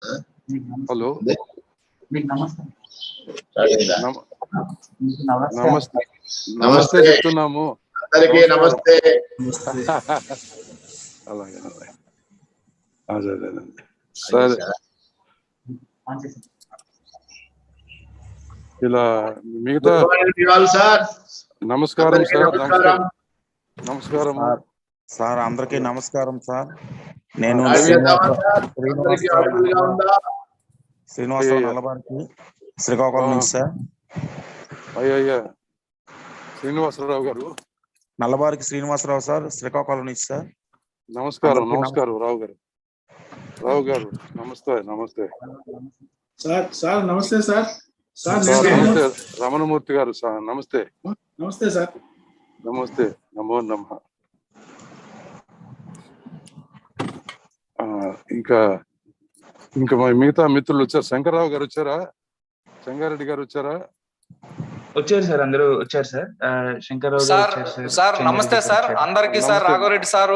Hello నమస్తే నమస్తే నమస్తే చెప్తున్నాము. అందరికీ నమస్తే. అలాగే అదే సరే. ఇలా మిగతా సార్ నమస్కారం సార్. నమస్కారం సార్, అందరికీ నమస్కారం సార్. నేను శ్రీనివాసరావు నల్లబారికి శ్రీకాకుళం నుంచి సార్. అయ్యా శ్రీనివాసరావు గారు, నల్లబారికి శ్రీనివాసరావు సార్, శ్రీకాకుళం నుంచి సార్. నమస్కారం రావు గారు నమస్తే. సార్ నమస్తే సార్. నమస్తే రమణమూర్తి గారు సార్. నమస్తే సార్. నమస్తే. నమో నమః. ఇంకా మిగతా మిత్రులు వచ్చారు. శంకర్రావు గారు వచ్చారా? సంగారెడ్డి గారు వచ్చారా? వచ్చారు సార్, అందరూ వచ్చారు సార్. శంకర్రావు సార్ నమస్తే సార్ అందరికి. Sir Raghavareddy sir,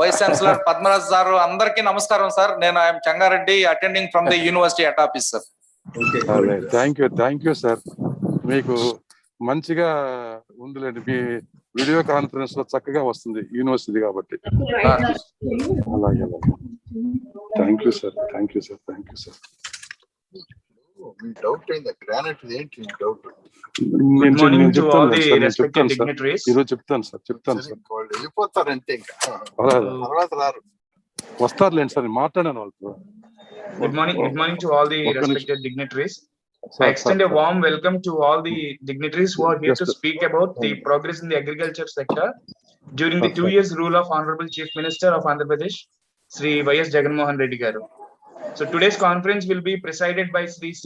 vice chancellor Padmaraj sir, అందరికి నమస్కారం సార్. నేను I am Changareddy, attending from the university at office sir. Thank you sir. మీకు మంచిగా ఉందిలేండి, మీ వీడియో కాన్ఫరెన్స్ లో చక్కగా వస్తుంది యూనివర్సిటీ కాబట్టి. అలాగే థ్యాంక్ యూ సార్. డౌట్ అయింది, గ్రానైట్ ఏంటి డౌట్? ఈరోజు చెప్తాను సార్. వెళ్ళిపోతారంటే ఇంకా తర్వాత రారు. వస్తారులేండి సార్, మాట్లాడాను వాళ్ళతో. Good morning to all the respected dignitaries. I extend a warm welcome to all the dignitaries who are here to speak about the progress in the agriculture sector during the 2 years rule of Honorable Chief Minister of Andhra Pradesh, Sri Y.S. Jagannath Reddy Garu. So today's conference will be presided by Sri C.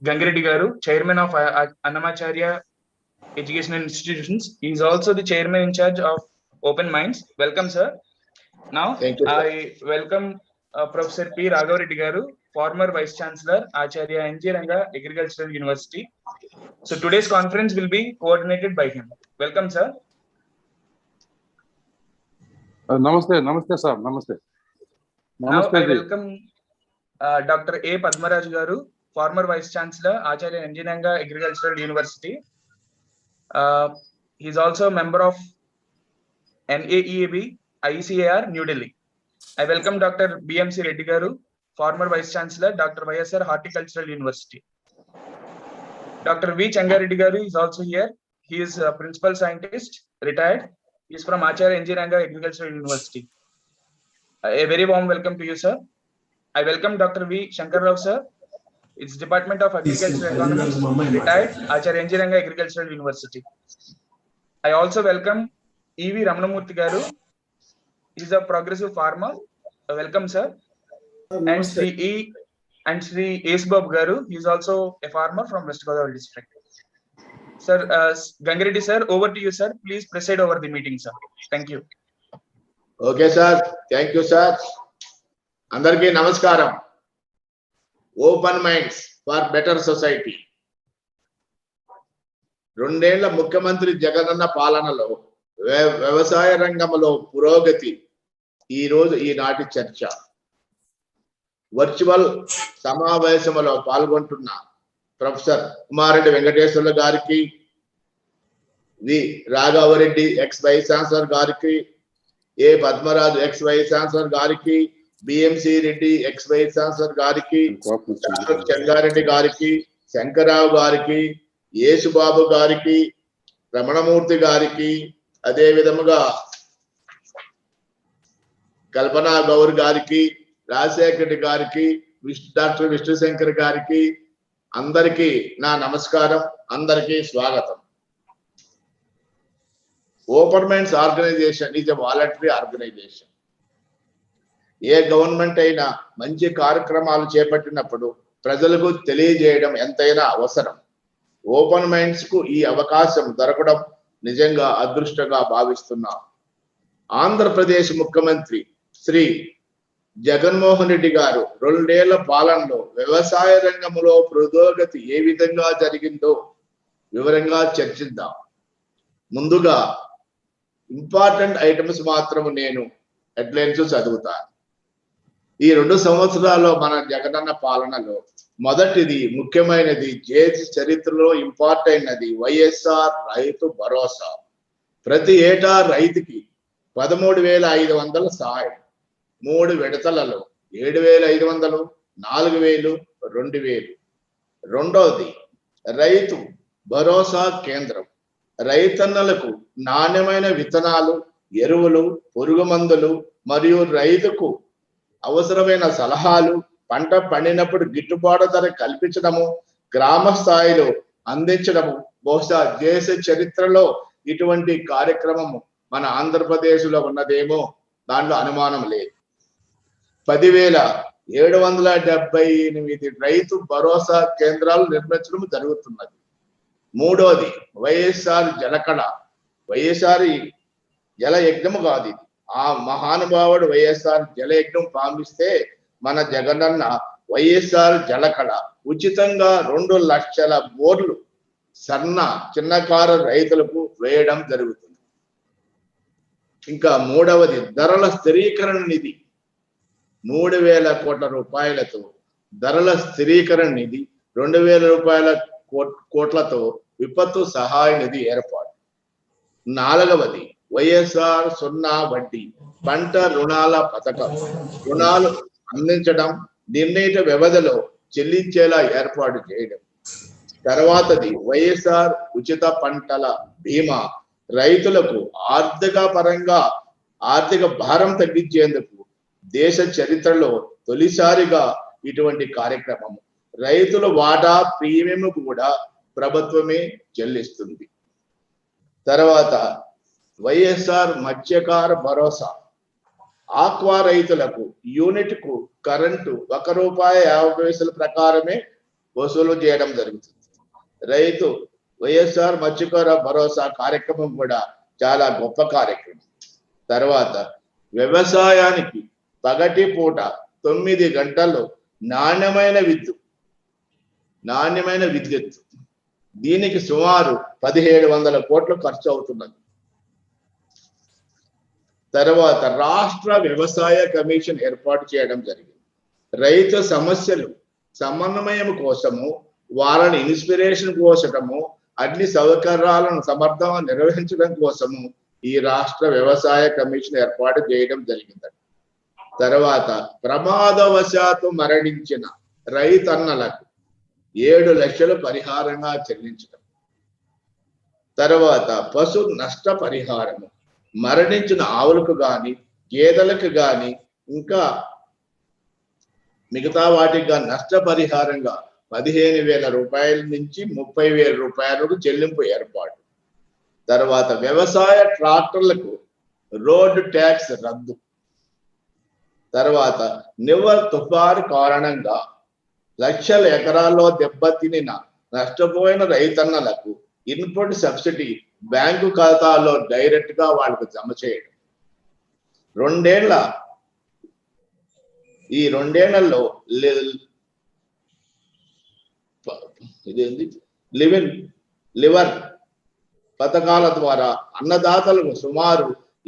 Gangireddy Garu, Chairman of Annamacharya Educational Institutions. He is also the Chairman in charge of Open Minds. Welcome, sir. Now, I welcome Professor P. Raghav Reddy Garu, former Vice Chancellor, Acharya N.G. Ranga Agricultural University. So today's conference will be coordinated by him. Welcome, sir. Namaste, sir. Namaste. Now I welcome Dr. A. Padmaraj Garu, former Vice Chancellor, Acharya N.G. Ranga Agricultural University. He is also a member of NAEAB, ICAR, New Delhi. I welcome Dr. B.M.C. Reddy Garu, former Vice Chancellor, Dr. YSR Horticultural University. Dr. V. Changareddy Garu is also here. He is a principal scientist, retired. He is from Acharya N.G. Ranga Agricultural University. A very warm welcome to you, sir. I welcome Dr. V. Shankar Rao, sir. It's Department of Agriculture Economics, retired, Acharya N.G. Ranga Agricultural University. I also welcome E.V. Ramanamurthy Garu. He's a progressive farmer. Welcome, sir. And Sri E. and Sri S. Babu Garu. He's also a farmer from West Godavari district. Sir, Gangireddy sir, over to you, sir. Please preside over the meeting, sir. Thank you. Okay, sir. Thank you, sir. Andarki namaskaram. Open minds for better society. రెండేళ్ల ముఖ్యమంత్రి జగనన్న పాలనలో వ్యవసాయ రంగంలో పురోగతి ఈనాటి చర్చ. Virtual సమావేశంలో పాల్గొంటున్న ప్రొఫెసర్ కుమారెడ్డి వెంకటేశ్వర్లు గారికి, V Raghavareddy ex vice chancellor గారికి, A Padmaraju ex vice chancellor గారికి, BMC Reddy ex vice chancellor గారికి, డాక్టర్ చెంగారెడ్డి గారికి, శంకర్రావు గారికి, యేసుబాబు గారికి, రమణమూర్తి గారికి, అదే విధముగా కల్పనా గౌర్ గారికి, రాజశేఖర్ రెడ్డి గారికి, డాక్టర్ విష్ణుశంకర్ గారికి, అందరికీ నా నమస్కారం. అందరికీ స్వాగతం. Open minds organisation is a voluntary organisation. ఏ గవర్నమెంట్ అయినా మంచి కార్యక్రమాలు చేపట్టినప్పుడు ప్రజలకు తెలియజేయడం ఎంతైనా అవసరం. ఓపెన్ మైండ్స్ కు ఈ అవకాశం దొరకడం నిజంగా అదృష్టంగా భావిస్తున్నాం. ఆంధ్రప్రదేశ్ ముఖ్యమంత్రి శ్రీ జగన్మోహన్ రెడ్డి గారు 2 ఏళ్ల పాలనలో వ్యవసాయ రంగంలో పురోగతి ఏ విధంగా జరిగిందో వివరంగా చర్చిద్దాం. ముందుగా ఇంపార్టెంట్ ఐటమ్స్ మాత్రం నేను హెడ్లైన్స్ చదువుతాను. ఈ 2 సంవత్సరాల్లో మన జగనన్న పాలనలో మొదటిది ముఖ్యమైనది దేశ చరిత్రలో ఇంపార్టెంట్ అయినది వైఎస్ఆర్ రైతు భరోసా. ప్రతి ఏటా రైతుకి 13,500 సహాయం, 3 విడతలలో 7,500, 4,000, 2,000. రెండవది రైతు భరోసా కేంద్రం. రైతన్నలకు నాణ్యమైన విత్తనాలు, ఎరువులు, పురుగు మందులు మరియు రైతుకు అవసరమైన సలహాలు, పంట పండినప్పుడు గిట్టుబాటు ధర కల్పించడము, గ్రామ స్థాయిలో అందించడము. బహుశా దేశ చరిత్రలో ఇటువంటి కార్యక్రమము మన ఆంధ్రప్రదేశ్లో ఉన్నదేమో, దాంట్లో అనుమానం లేదు. 10,778 రైతు భరోసా కేంద్రాలు నిర్మించడం జరుగుతున్నది. మూడోది వైఎస్ఆర్ జలకళ. వైఎస్ఆర్ జల యజ్ఞము కాదు ఇది. ఆ మహానుభావుడు వైఎస్ఆర్ జల యజ్ఞం పామిస్తే మన జగనన్న వైఎస్ఆర్ జలకళ ఉచితంగా 2 లక్షల బోర్లు చిన్నకారు రైతులకు వేయడం జరుగుతుంది. ఇంకా మూడవది ధరల స్థిరీకరణ నిధి. 3,000 కోట్ల రూపాయలతో ధరల స్థిరీకరణ నిధి, 2,000 కోట్లతో విపత్తు సహాయ నిధి ఏర్పాటు. 4వది వైఎస్ఆర్ 0 వడ్డీ పంట రుణాల పథకం. రుణాలు అందించడం, నిర్ణీత వ్యవధిలో చెల్లించేలా ఏర్పాటు చేయడం. తర్వాతది వైఎస్ఆర్ ఉచిత పంటల బీమా. రైతులకు ఆర్థిక భారం తగ్గించేందుకు దేశ చరిత్రలో తొలిసారిగా ఇటువంటి కార్యక్రమం. రైతుల వాటా ప్రీమియం కూడా ప్రభుత్వమే చెల్లిస్తుంది. తర్వాత వైఎస్ఆర్ మత్స్యకార భరోసా. ఆక్వా రైతులకు యూనిట్ కు కరెంటు ₹1.50 ప్రకారమే వసూలు చేయడం జరుగుతుంది. రైతు వైఎస్ఆర్ మత్స్యకార భరోసా కార్యక్రమం కూడా చాలా గొప్ప కార్యక్రమం. తర్వాత వ్యవసాయానికి పగటి పూట 9 గంటలు నాణ్యమైన విద్యుత్. దీనికి సుమారు 1,700 కోట్లు ఖర్చు అవుతున్నది. తర్వాత రాష్ట్ర వ్యవసాయ కమిషన్ ఏర్పాటు చేయడం జరిగింది. రైతు సమస్యలు సమన్వయం కోసము, వాళ్ళని ఇన్స్పిరేషన్ కోసము, అన్ని సౌకర్యాలను సమర్థంగా నిర్వహించడం కోసము ఈ రాష్ట్ర వ్యవసాయ కమిషన్ ఏర్పాటు చేయడం జరిగింది. తర్వాత ప్రమాదవశాత్తు మరణించిన రైతన్నలకు 7 లక్షలు పరిహారంగా చెల్లించడం. తర్వాత పశు నష్ట పరిహారము. మరణించిన ఆవులకు గాని, గేదెలకు గాని, ఇంకా మిగతా వాటికి గాని నష్టపరిహారంగా 15,000 రూపాయల నుంచి 30,000 రూపాయలకు చెల్లింపు ఏర్పాటు. తర్వాత వ్యవసాయ ట్రాక్టర్లకు రోడ్డు ట్యాక్స్ రద్దు. తర్వాత నివర్ తుఫాను కారణంగా లక్షల ఎకరాల్లో దెబ్బతినిన నష్టపోయిన రైతన్నలకు ఇన్పుట్ సబ్సిడీ బ్యాంకు ఖాతాలో డైరెక్ట్ గా వాళ్ళకు జమ చేయడం. ఈ రెండేళ్లలో లివర్ పథకాల ద్వారా అన్నదాతలకు సుమారు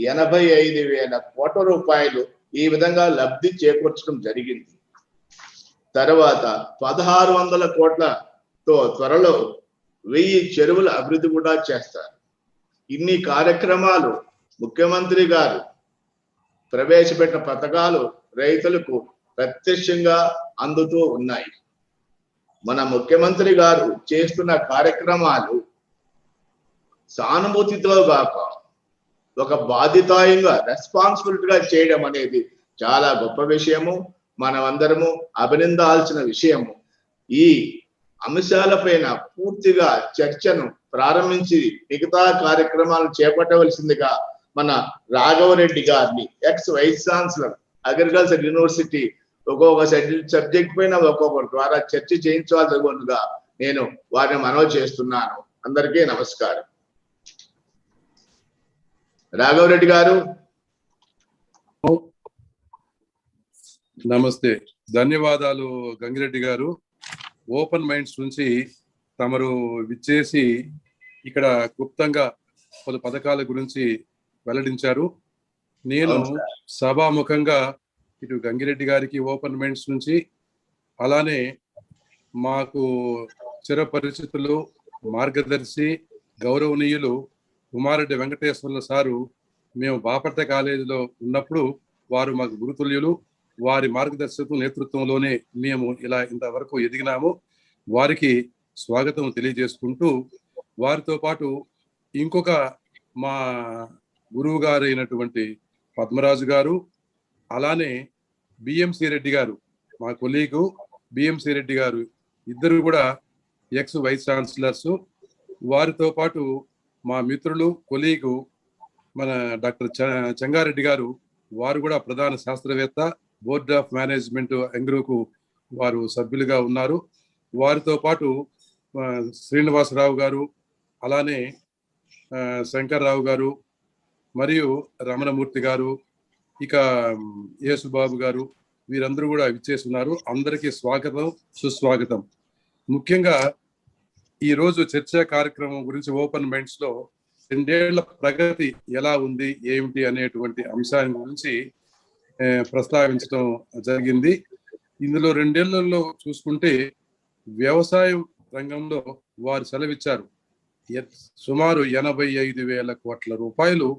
85,000 కోట్ల రూపాయలు ఈ విధంగా లబ్ధి చేకూర్చడం జరిగింది. తర్వాత 1,600 కోట్లతో త్వరలో 1000 చెరువుల అభివృద్ధి కూడా చేస్తారు. ఇన్ని కార్యక్రమాలు ముఖ్యమంత్రి గారు ప్రవేశపెట్టిన పథకాలు రైతులకు ప్రత్యక్షంగా అందుతూ ఉన్నాయి. మన ముఖ్యమంత్రి గారు చేస్తున్న కార్యక్రమాలు సానుభూతితో గాక ఒక బాధ్యతాయుగా రెస్పాన్సిబిలిటీగా చేయడం అనేది చాలా గొప్ప విషయము. మనమందరము అభినందాల్సిన విషయము. ఈ అంశాలపైన పూర్తిగా చర్చను ప్రారంభించి మిగతా కార్యక్రమాలు చేపట్టవలసిందిగా మన రాఘవరెడ్డి గారిని, ex vice chancellor agriculture university, ఒక్కొక్క సబ్జెక్ట్ పైన ఒక్కొక్కరి ద్వారా చర్చ చేయించాల్సిందిగా నేను వారిని మనవి చేస్తున్నాను. అందరికీ నమస్కారం. రాఘవరెడ్డి గారు. నమస్తే, ధన్యవాదాలు గంగిరెడ్డి గారు. ఓపెన్ మైండ్స్ నుంచి తమరు విచ్చేసి ఇక్కడ గుప్తంగా పలు పథకాల గురించి వెల్లడించారు. నేను సభాముఖంగా ఇటు గంగిరెడ్డి గారికి ఓపెన్ మైండ్స్ నుంచి, అలానే మాకు చిరపరిచితులు, మార్గదర్శి, గౌరవనీయులు కుమారెడ్డి వెంకటేశ్వర్ల సారు మేము బాపట్ల కాలేజీలో ఉన్నప్పుడు వారు మాకు గురుతుల్యులు. వారి మార్గదర్శకత్వం నేతృత్వంలోనే మేము ఇలా ఇంతవరకు ఎదిగినాము. వారికి స్వాగతం తెలియజేసుకుంటూ, వారితో పాటు ఇంకొక మా గురువు గారు అయినటువంటి పద్మరాజు గారు, అలానే బిఎంసి రెడ్డి గారు, మా కొలీగు బిఎంసి రెడ్డి గారు, ఇద్దరు కూడా ఎక్స్ వైస్ ఛాన్సలర్స్. వారితో పాటు మా మిత్రులు, కొలీగు మన డాక్టర్ చెంగారెడ్డి గారు, వారు కూడా ప్రధాన శాస్త్రవేత్త, బోర్డ్ ఆఫ్ మేనేజ్మెంట్ ఎంగ్రూకు వారు సభ్యులుగా ఉన్నారు. వారితో పాటు శ్రీనివాసరావు గారు, అలానే శంకర్రావు గారు, మరియు రమణమూర్తి గారు, ఇక యేసుబాబు గారు, వీరందరూ కూడా విచ్చేసి ఉన్నారు. అందరికీ స్వాగతం, సుస్వాగతం. ముఖ్యంగా ఈ రోజు చర్చా కార్యక్రమం గురించి ఓపెన్ మైండ్స్ లో 2 ఏళ్ల ప్రగతి ఎలా ఉంది, ఏమిటి అనేటువంటి అంశాన్ని గురించి ప్రస్తావించడం జరిగింది. ఇందులో 2 ఏళ్లలో చూసుకుంటే వ్యవసాయం రంగంలో వారు సెలవిచ్చారు సుమారు 85,000 కోట్ల రూపాయలు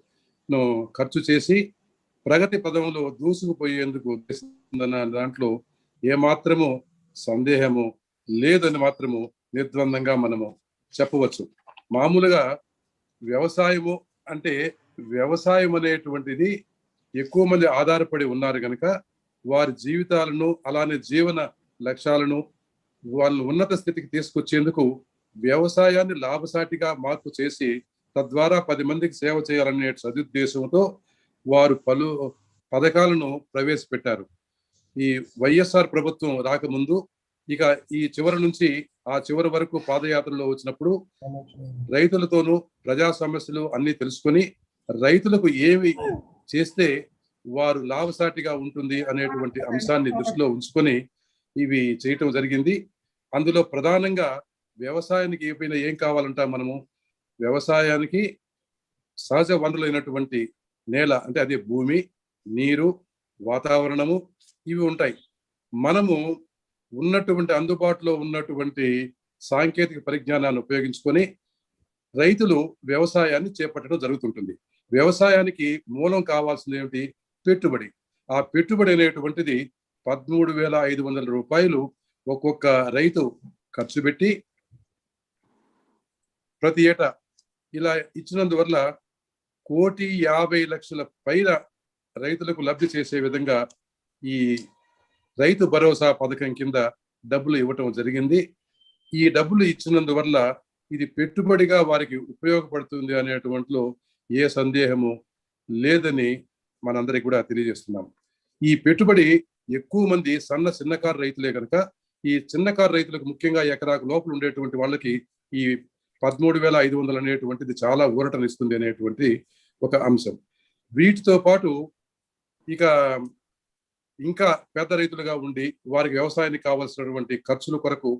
ఖర్చు చేసి ప్రగతి పదంలో దూసుకుపోయేందుకు దాంట్లో ఏమాత్రము సందేహము లేదని మాత్రము నిర్ద్వందంగా మనము చెప్పవచ్చు. మామూలుగా వ్యవసాయము అంటే, వ్యవసాయం అనేటువంటిది ఎక్కువ మంది ఆధారపడి ఉన్నారు కనుక వారి జీవితాలను, అలానే జీవన లక్ష్యాలను వాళ్ళని ఉన్నత స్థితికి తీసుకొచ్చేందుకు వ్యవసాయాన్ని లాభసాటిగా మార్పు చేసి తద్వారా 10 మందికి సేవ చేయాలనే సదుద్దేశంతో వారు పలు పథకాలను ప్రవేశపెట్టారు. ఈ వైఎస్ఆర్ ప్రభుత్వం రాకముందు, ఇక ఈ చివరి నుంచి ఆ చివరి వరకు పాదయాత్రలో వచ్చినప్పుడు రైతులతోనూ ప్రజా సమస్యలు అన్ని తెలుసుకొని రైతులకు ఏమి చేస్తే వారు లాభసాటిగా ఉంటుంది అనేటువంటి అంశాన్ని దృష్టిలో ఉంచుకొని ఇవి చేయటం జరిగింది. అందులో ప్రధానంగా వ్యవసాయానికి ఏం కావాలంట, మనము వ్యవసాయానికి సహజ వనరులైనటువంటి నేల, అంటే అదే భూమి, నీరు, వాతావరణము, ఇవి ఉంటాయి. మనము ఉన్నటువంటి అందుబాటులో ఉన్నటువంటి సాంకేతిక పరిజ్ఞానాన్ని ఉపయోగించుకొని రైతులు వ్యవసాయాన్ని చేపట్టడం జరుగుతుంటుంది. వ్యవసాయానికి మూలం కావాల్సింది ఏమిటి? పెట్టుబడి. ఆ పెట్టుబడి అనేటువంటిది 13,500 రూపాయలు ఒక్కొక్క రైతు ఖర్చు పెట్టి ప్రతి ఏటా ఇలా ఇచ్చినందువల్ల 1,50,00,000 పైన రైతులకు లబ్ధి చేసే విధంగా ఈ రైతు భరోసా పథకం కింద డబ్బులు ఇవ్వటం జరిగింది. ఈ డబ్బులు ఇచ్చినందువల్ల ఇది పెట్టుబడిగా వారికి ఉపయోగపడుతుంది అనేటువంటిలో ఏ సందేహము లేదని మనందరికి కూడా తెలియజేస్తున్నాం. ఈ పెట్టుబడి ఎక్కువ మంది చిన్నకారు రైతులే కనుక ఈ చిన్నకారు రైతులకు, ముఖ్యంగా ఎకరాకు లోపల ఉండేటువంటి వాళ్ళకి ఈ 13,500 అనేటువంటిది చాలా ఊరటనిస్తుంది అనేటువంటి ఒక అంశం. వీటితో పాటు ఇక ఇంకా పెద్ద రైతులుగా ఉండి వారికి వ్యవసాయానికి కావాల్సినటువంటి ఖర్చుల కొరకు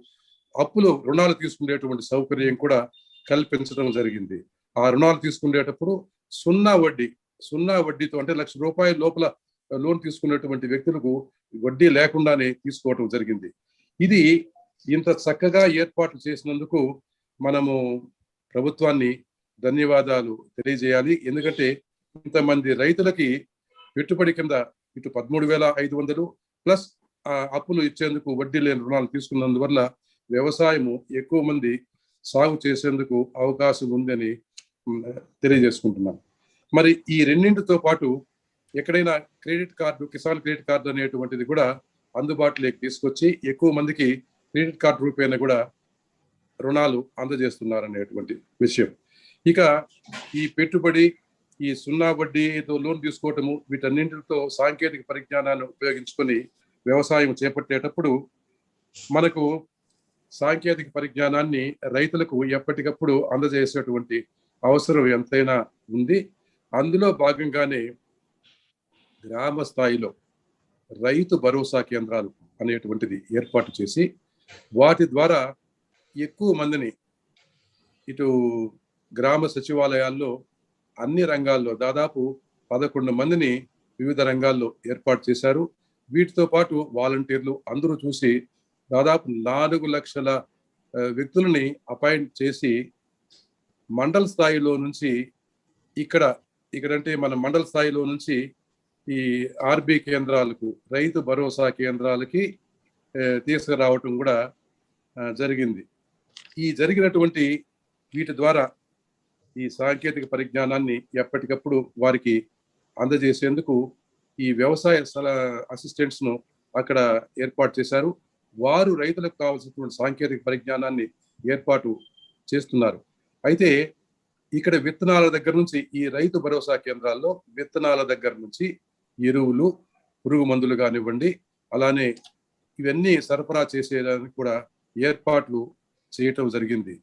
రుణాలు తీసుకునేటువంటి సౌకర్యం కూడా కల్పించడం జరిగింది. ఆ రుణాలు తీసుకునేటప్పుడు సున్నా వడ్డీతో, అంటే ₹1,00,000 లోపల లోన్ తీసుకునేటువంటి వ్యక్తులకు వడ్డీ లేకుండానే తీసుకోవటం జరిగింది. ఇది ఇంత చక్కగా ఏర్పాట్లు చేసినందుకు మనము ప్రభుత్వాన్ని ధన్యవాదాలు తెలియజేయాలి. ఎందుకంటే ఇంతమంది రైతులకి పెట్టుబడి కింద ఇటు 13,500 ప్లస్ అప్పులు ఇచ్చేందుకు వడ్డీ లేని రుణాలు తీసుకున్నందువల్ల వ్యవసాయము ఎక్కువ మంది సాగు చేసేందుకు అవకాశం ఉందని తెలియజేసుకుంటున్నాం. మరి ఈ రెండింటితో పాటు ఎక్కడైనా credit card, Kisan credit card అనేటువంటిది కూడా అందుబాటులోకి తీసుకొచ్చి ఎక్కువ మందికి క్రెడిట్ కార్డు రూపేణ కూడా రుణాలు అందజేస్తున్నారు అనేటువంటి విషయం. ఇక ఈ పెట్టుబడి, ఈ సున్నా వడ్డీతో లోన్ తీసుకోవటము, వీటన్నింటితో సాంకేతిక పరిజ్ఞానాన్ని ఉపయోగించుకొని వ్యవసాయం చేపట్టేటప్పుడు మనకు సాంకేతిక పరిజ్ఞానాన్ని రైతులకు ఎప్పటికప్పుడు అందజేసేటువంటి అవసరం ఎంతైనా ఉంది. అందులో భాగంగానే గ్రామ స్థాయిలో రైతు భరోసా కేంద్రాలు అనేటువంటిది ఏర్పాటు చేసి వాటి ద్వారా ఎక్కువ మందిని ఇటు గ్రామ సచివాలయాల్లో అన్ని రంగాల్లో దాదాపు 11 మందిని వివిధ రంగాల్లో ఏర్పాటు చేశారు. వీటితో పాటు వాలంటీర్లు అందరూ చూసి దాదాపు 4 లక్షల వ్యక్తులని అపాయింట్ చేసి మండల స్థాయిలో నుంచి ఇక్కడంటే మన మండల స్థాయిలో నుంచి ఈ ఆర్బీ కేంద్రాలకు, రైతు భరోసా కేంద్రాలకి తీసుకురావటం కూడా జరిగింది. ఈ జరిగినటువంటి వీటి ద్వారా ఈ సాంకేతిక పరిజ్ఞానాన్ని ఎప్పటికప్పుడు వారికి అందజేసేందుకు ఈ వ్యవసాయ అసిస్టెంట్స్ ను అక్కడ ఏర్పాటు చేశారు. వారు రైతులకు కావాల్సినటువంటి సాంకేతిక పరిజ్ఞానాన్ని ఏర్పాటు చేస్తున్నారు. అయితే ఇక్కడ విత్తనాల దగ్గర నుంచి, ఈ రైతు భరోసా కేంద్రాల్లో విత్తనాల దగ్గర నుంచి ఎరువులు, పురుగు మందులు కానివ్వండి, అలానే ఇవన్నీ సరఫరా చేసేదానికి కూడా ఏర్పాట్లు చేయటం జరిగింది.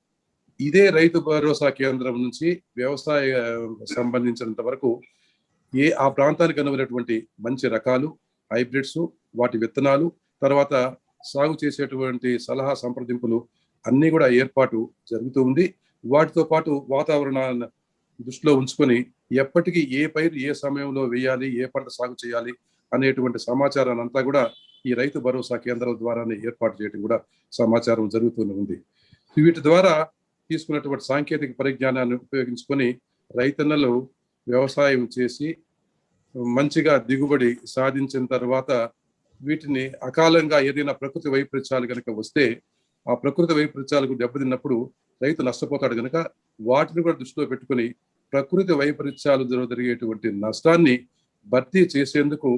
ఇదే రైతు భరోసా కేంద్రం నుంచి వ్యవసాయ సంబంధించినంత వరకు ఆ ప్రాంతానికి అనువైనటువంటి మంచి రకాలు, హైబ్రిడ్స్, వాటి విత్తనాలు, తర్వాత సాగు చేసేటువంటి సలహా సంప్రదింపులు అన్ని కూడా ఏర్పాటు జరుగుతూ ఉంది. వాటితో పాటు వాతావరణాన్ని దృష్టిలో ఉంచుకొని ఎప్పటికీ ఏ పైరు ఏ సమయంలో వేయాలి, ఏ పంట సాగు చేయాలి అనేటువంటి సమాచారాన్ని అంతా కూడా ఈ రైతు భరోసా కేంద్రాల ద్వారానే ఏర్పాటు చేయడం కూడా సమాచారం జరుగుతూనే ఉంది. వీటి ద్వారా తీసుకున్నటువంటి సాంకేతిక పరిజ్ఞానాన్ని ఉపయోగించుకొని రైతన్నలు వ్యవసాయం చేసి మంచిగా దిగుబడి సాధించిన తర్వాత వీటిని అకాలంగా ఏదైనా ప్రకృతి వైపరీత్యాలు కనుక వస్తే, ఆ ప్రకృతి వైపరీత్యాలకు దెబ్బతిన్నప్పుడు రైతు నష్టపోతాడు కనుక వాటిని కూడా దృష్టిలో పెట్టుకొని ప్రకృతి వైపరీత్యాలు జరిగేటువంటి నష్టాన్ని భర్తీ చేసేందుకు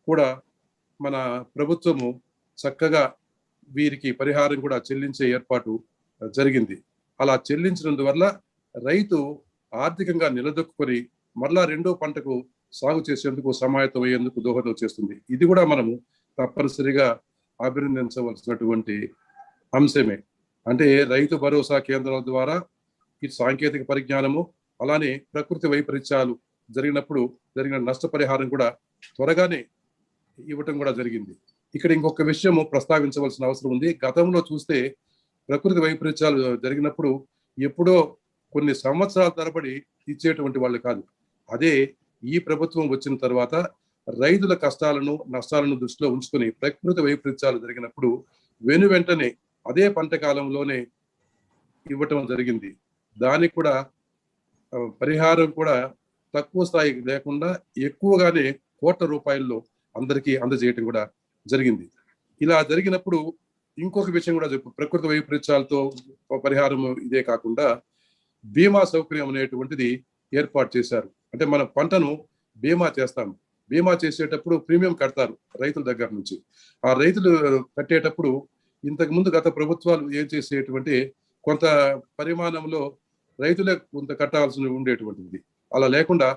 కూడా మన ప్రభుత్వము చక్కగా వీరికి పరిహారం కూడా చెల్లించే ఏర్పాటు జరిగింది. అలా చెల్లించినందువల్ల రైతు ఆర్థికంగా నిలదొక్కుని మరలా రెండో పంటకు సాగు చేసేందుకు సమాయత్తం అయ్యేందుకు దోహదం చేస్తుంది. ఇది కూడా మనము తప్పనిసరిగా అభినందించవలసినటువంటి అంశమే. అంటే రైతు భరోసా కేంద్రాల ద్వారా ఈ సాంకేతిక పరిజ్ఞానము, అలానే ప్రకృతి వైపరీత్యాలు జరిగినప్పుడు జరిగిన నష్టపరిహారం కూడా త్వరగానే ఇవ్వటం కూడా జరిగింది. ఇక్కడ ఇంకొక విషయము ప్రస్తావించవలసిన అవసరం ఉంది. గతంలో చూస్తే ప్రకృతి వైపరీత్యాలు జరిగినప్పుడు ఎప్పుడో కొన్ని సంవత్సరాల తరబడి ఇచ్చేటువంటి వాళ్ళు కాదు. అదే ఈ ప్రభుత్వం వచ్చిన తర్వాత రైతుల కష్టాలను, నష్టాలను దృష్టిలో ఉంచుకొని ప్రకృతి వైపరీత్యాలు జరిగినప్పుడు వెంటనే అదే పంట కాలంలోనే ఇవ్వటం జరిగింది. దానికి కూడా పరిహారం కూడా తక్కువ స్థాయికి లేకుండా ఎక్కువగానే కోట్ల రూపాయల్లో అందరికీ అందజేయటం కూడా జరిగింది. ఇలా జరిగినప్పుడు ఇంకొక విషయం కూడా ప్రకృతి వైపరీత్యాలతో పరిహారం ఇదే కాకుండా బీమా సౌకర్యం అనేటువంటిది ఏర్పాటు చేశారు. అంటే మన పంటను బీమా చేస్తాము. బీమా చేసేటప్పుడు ప్రీమియం కడతారు రైతుల దగ్గర నుంచి. ఆ రైతులు కట్టేటప్పుడు ఇంతకు ముందు గత ప్రభుత్వాలు ఏం చేసేటువంటి కొంత పరిమాణంలో రైతులే కొంత కట్టాల్సి ఉండేటువంటిది. అలా లేకుండా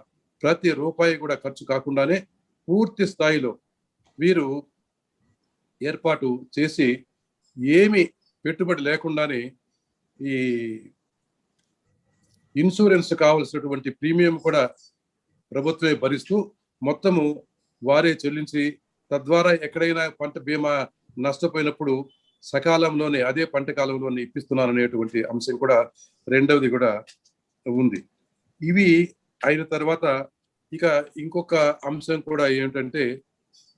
ప్రతి రూపాయి కూడా ఖర్చు కాకుండానే పూర్తి స్థాయిలో వీరు ఏర్పాటు చేసి ఏమి పెట్టుబడి లేకుండానే ఈ ఇన్సూరెన్స్ కావలసినటువంటి ప్రీమియం కూడా ప్రభుత్వమే భరిస్తూ మొత్తము వారే చెల్లించి, తద్వారా ఎక్కడైనా పంట బీమా నష్టపోయినప్పుడు సకాలంలోనే అదే పంట కాలంలోనే ఇప్పిస్తున్నారనేటువంటి అంశం కూడా రెండవది కూడా ఉంది. ఇవి అయిన తర్వాత ఇక ఇంకొక అంశం కూడా ఏంటంటే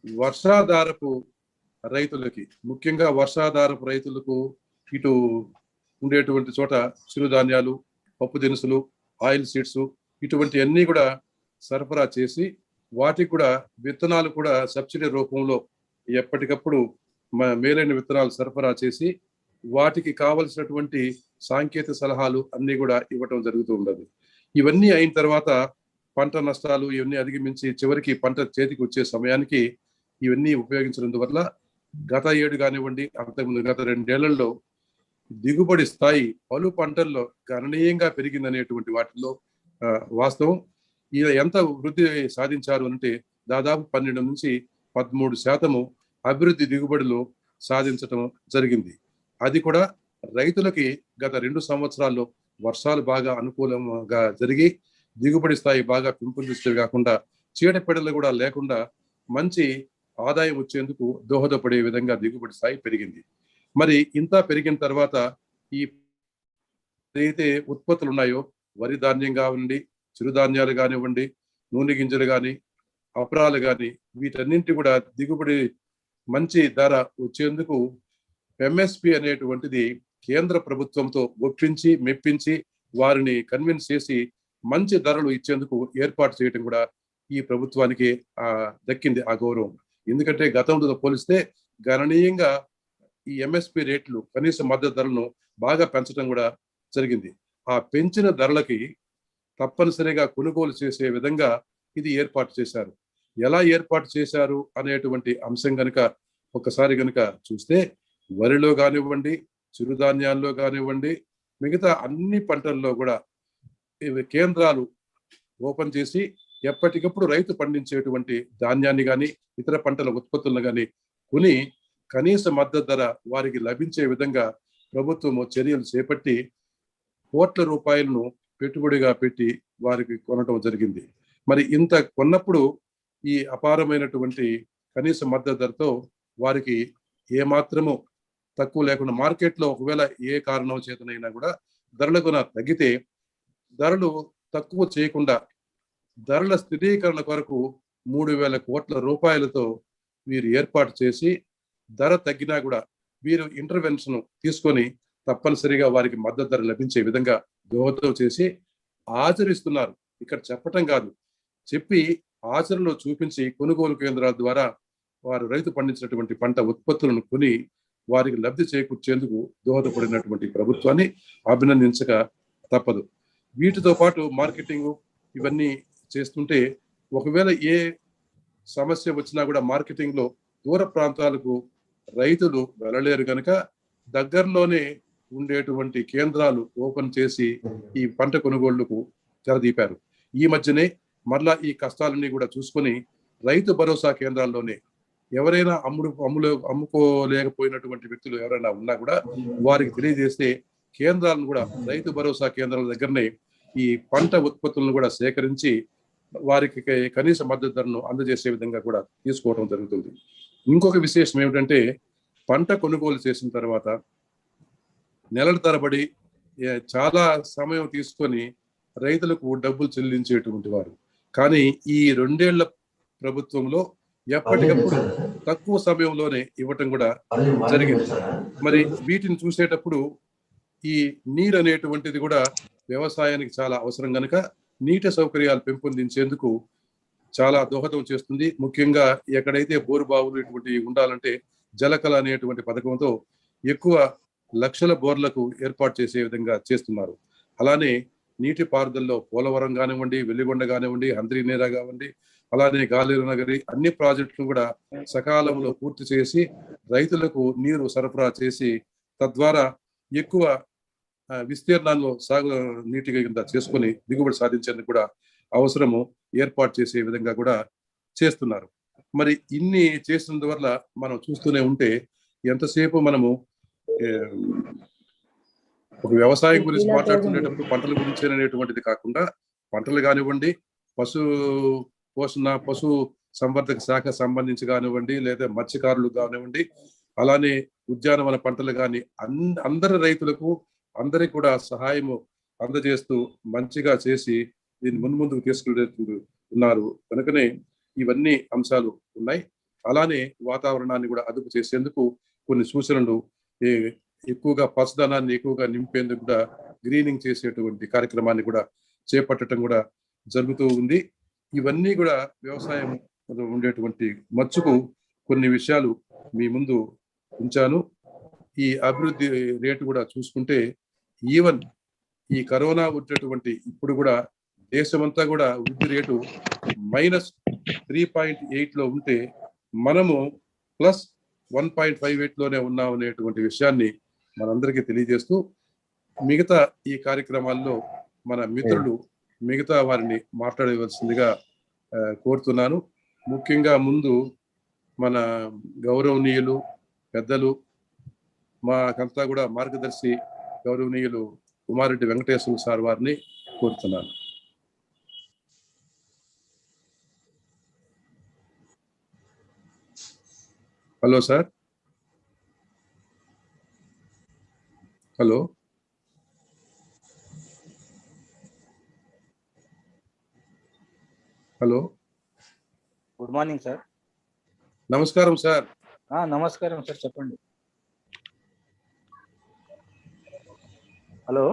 వర్షాధారపు రైతులకి, ముఖ్యంగా వర్షాధారపు రైతులకు ఇటు ఉండేటువంటి చోట చిరుధాన్యాలు, పప్పు దినుసులు, ఆయిల్ సీడ్స్ ఇటువంటి అన్ని కూడా సరఫరా చేసి వాటికి కూడా విత్తనాలు కూడా సబ్సిడీ రూపంలో ఎప్పటికప్పుడు మేలైన విత్తనాలు సరఫరా చేసి వాటికి కావలసినటువంటి సాంకేతిక సలహాలు అన్ని కూడా ఇవ్వటం జరుగుతూ ఉండదు. ఇవన్నీ అయిన తర్వాత పంట నష్టాలు ఇవన్నీ అధిగమించి చివరికి పంట చేతికి వచ్చే సమయానికి ఇవన్నీ ఉపయోగించినందువల్ల గత ఏడు కానివ్వండి, అంతకుముందు గత 2 ఏళ్లలో దిగుబడి స్థాయి పలు పంటల్లో గణనీయంగా పెరిగిందనేటువంటి వాటిల్లో వాస్తవం. ఇలా ఎంత వృద్ధి సాధించారు అంటే దాదాపు 12 నుంచి 13% అభివృద్ధి దిగుబడులు సాధించటం జరిగింది. అది కూడా రైతులకి గత 2 సంవత్సరాల్లో వర్షాలు బాగా అనుకూలంగా జరిగి దిగుబడి స్థాయి బాగా పెంపొందిస్తే కాకుండా చీడపీడలు కూడా లేకుండా మంచి ఆదాయం వచ్చేందుకు దోహదపడే విధంగా దిగుబడి స్థాయి పెరిగింది. మరి ఇంత పెరిగిన తర్వాత ఈ ఏదైతే ఉత్పత్తులు ఉన్నాయో వరి ధాన్యం కానివ్వండి, చిరుధాన్యాలు కానివ్వండి, నూనె గింజలు కానీ, అపరాలు కానీ వీటన్నింటి కూడా దిగుబడి మంచి ధర వచ్చేందుకు ఎంఎస్పి అనేటువంటిది కేంద్ర ప్రభుత్వంతో ఒప్పించి మెప్పించి వారిని కన్విన్స్ చేసి మంచి ధరలు ఇచ్చేందుకు ఏర్పాటు చేయడం కూడా ఈ ప్రభుత్వానికి దక్కింది ఆ గౌరవం. ఎందుకంటే గతంతో పోలిస్తే గణనీయంగా ఈ ఎంఎస్పి రేట్లు కనీస మద్దతు ధరలను బాగా పెంచడం కూడా జరిగింది. ఆ పెంచిన ధరలకి తప్పనిసరిగా కొనుగోలు చేసే విధంగా ఇది ఏర్పాటు చేశారు. ఎలా ఏర్పాటు చేశారు అనేటువంటి అంశం కనుక ఒకసారి కనుక చూస్తే వరిలో కానివ్వండి, చిరుధాన్యాల్లో కానివ్వండి, మిగతా అన్ని పంటల్లో కూడా కేంద్రాలు ఓపెన్ చేసి ఎప్పటికప్పుడు రైతు పండించేటువంటి ధాన్యాన్ని కానీ ఇతర పంటల ఉత్పత్తులను కానీ కొని కనీస మద్దతు ధర వారికి లభించే విధంగా ప్రభుత్వం చర్యలు చేపట్టి కోట్ల రూపాయలను పెట్టుబడిగా పెట్టి వారికి కొనడం జరిగింది. మరి ఇంత కొన్నప్పుడు ఈ అపారమైనటువంటి కనీస మద్దతు ధరతో వారికి ఏమాత్రము తక్కువ లేకుండా మార్కెట్లో ఒకవేళ ఏ కారణం చేతనైనా కూడా ధరలకు తగ్గితే ధరలు తక్కువ చేయకుండా ధరల స్థిరీకరణ కొరకు 3,000 కోట్ల రూపాయలతో వీరు ఏర్పాటు చేసి ధర తగ్గినా కూడా వీరు ఇంటర్వెన్షన్ తీసుకొని తప్పనిసరిగా వారికి మద్దతు ధర లభించే విధంగా దోహదం చేసి ఆచరిస్తున్నారు. ఇక్కడ చెప్పటం కాదు, చెప్పి ఆచరణలో చూపించి కొనుగోలు కేంద్రాల ద్వారా వారు రైతు పండించినటువంటి పంట ఉత్పత్తులను కొని వారికి లబ్ధి చేకూర్చేందుకు దోహదపడినటువంటి ప్రభుత్వాన్ని అభినందించక తప్పదు. వీటితో పాటు మార్కెటింగ్ ఇవన్నీ చేస్తుంటే ఒకవేళ ఏ సమస్య వచ్చినా కూడా మార్కెటింగ్ లో దూర ప్రాంతాలకు రైతులు వెళ్ళలేరు కనుక దగ్గరలోనే ఉండేటువంటి కేంద్రాలు ఓపెన్ చేసి ఈ పంట కొనుగోళ్లకు తెరదీపారు. ఈ మధ్యనే మరలా ఈ కష్టాలన్నీ కూడా చూసుకొని రైతు భరోసా కేంద్రాల్లోనే ఎవరైనా అమ్ముకోలేకపోయినటువంటి వ్యక్తులు ఎవరైనా ఉన్నా కూడా వారికి తెలియజేస్తే కేంద్రాలను కూడా రైతు భరోసా కేంద్రాల దగ్గరనే ఈ పంట ఉత్పత్తులను కూడా సేకరించి వారికి కనీస మద్దతు ధరను అందజేసే విధంగా కూడా తీసుకోవడం జరుగుతుంది. ఇంకొక విశేషం ఏమిటంటే పంట కొనుగోలు చేసిన తర్వాత నెలల తరబడి చాలా సమయం తీసుకొని రైతులకు డబ్బులు చెల్లించేటువంటి వారు. కానీ ఈ 2 ఏళ్ల ప్రభుత్వంలో ఎప్పటికప్పుడు తక్కువ సమయంలోనే ఇవ్వటం కూడా జరిగింది. మరి వీటిని చూసేటప్పుడు ఈ నీరు అనేటువంటిది కూడా వ్యవసాయానికి చాలా అవసరం కనుక నీటి సౌకర్యాలు పెంపొందించేందుకు చాలా దోహదం చేస్తుంది. ముఖ్యంగా ఎక్కడైతే బోరు బావులు ఇటువంటివి ఉండాలంటే జలకళ అనేటువంటి పథకంతో ఎక్కువ లక్షల బోర్లకు ఏర్పాటు చేసే విధంగా చేస్తున్నారు. అలానే నీటి పారుదలలో పోలవరం కానివ్వండి, వెల్లిగొండ కానివ్వండి, హంద్రీనేరా కానివ్వండి, అలానే గాలేరు నగరి అన్ని ప్రాజెక్టులు కూడా సకాలంలో పూర్తి చేసి రైతులకు నీరు సరఫరా చేసి తద్వారా ఎక్కువ విస్తీర్ణాల్లో సాగు నీటిగా కింద చేసుకొని దిగుబడి సాధించేందుకు కూడా అవసరము ఏర్పాటు చేసే విధంగా కూడా చేస్తున్నారు. మరి ఇన్ని చేసినందువల్ల మనం చూస్తూనే ఉంటే ఎంతసేపు మనము ఒక వ్యవసాయం గురించి మాట్లాడుతున్నప్పుడు పంటల గురించి అనేటువంటిది కాకుండా పంటలు కానివ్వండి, పశు పోషణ పశు సంవర్ధక శాఖ సంబంధించి కానివ్వండి, లేదా మత్స్యకారులు కానివ్వండి, అలానే ఉద్యానవన పంటలు కానీ అందరి రైతులకు అందరికి కూడా సహాయము అందజేస్తూ మంచిగా చేసి దీన్ని ముందుకు తీసుకెళ్తున్నారు కనుకనే ఇవన్నీ అంశాలు ఉన్నాయి. అలానే వాతావరణాన్ని కూడా అదుపు చేసేందుకు కొన్ని సూచనలు ఎక్కువగా పచ్చదనాన్ని ఎక్కువగా నింపేందుకు కూడా గ్రీనింగ్ చేసేటువంటి కార్యక్రమాన్ని కూడా చేపట్టడం కూడా జరుగుతూ ఉంది. ఇవన్నీ కూడా వ్యవసాయం ఉండేటువంటి మచ్చుకు కొన్ని విషయాలు మీ ముందు ఉంచాను. ఈ అభివృద్ధి రేటు కూడా చూసుకుంటే ఈవెన్ ఈ కరోనా వచ్చేటువంటి ఇప్పుడు కూడా దేశమంతా కూడా వృద్ధి రేటు -3.8 లో ఉంటే మనము +1.58 లోనే ఉన్నాం అనేటువంటి విషయాన్ని మనందరికీ తెలియజేస్తూ మిగతా ఈ కార్యక్రమాల్లో మన మిత్రులు మిగతా వారిని మాట్లాడవలసిందిగా కోరుతున్నాను. ముఖ్యంగా ముందు మన గౌరవనీయులు పెద్దలు మాకంతా కూడా మార్గదర్శి గౌరవనీయులు కుమారెడ్డి వెంకటేశ్వర సార్ వారిని కోరుతున్నాను. Hello sir. Hello. Hello. Good morning sir. నమస్కారం సార్. నమస్కారం సార్, చెప్పండి. హలో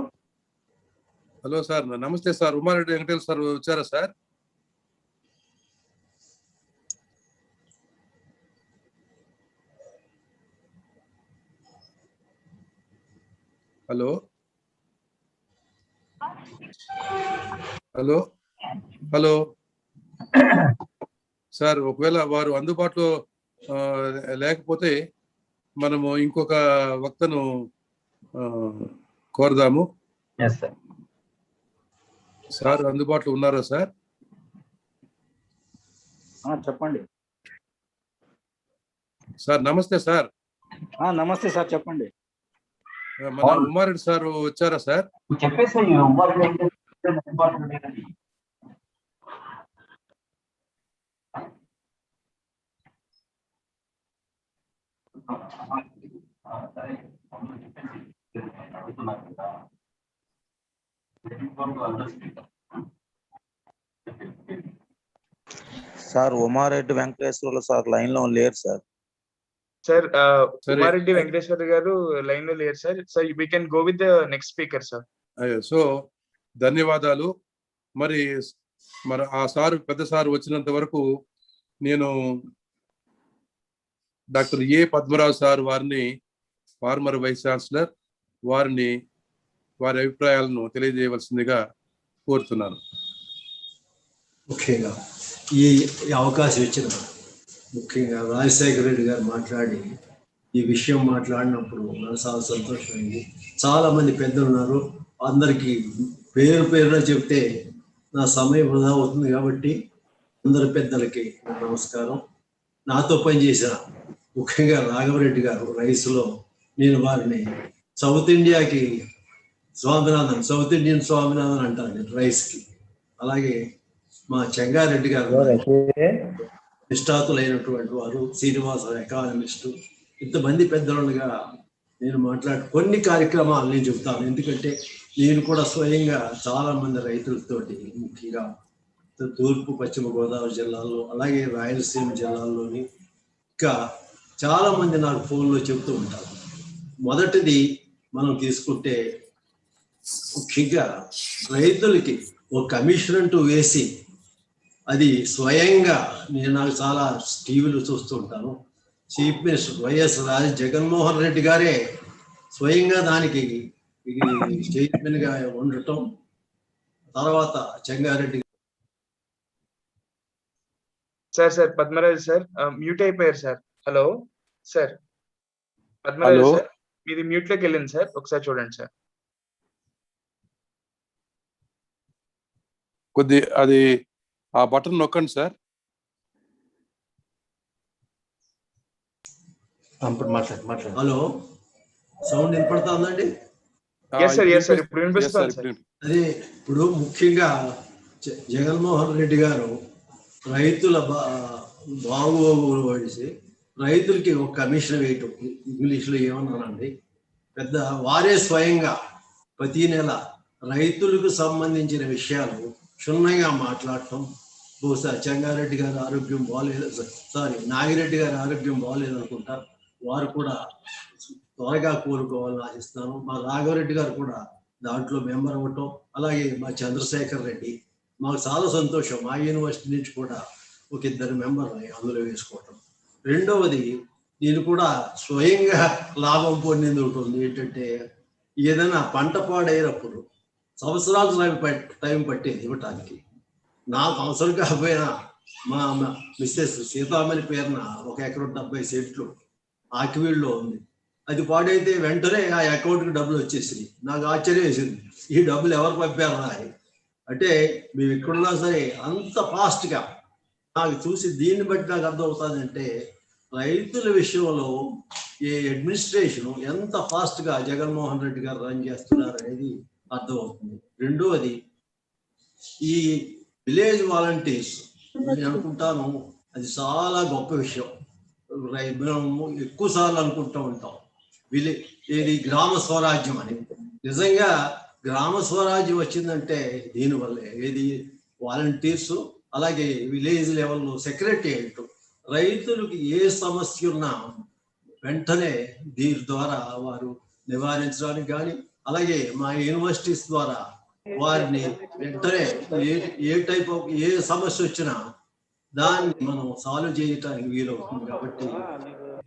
హలో సార్, నమస్తే సార్. ఉమారెడ్డి వెంకటేశ్వర సార్ వచ్చారా sir? Hello hello hello sir, ఒకవేళ వారు అందుబాటులో లేకపోతే మనము ఇంకొక వక్తను కోరదాము. సార్ అందుబాటులో ఉన్నారా సార్? చెప్పండి సార్. నమస్తే సార్. నమస్తే సార్, చెప్పండి. మన ఉమారెడ్డి సార్ వచ్చారా sir? Sir Umareddy Venkateswarlu sir line లో లేరు సార్. సార్ ఉమారెడ్డి వెంకటేశ్వర గారు లైన్ లో లేరు sir. So we can go with the next speaker sir. So ధన్యవాదాలు. మరి ఆ సారు, పెద్ద సారు వచ్చినంత వరకు నేను డాక్టర్ ఏ పద్మరావు సార్ వారిని, ఫార్మర్ వైస్ ఛాన్సలర్, వారి అభిప్రాయాలను తెలియజేయవలసిందిగా కోరుతున్నాను. ముఖ్యంగా ఈ అవకాశం ఇచ్చిన ముఖ్యంగా రాజశేఖర రెడ్డి గారు మాట్లాడి ఈ విషయం మాట్లాడినప్పుడు నాకు చాలా సంతోషమైంది. చాలా మంది పెద్దలు ఉన్నారు, అందరికీ పేరు పేరున చెప్తే నా సమయం వృధా అవుతుంది కాబట్టి అందరి పెద్దలకి నమస్కారం. నాతో పనిచేసిన ముఖ్యంగా రాఘవరెడ్డి గారు రైస్లో, నేను వారిని సౌత్ ఇండియాకి స్వామినాథన్, సౌత్ ఇండియన్ స్వామినాథన్ అంటాను రైస్కి. అలాగే మా చెంగారెడ్డి గారు నిష్ఠాతులైనటువంటి వారు, శ్రీనివాస ఎకానమిస్టు, ఇంతమంది పెద్దలుగా నేను కొన్ని కార్యక్రమాలు నేను చెప్తాను. ఎందుకంటే నేను కూడా స్వయంగా చాలా మంది రైతులతోటి, ముఖ్యంగా తూర్పు పశ్చిమ గోదావరి జిల్లాల్లో, అలాగే రాయలసీమ జిల్లాల్లోని ఇంకా చాలా మంది నాకు ఫోన్లో చెప్తూ ఉంటారు. మొదటిది మనం తీసుకుంటే ముఖ్యంగా రైతులకి ఒక కమిషన్ అంటూ వేసి, అది స్వయంగా నాకు చాలా టీవీలు చూస్తూ ఉంటాను, చీఫ్ మినిస్టర్ వైఎస్ జగన్మోహన్ రెడ్డి గారే స్వయంగా దానికి చైర్మన్ గా ఉండటం, తర్వాత Chengareddy sir Padmaraju sir mute అయిపోయారు sir. Hello sir, Padmaraju sir మీది మ్యూట్ లోకి వెళ్ళింది సార్, ఒకసారి చూడండి సార్. అది ఆ బటన్ నొక్కండి సార్. హలో, సౌండ్ వినపడుతుందండి? ఇప్పుడు వినిపిస్తుంది. అదే ఇప్పుడు ముఖ్యంగా జగన్మోహన్ రెడ్డి గారు రైతుల బాగోగులు పడిసి రైతులకి ఒక కమిషన్ వేయటం, ఇంగ్లీష్లో ఏమన్నానండి, పెద్ద వారే స్వయంగా ప్రతి నెల రైతులకు సంబంధించిన విషయాలు క్షుణ్ణంగా మాట్లాడటం. బహుశా చెంగారెడ్డి గారి ఆరోగ్యం బాగోలేదు, నాగిరెడ్డి గారి ఆరోగ్యం బాగోలేదు అనుకుంటా, వారు కూడా త్వరగా కోలుకోవాలని ఆశిస్తున్నాను. మా రాఘవరెడ్డి గారు కూడా దాంట్లో మెంబర్ అవ్వటం, అలాగే మా చంద్రశేఖర్ రెడ్డి, మాకు చాలా సంతోషం. మా యూనివర్సిటీ నుంచి కూడా ఒక 2 మెంబర్ని అందులో వేసుకోవటం. రెండవది, నేను కూడా స్వయంగా లాభం పొందింది ఉంటుంది. ఏంటంటే ఏదైనా పంట పాడైనప్పుడు సంవత్సరాలు టైం పట్టేది ఇవ్వటానికి. నాకు అవసరం కాకపోయినా మా మిస్సెస్ సీతామణి పేరున 1 ఎకరం 70 సెంట్లు ఆకివీడులో ఉంది, అది పాడైతే వెంటనే ఆ అకౌంట్కి డబ్బులు వచ్చేసింది. నాకు ఆశ్చర్యం వేసింది, ఈ డబ్బులు ఎవరు పంపారా అని. అంటే మేము ఎక్కడున్నా సరే అంత ఫాస్ట్గా నాకు చూసి, దీన్ని బట్టి నాకు అర్థమవుతుంది అంటే రైతుల విషయంలో ఈ అడ్మినిస్ట్రేషన్ ఎంత ఫాస్ట్గా జగన్మోహన్ రెడ్డి గారు రన్ చేస్తున్నారు అనేది అర్థమవుతుంది. రెండవది, ఈ విలేజ్ వాలంటీర్స్ నేను అనుకుంటాను అది చాలా గొప్ప విషయం. మనం ఎక్కువ సార్లు అనుకుంటూ ఉంటాం ఏది గ్రామ స్వరాజ్యం అని. నిజంగా గ్రామ స్వరాజ్యం వచ్చిందంటే దీనివల్లే. ఏది వాలంటీర్స్, అలాగే విలేజ్ లెవెల్లో సెక్రటేరియట్, రైతులకు ఏ సమస్య ఉన్నా వెంటనే దీని ద్వారా వారు నివారించడానికి కానీ, అలాగే మా యూనివర్సిటీస్ ద్వారా వారిని వెంటనే ఏ టైప్ ఆఫ్ ఏ సమస్య వచ్చినా దాన్ని మనం సాల్వ్ చేయటానికి వీలవుతుంది. కాబట్టి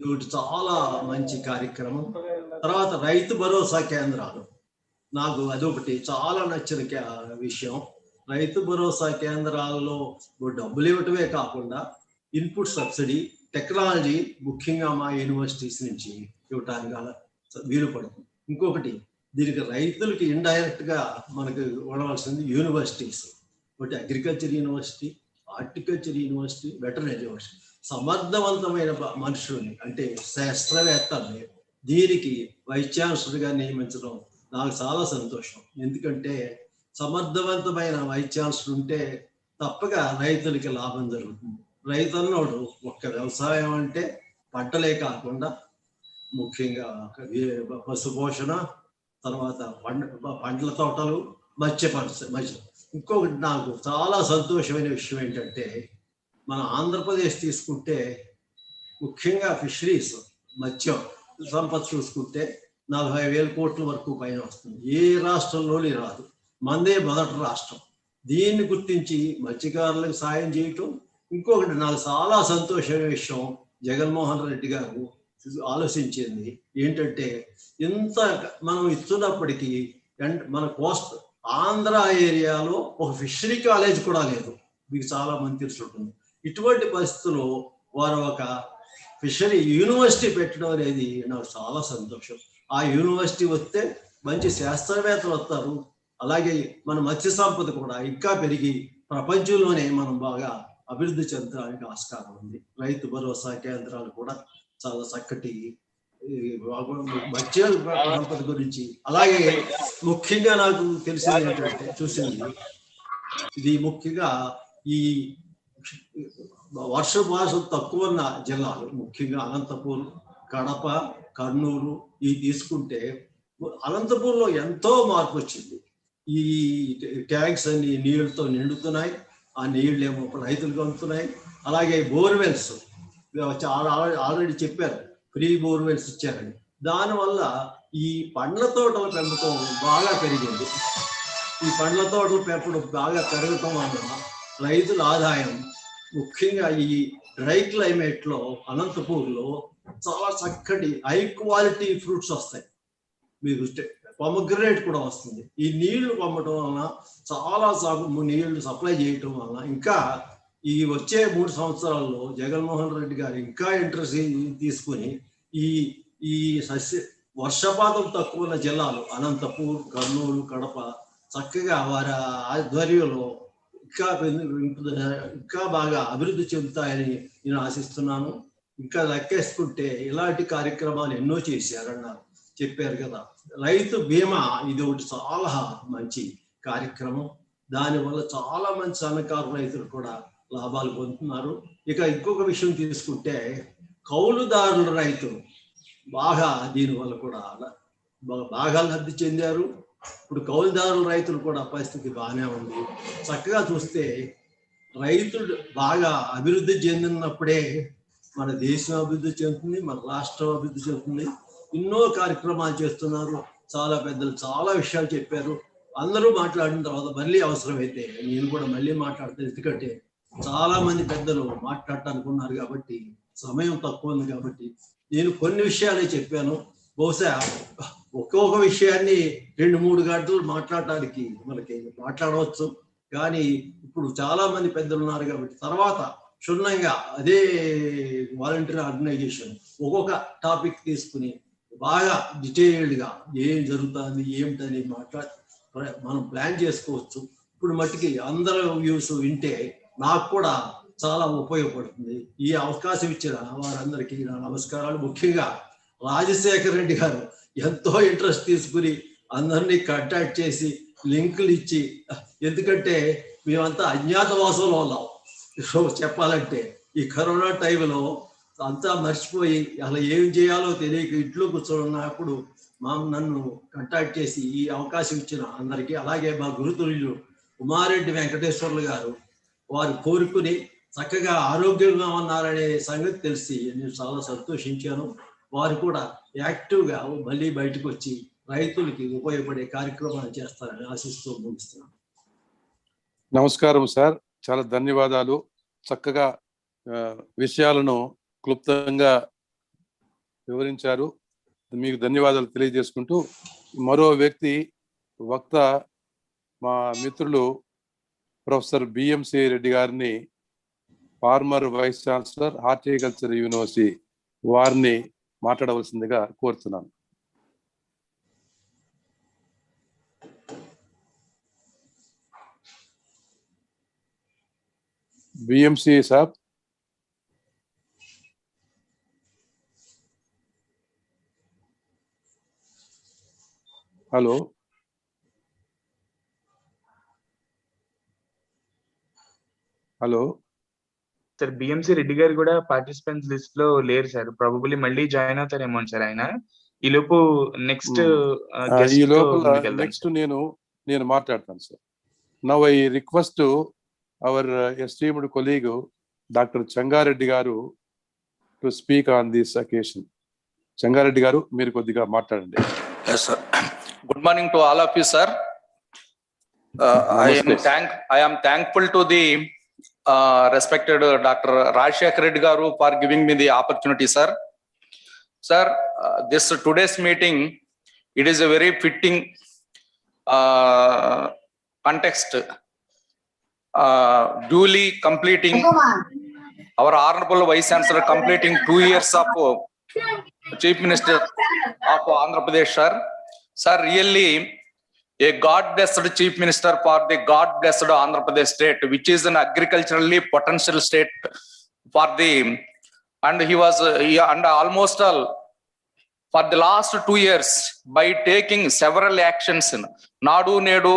ఇది చాలా మంచి కార్యక్రమం. తర్వాత రైతు భరోసా కేంద్రాలు, నాకు అదొకటి చాలా నచ్చిన విషయం. రైతు భరోసా కేంద్రాలలో డబ్బులు ఇవ్వటమే కాకుండా ఇన్పుట్ సబ్సిడీ, టెక్నాలజీ ముఖ్యంగా మా యూనివర్సిటీస్ నుంచి ఇవ్వటానికి వీలు పడుతుంది. ఇంకొకటి, దీనికి రైతులకి ఇండైరెక్ట్ గా మనకు ఉండవలసింది యూనివర్సిటీస్. ఒకటి agriculture university, horticulture university, veterinary university. సమర్థవంతమైన మనుషుల్ని అంటే శాస్త్రవేత్తల్ని దీనికి వైస్ ఛాన్సలర్గా నియమించడం నాకు చాలా సంతోషం. ఎందుకంటే సమర్థవంతమైన వైస్ ఛాన్సలర్ ఉంటే తప్పక రైతులకి లాభం జరుగుతుంది. రైతు అన్నోడు ఒక్క వ్యవసాయం అంటే పంటలే కాకుండా ముఖ్యంగా పశుపోషణ, తర్వాత పండ్ల తోటలు, మత్స్య. ఇంకొకటి నాకు చాలా సంతోషమైన విషయం ఏంటంటే, మన ఆంధ్రప్రదేశ్ తీసుకుంటే ముఖ్యంగా ఫిషరీస్, మత్స్యం సంపద చూసుకుంటే 40,000 కోట్ల వరకు పైన వస్తుంది. ఏ రాష్ట్రంలోని రాదు, మందే మొదటి రాష్ట్రం. దీన్ని గుర్తించి మత్స్యకారులకు సాయం చేయటం. ఇంకొకటి నాకు చాలా సంతోషమైన విషయం, జగన్మోహన్ రెడ్డి గారు ఆలోచించింది ఏంటంటే, ఇంత మనం ఇస్తున్నప్పటికీ మన కోస్ట్ ఆంధ్ర ఏరియాలో ఒక ఫిషరీ కాలేజ్ కూడా లేదు. మీకు చాలా మంది తెలుసుంటుంది. ఇటువంటి పరిస్థితుల్లో వారు ఒక ఫిషరీ యూనివర్సిటీ పెట్టడం అనేది నాకు చాలా సంతోషం. ఆ యూనివర్సిటీ వస్తే మంచి శాస్త్రవేత్తలు వస్తారు. అలాగే మన మత్స్య సంపద కూడా ఇంకా పెరిగి ప్రపంచంలోనే మనం బాగా అభివృద్ధి చెందడానికి ఆస్కారం ఉంది. రైతు భరోసా కేంద్రాలు కూడా చాలా చక్కటి మత్స్య సంపద గురించి. అలాగే ముఖ్యంగా నాకు తెలిసింది ఏంటంటే, చూసింది ఇది ముఖ్యంగా ఈ వర్షపాతం తక్కువ ఉన్న జిల్లాలు, ముఖ్యంగా అనంతపూర్, కడప, కర్నూలు ఇవి తీసుకుంటే అనంతపూర్లో ఎంతో మార్పు వచ్చింది. ఈ ట్యాంక్స్ అన్ని నీళ్ళతో నిండుతున్నాయి. ఆ నీళ్ళు ఏమో రైతులకు అందుతున్నాయి. అలాగే బోర్వెల్స్ ఆల్రెడీ చెప్పారు, ఫ్రీ బోర్వెల్స్ ఇచ్చారని. దానివల్ల ఈ పండ్ల తోటల పెంపకం బాగా పెరిగింది. ఈ పండ్ల తోటలు పెంపడం బాగా పెరగటం వల్ల రైతుల ఆదాయం, ముఖ్యంగా ఈ డ్రై క్లైమేట్ లో అనంతపూర్లో చాలా చక్కటి హై క్వాలిటీ ఫ్రూట్స్ వస్తాయి. మీకు పొమగ్రనేట్ కూడా వస్తుంది. ఈ నీళ్లు పంపడం వలన చాలా నీళ్లు సప్లై చేయటం వలన ఇంకా ఈ వచ్చే 3 సంవత్సరాల్లో జగన్మోహన్ రెడ్డి గారు ఇంకా ఇంట్రెస్ట్ తీసుకుని ఈ వర్షపాతం తక్కువ ఉన్న జిల్లాలు అనంతపూర్, కర్నూలు, కడప చక్కగా వారి ఆధ్వర్యంలో ఇంకా బాగా అభివృద్ధి చెందుతాయని నేను ఆశిస్తున్నాను. ఇంకా లెక్కేసుకుంటే ఇలాంటి కార్యక్రమాలు ఎన్నో చేశారన్నారు, చెప్పారు కదా. రైతు బీమా ఇది ఒకటి చాలా మంచి కార్యక్రమం. దానివల్ల చాలా మంది సన్నకారు రైతులు కూడా లాభాలు పొందుతున్నారు. ఇక ఇంకొక విషయం తీసుకుంటే, కౌలుదారుల రైతులు బాగా దీనివల్ల కూడా బాగా లబ్ధి చెందారు. ఇప్పుడు కౌలుదారుల రైతులు కూడా పరిస్థితి బాగానే ఉంది. చక్కగా చూస్తే రైతులు బాగా అభివృద్ధి చెందినప్పుడే మన దేశం అభివృద్ధి చెందుతుంది, మన రాష్ట్రం అభివృద్ధి చెందుతుంది. ఎన్నో కార్యక్రమాలు చేస్తున్నారు. చాలా పెద్దలు చాలా విషయాలు చెప్పారు. అందరూ మాట్లాడిన తర్వాత మళ్ళీ అవసరమైతే నేను కూడా మళ్ళీ మాట్లాడతాను. ఎందుకంటే చాలా మంది పెద్దలు మాట్లాడటానికి ఉన్నారు కాబట్టి, సమయం తక్కువ ఉంది కాబట్టి నేను కొన్ని విషయాలే చెప్పాను. బహుశా ఒక్కొక్క విషయాన్ని 2-3 గంటలు మాట్లాడటానికి మనకి మాట్లాడవచ్చు. కానీ ఇప్పుడు చాలా మంది పెద్దలు ఉన్నారు కాబట్టి తర్వాత క్షుణ్ణంగా అదే వాలంటీర్ ఆర్గనైజేషన్ ఒక్కొక్క టాపిక్ తీసుకుని బాగా డీటెయిల్డ్గా ఏం జరుగుతుంది ఏమిటని మనం ప్లాన్ చేసుకోవచ్చు. ఇప్పుడు మట్టికి అందరూ వ్యూస్ వింటే నాకు కూడా చాలా ఉపయోగపడుతుంది. ఈ అవకాశం ఇచ్చిన వారందరికీ నా నమస్కారాలు. ముఖ్యంగా రాజశేఖర్ రెడ్డి గారు ఎంతో ఇంట్రెస్ట్ తీసుకుని అందరినీ కాంటాక్ట్ చేసి లింకులు ఇచ్చి, ఎందుకంటే మేమంతా అజ్ఞాతవాసంలో ఉన్నాం. చెప్పాలంటే ఈ కరోనా టైంలో అంతా మర్చిపోయి అలా ఏం చేయాలో తెలియక ఇంట్లో కూర్చోన్నప్పుడు నన్ను కాంటాక్ట్ చేసి ఈ అవకాశం ఇచ్చిన అందరికీ, అలాగే మా గురుతుల్యులు ఉమారెడ్డి వెంకటేశ్వర్లు గారు వారు కోరుకుని చక్కగా ఆరోగ్యంగా ఉన్నారనే సంగతి తెలిసి నేను చాలా సంతోషించాను. వారు కూడా యాక్టివ్గా మళ్ళీ బయటకు వచ్చి రైతులకి ఉపయోగపడే కార్యక్రమాలు చేస్తారని ఆశిస్తూ ముగిస్తున్నాను. నమస్కారం సార్, చాలా ధన్యవాదాలు. చక్కగా విషయాలను క్లుప్తంగా వివరించారు. మీకు ధన్యవాదాలు తెలియజేసుకుంటూ, మరో వ్యక్తి వక్త మా మిత్రులు ప్రొఫెసర్ బిఎంసి రెడ్డి గారిని, former vice chancellor horticulture university, వారిని మాట్లాడవలసిందిగా కోరుతున్నాను. BMC saab. Hello. Hello sir, BMC Reddy గారు కూడా పార్టిసిపెంట్స్ లిస్ట్ లో లేరు సార్. ప్రాబబుల్లీ మళ్ళీ జాయిన్ అవుతారేమో సార్ ఆయన. ఈ లోపు నెక్స్ట్ ఈ లోపల నెక్స్ట్ నేను మాట్లాడతాను sir. Now I request our esteemed colleague doctor Chengareddy గారు to speak on this occasion. Chengareddy గారు, మీరు కొద్దిగా మాట్లాడండి. Good morning to all of you, sir. I am thankful to the respected Dr. Rajshekar Reddy garu for giving me the opportunity, sir. Sir, this today's meeting, it is a very fitting context, duly completing our honorable Vice Chancellor completing 2 years of Chief Minister of Andhra Pradesh, sir. Sir, really a God-blessed Chief Minister for the God-blessed Andhra Pradesh state, which is an agriculturally potential state for the, and he and almost all for the last 2 years by taking several actions in Nadu Nedu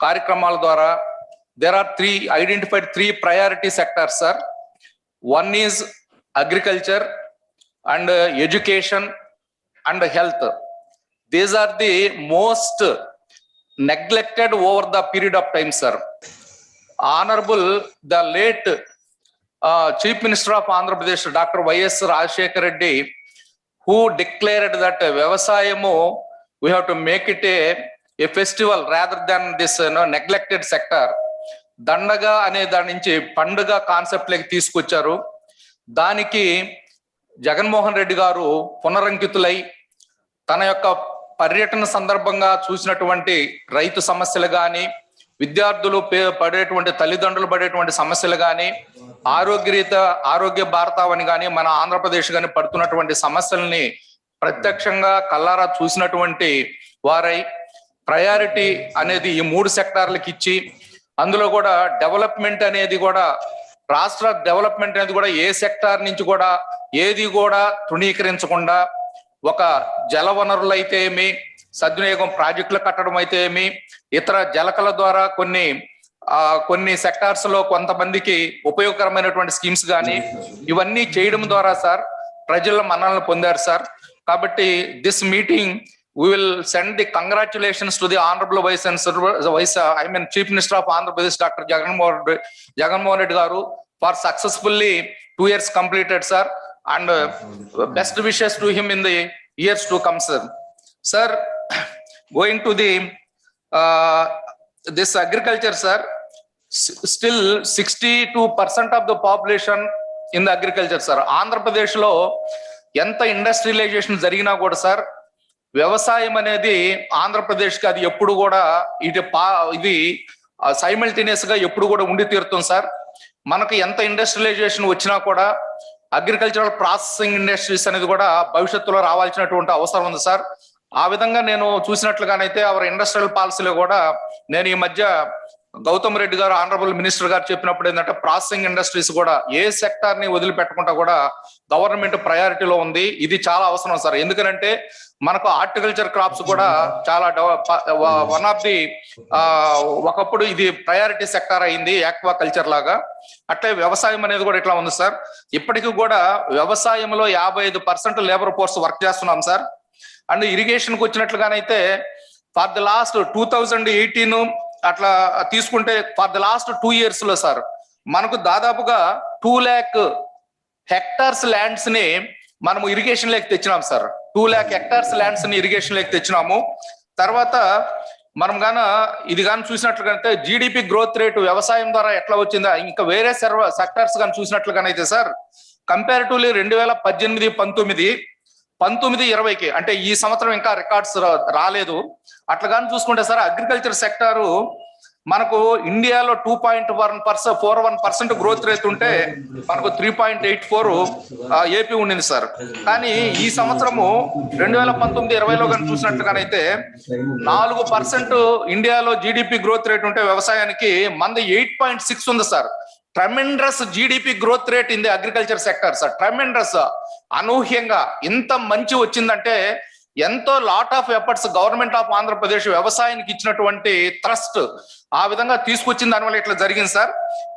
Karyakramal Dwara, there are identified three priority sectors, sir. One is agriculture and education and health. These are the most neglected over the period of time, sir. Honorable, the late Chief Minister of Andhra Pradesh, Dr. Y.S. Rajshekar Reddy, who declared that Vyavasayamu, we have to make it a festival rather than this neglected sector. Dandaga ane దాని నుంచి పండుగ concept లకి తీసుకొచ్చారు. దానికి జగన్మోహన్ రెడ్డి గారు పునరంకితులై తన యొక్క పర్యటన సందర్భంగా చూసినటువంటి రైతు సమస్యలు కానీ, విద్యార్థులు పడేటువంటి తల్లిదండ్రులు పడేటువంటి సమస్యలు కానీ, ఆరోగ్య భారతావని కానీ, మన ఆంధ్రప్రదేశ్ కానీ పడుతున్నటువంటి సమస్యల్ని ప్రత్యక్షంగా కల్లారా చూసినటువంటి వారై ప్రయారిటీ అనేది ఈ 3 సెక్టార్లకు ఇచ్చి, అందులో కూడా డెవలప్మెంట్ అనేది కూడా, రాష్ట్ర డెవలప్మెంట్ అనేది కూడా ఏ సెక్టార్ నుంచి కూడా ఏది కూడా తృణీకరించకుండా, ఒక జల వనరులు అయితే ఏమి, సద్వినియోగం ప్రాజెక్టులు కట్టడం అయితే ఏమి, ఇతర జలకల ద్వారా కొన్ని సెక్టార్స్ లో కొంతమందికి ఉపయోగకరమైనటువంటి స్కీమ్స్ కానీ, ఇవన్నీ చేయడం ద్వారా సార్ ప్రజల మన్ననలు పొందారు సార్. కాబట్టి this meeting we will send the congratulations to the honorable Chief Minister of Andhra Pradesh, Dr. Jagannath Reddy garu, for successfully 2 years completed, sir, and best wishes to him in the years to come, sir. Sir, going to the this agriculture, sir, still 62% of the population in the agriculture, sir. Andhra Pradesh lo enta industrialization jarigina kuda, sir, వ్యవసాయం అనేది ఆంధ్రప్రదేశ్ కి అది ఎప్పుడు కూడా ఇది simultaneous గా ఎప్పుడు కూడా ఉండి తీరుతుంది సార్. మనకు ఎంత ఇండస్ట్రియలైజేషన్ వచ్చినా కూడా అగ్రికల్చరల్ ప్రాసెసింగ్ ఇండస్ట్రీస్ అనేది కూడా భవిష్యత్తులో రావాల్సినటువంటి అవసరం ఉంది సార్. ఆ విధంగా నేను చూసినట్లుగానైతే అవర్ ఇండస్ట్రియల్ పాలసీలో కూడా నేను ఈ మధ్య గౌతమ్ రెడ్డి గారు ఆనరబుల్ మినిస్టర్ గారు చెప్పినప్పుడు ఏంటంటే ప్రాసెసింగ్ ఇండస్ట్రీస్ కూడా ఏ సెక్టార్ ని వదిలిపెట్టకుండా కూడా గవర్నమెంట్ ప్రయారిటీలో ఉంది. ఇది చాలా అవసరం సార్. ఎందుకంటే మనకు హార్టికల్చర్ క్రాప్స్ కూడా చాలా వన్ ఆఫ్ ది ఒకప్పుడు ఇది ప్రయారిటీ సెక్టార్ అయింది ఆక్వా కల్చర్ లాగా. అట్లే వ్యవసాయం అనేది కూడా ఇట్లా ఉంది సార్. ఇప్పటికీ కూడా వ్యవసాయంలో 55% లేబర్ ఫోర్స్ వర్క్ చేస్తున్నాం సార్. అండ్ ఇరిగేషన్ కు వచ్చినట్లుగానైతే ఫర్ ది లాస్ట్ 2018 అట్లా తీసుకుంటే ఫర్ ది లాస్ట్ 2 years లో సార్ మనకు దాదాపుగా 2 lakh హెక్టార్స్ ల్యాండ్స్ ని మనము ఇరిగేషన్ లేకి తెచ్చినాం సార్. 2 lakh హెక్టార్స్ ల్యాండ్స్ ని ఇరిగేషన్ లేకి తెచ్చినాము. తర్వాత మనం ఇది చూసినట్లుగానైతే జీడిపి గ్రోత్ రేటు వ్యవసాయం ద్వారా ఎట్లా వచ్చిందా, ఇంకా వేరే సెక్టార్స్ కానీ చూసినట్లుగానైతే సార్ కంపారిటివ్లీ 2018-19 19-20కి అంటే ఈ సంవత్సరం ఇంకా రికార్డ్స్ రాలేదు. అట్లా కానీ చూసుకుంటే సార్ అగ్రికల్చర్ సెక్టారు మనకు ఇండియాలో 2.41% గ్రోత్ రేట్ ఉంటే మనకు 3.84 ఏపీ ఉండింది సార్. కానీ ఈ సంవత్సరము 2019-20లో కానీ చూసినట్లుగానైతే 4% ఇండియాలో జీడిపి గ్రోత్ రేట్ ఉంటే వ్యవసాయానికి మంది 8.6 ఉంది sir. Tremendous GDP growth rate in the agriculture sector sir. Tremendous, అనూహ్యంగా ఇంత మంచి వచ్చిందంటే ఎంతో lot of efforts government of Andhra Pradesh వ్యవసాయానికి ఇచ్చినటువంటి ట్రస్ట్ ఆ విధంగా తీసుకొచ్చిన దానివల్ల ఇట్లా జరిగింది సార్.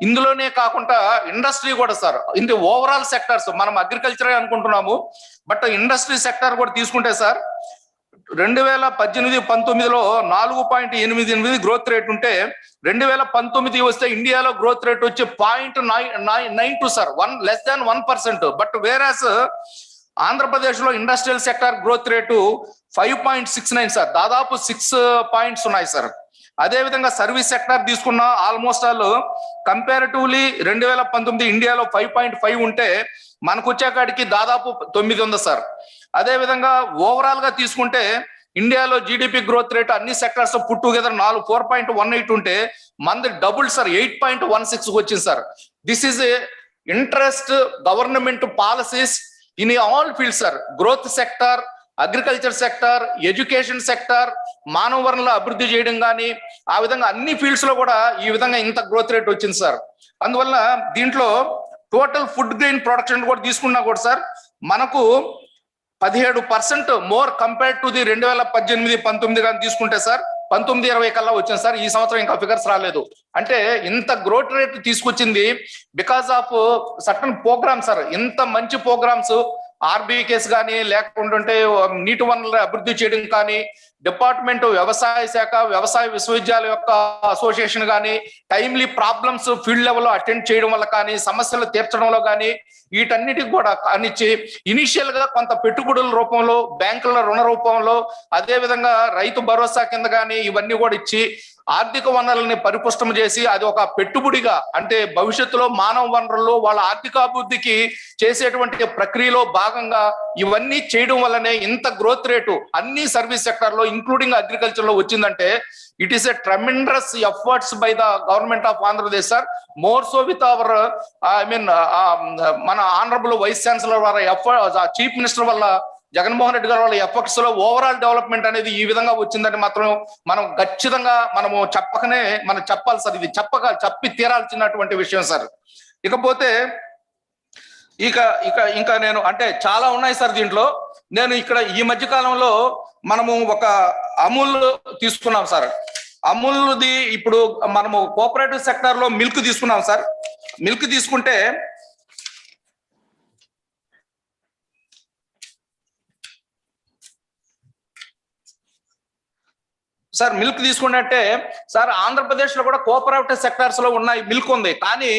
ఇందులోనే కాకుండా ఇండస్ట్రీ కూడా సార్, ఇది ఓవరాల్ సెక్టర్స్ మనం అగ్రికల్చర్ అనుకుంటున్నాము, బట్ ఇండస్ట్రీ సెక్టర్ కూడా తీసుకుంటే సార్ 2018-19లో 4.88 గ్రోత్ రేట్ ఉంటే 2019 వస్తే ఇండియాలో గ్రోత్ రేట్ వచ్చి 0.92 sir, less than 1%. But వేరాస్ Andhra Pradesh లో industrial sector growth rate 5.69 sir, దాదాపు 6 పాయింట్స్ ఉన్నాయి సార్. అదే విధంగా సర్వీస్ సెక్టర్ తీసుకున్న ఆల్మోస్ట్ ఆల్ కంపారిటివ్లీ 2019 ఇండియాలో 5.5 ఉంటే మనకు వచ్చేకాడికి దాదాపు 9 ఉంది సార్. అదే విధంగా ఓవరాల్ గా తీసుకుంటే ఇండియాలో జీడిపి గ్రోత్ రేట్ అన్ని సెక్టర్స్ పుట్ టుగెదర్ 4.18 ఉంటే మంది డబుల్ సార్ 8.16 వచ్చింది sir. This is interest government policies in all fields sir. Growth sector, agriculture sector, education sector, మానవ వనరుల అభివృద్ధి చేయడం కానీ ఆ విధంగా అన్ని ఫీల్డ్స్ లో కూడా ఈ విధంగా ఇంత గ్రోత్ రేట్ వచ్చింది సార్. అందువల్ల దీంట్లో టోటల్ ఫుడ్ గ్రెయిన్ ప్రొడక్షన్ కూడా తీసుకున్నా కూడా సార్ మనకు 17% మోర్ కంపేర్డ్ టు ది 2018-19 కానీ తీసుకుంటే సార్ 19-20 కల్లా వచ్చింది సార్. ఈ సంవత్సరం ఇంకా ఫిగర్స్ రాలేదు. అంటే ఇంత గ్రోత్ రేట్ తీసుకొచ్చింది because of certain programmes sir. ఇంత మంచి ప్రోగ్రామ్స్ ఆర్బీకేస్ కానీ లేకుంటుంటే నీటి వనరుల అభివృద్ధి చేయడం కానీ, డిపార్ట్మెంట్ వ్యవసాయ శాఖ, వ్యవసాయ విశ్వవిద్యాలయం యొక్క అసోసియేషన్ కానీ టైమ్లీ ప్రాబ్లమ్స్ ఫీల్డ్ లెవెల్లో అటెండ్ చేయడం వల్ల కానీ, సమస్యలు తీర్చడంలో కానీ వీటన్నిటికి కూడా కానిచ్చి ఇనిషియల్ గా కొంత పెట్టుబడుల రూపంలో, బ్యాంకుల రుణ రూపంలో, అదే విధంగా రైతు భరోసా కింద కానీ ఇవన్నీ కూడా ఇచ్చి ఆర్థిక వనరులని పరిపుష్టం చేసి అది ఒక పెట్టుబడిగా అంటే భవిష్యత్తులో మానవ వనరుల్లో వాళ్ళ ఆర్థికాభివృద్ధికి చేసేటువంటి ప్రక్రియలో భాగంగా ఇవన్నీ చేయడం వల్లనే ఇంత గ్రోత్ రేటు అన్ని సర్వీస్ సెక్టర్ లో ఇంక్లూడింగ్ అగ్రికల్చర్ లో వచ్చిందంటే it is a tremendous efforts by the government of Andhra Pradesh sir. More so with our మన ఆనరబుల్ వైస్ ఛాన్సలర్ వారి ఎఫర్ట్, చీఫ్ మినిస్టర్ వల్ల జగన్మోహన్ రెడ్డి గారి వాళ్ళ ఎఫర్ట్స్ లో ఓవరాల్ డెవలప్మెంట్ అనేది ఈ విధంగా వచ్చిందని మాత్రం మనం ఖచ్చితంగా మనము చెప్పకనే మనం చెప్పాలి సార్. ఇది చెప్పి తీరాల్సినటువంటి విషయం సార్. ఇకపోతే ఇంకా నేను అంటే చాలా ఉన్నాయి సార్ దీంట్లో. నేను ఇక్కడ ఈ మధ్య కాలంలో మనము ఒక అమూల్ తీసుకున్నాం సార్. అమూల్ది ఇప్పుడు మనము కోఆపరేటివ్ సెక్టర్ లో మిల్క్ తీసుకున్నాం సార్. మిల్క్ తీసుకుంటే సార్ మిల్క్ తీసుకున్నట్టే సార్ ఆంధ్రప్రదేశ్ లో కూడా కోఆపరేటివ్ సెక్టార్స్ లో ఉన్నాయి మిల్క్ ఉంది. కానీ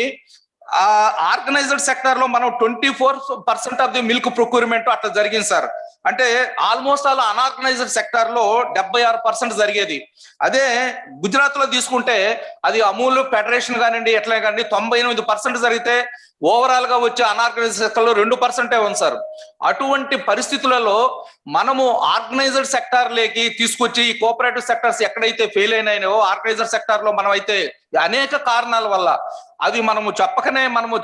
ఆర్గనైజ్డ్ సెక్టర్ లో మనం 24% ఆఫ్ ది మిల్క్ ప్రొక్యూర్మెంట్ అట్లా జరిగింది సార్. అంటే ఆల్మోస్ట్ ఆల్ అన్ఆర్గనైజ్డ్ సెక్టర్ లో 76% జరిగేది. అదే గుజరాత్ లో తీసుకుంటే అది అమూల్ ఫెడరేషన్ కానివ్వండి ఎట్లా కానీ 98% జరిగితే ఓవరాల్ గా వచ్చే అన్ఆర్గనైజ్డ్ సెక్టర్ లో 2% ఉంది సార్. అటువంటి పరిస్థితులలో మనము ఆర్గనైజ్డ్ సెక్టార్ లేకి తీసుకొచ్చి ఈ కోఆపరేటివ్ సెక్టర్స్ ఎక్కడైతే ఫెయిల్ అయినాయో ఆర్గనైజ్డ్ సెక్టార్ లో మనం అయితే అనేక కారణాల వల్ల అది మనము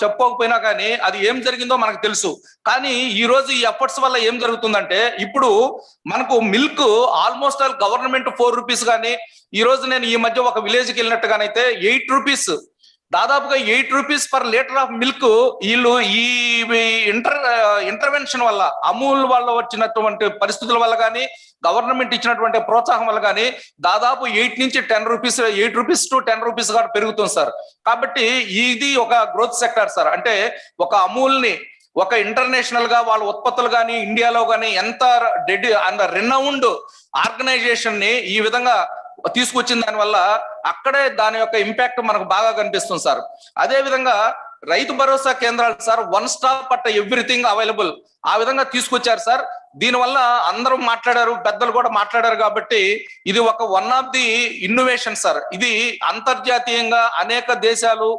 చెప్పుకోకపోయినా కానీ అది ఏం జరిగిందో మనకు తెలుసు. కానీ ఈ రోజు ఈ ఎఫర్ట్స్ వల్ల ఏం జరుగుతుందంటే ఇప్పుడు మనకు milk almost all government 4 rupees కానీ ఈ రోజు నేను ఈ మధ్య ఒక విలేజ్కి వెళ్ళినట్టుగానైతే 8 రూపీస్ దాదాపుగా 8 rupees per litre of milk వీళ్ళు ఈ ఇంటర్వెన్షన్ వల్ల అమూల్ వల్ల వచ్చినటువంటి పరిస్థితుల వల్ల కానీ గవర్నమెంట్ ఇచ్చినటువంటి ప్రోత్సాహం వల్ల కానీ దాదాపు 8 నుంచి 10 రూపీస్ 8 రూపీస్ టు 10 రూపీస్ కూడా పెరుగుతుంది సార్. కాబట్టి ఇది ఒక గ్రోత్ సెక్టర్ సార్. అంటే ఒక అమూల్ ని ఒక ఇంటర్నేషనల్ గా వాళ్ళ ఉత్పత్తులు కానీ ఇండియాలో కానీ ఎంత రినౌండ్ ఆర్గనైజేషన్ ని ఈ విధంగా తీసుకొచ్చిన దాని వల్ల అక్కడే దాని యొక్క ఇంపాక్ట్ మనకు బాగా కనిపిస్తుంది సార్. అదే విధంగా రైతు భరోసా కేంద్రాలు sir, one stop at everything available ఆ విధంగా తీసుకొచ్చారు సార్. దీనివల్ల అందరూ మాట్లాడారు, పెద్దలు కూడా మాట్లాడారు కాబట్టి ఇది ఒక one of the innovation sir. ఇది అంతర్జాతీయంగా అనేక దేశాలు,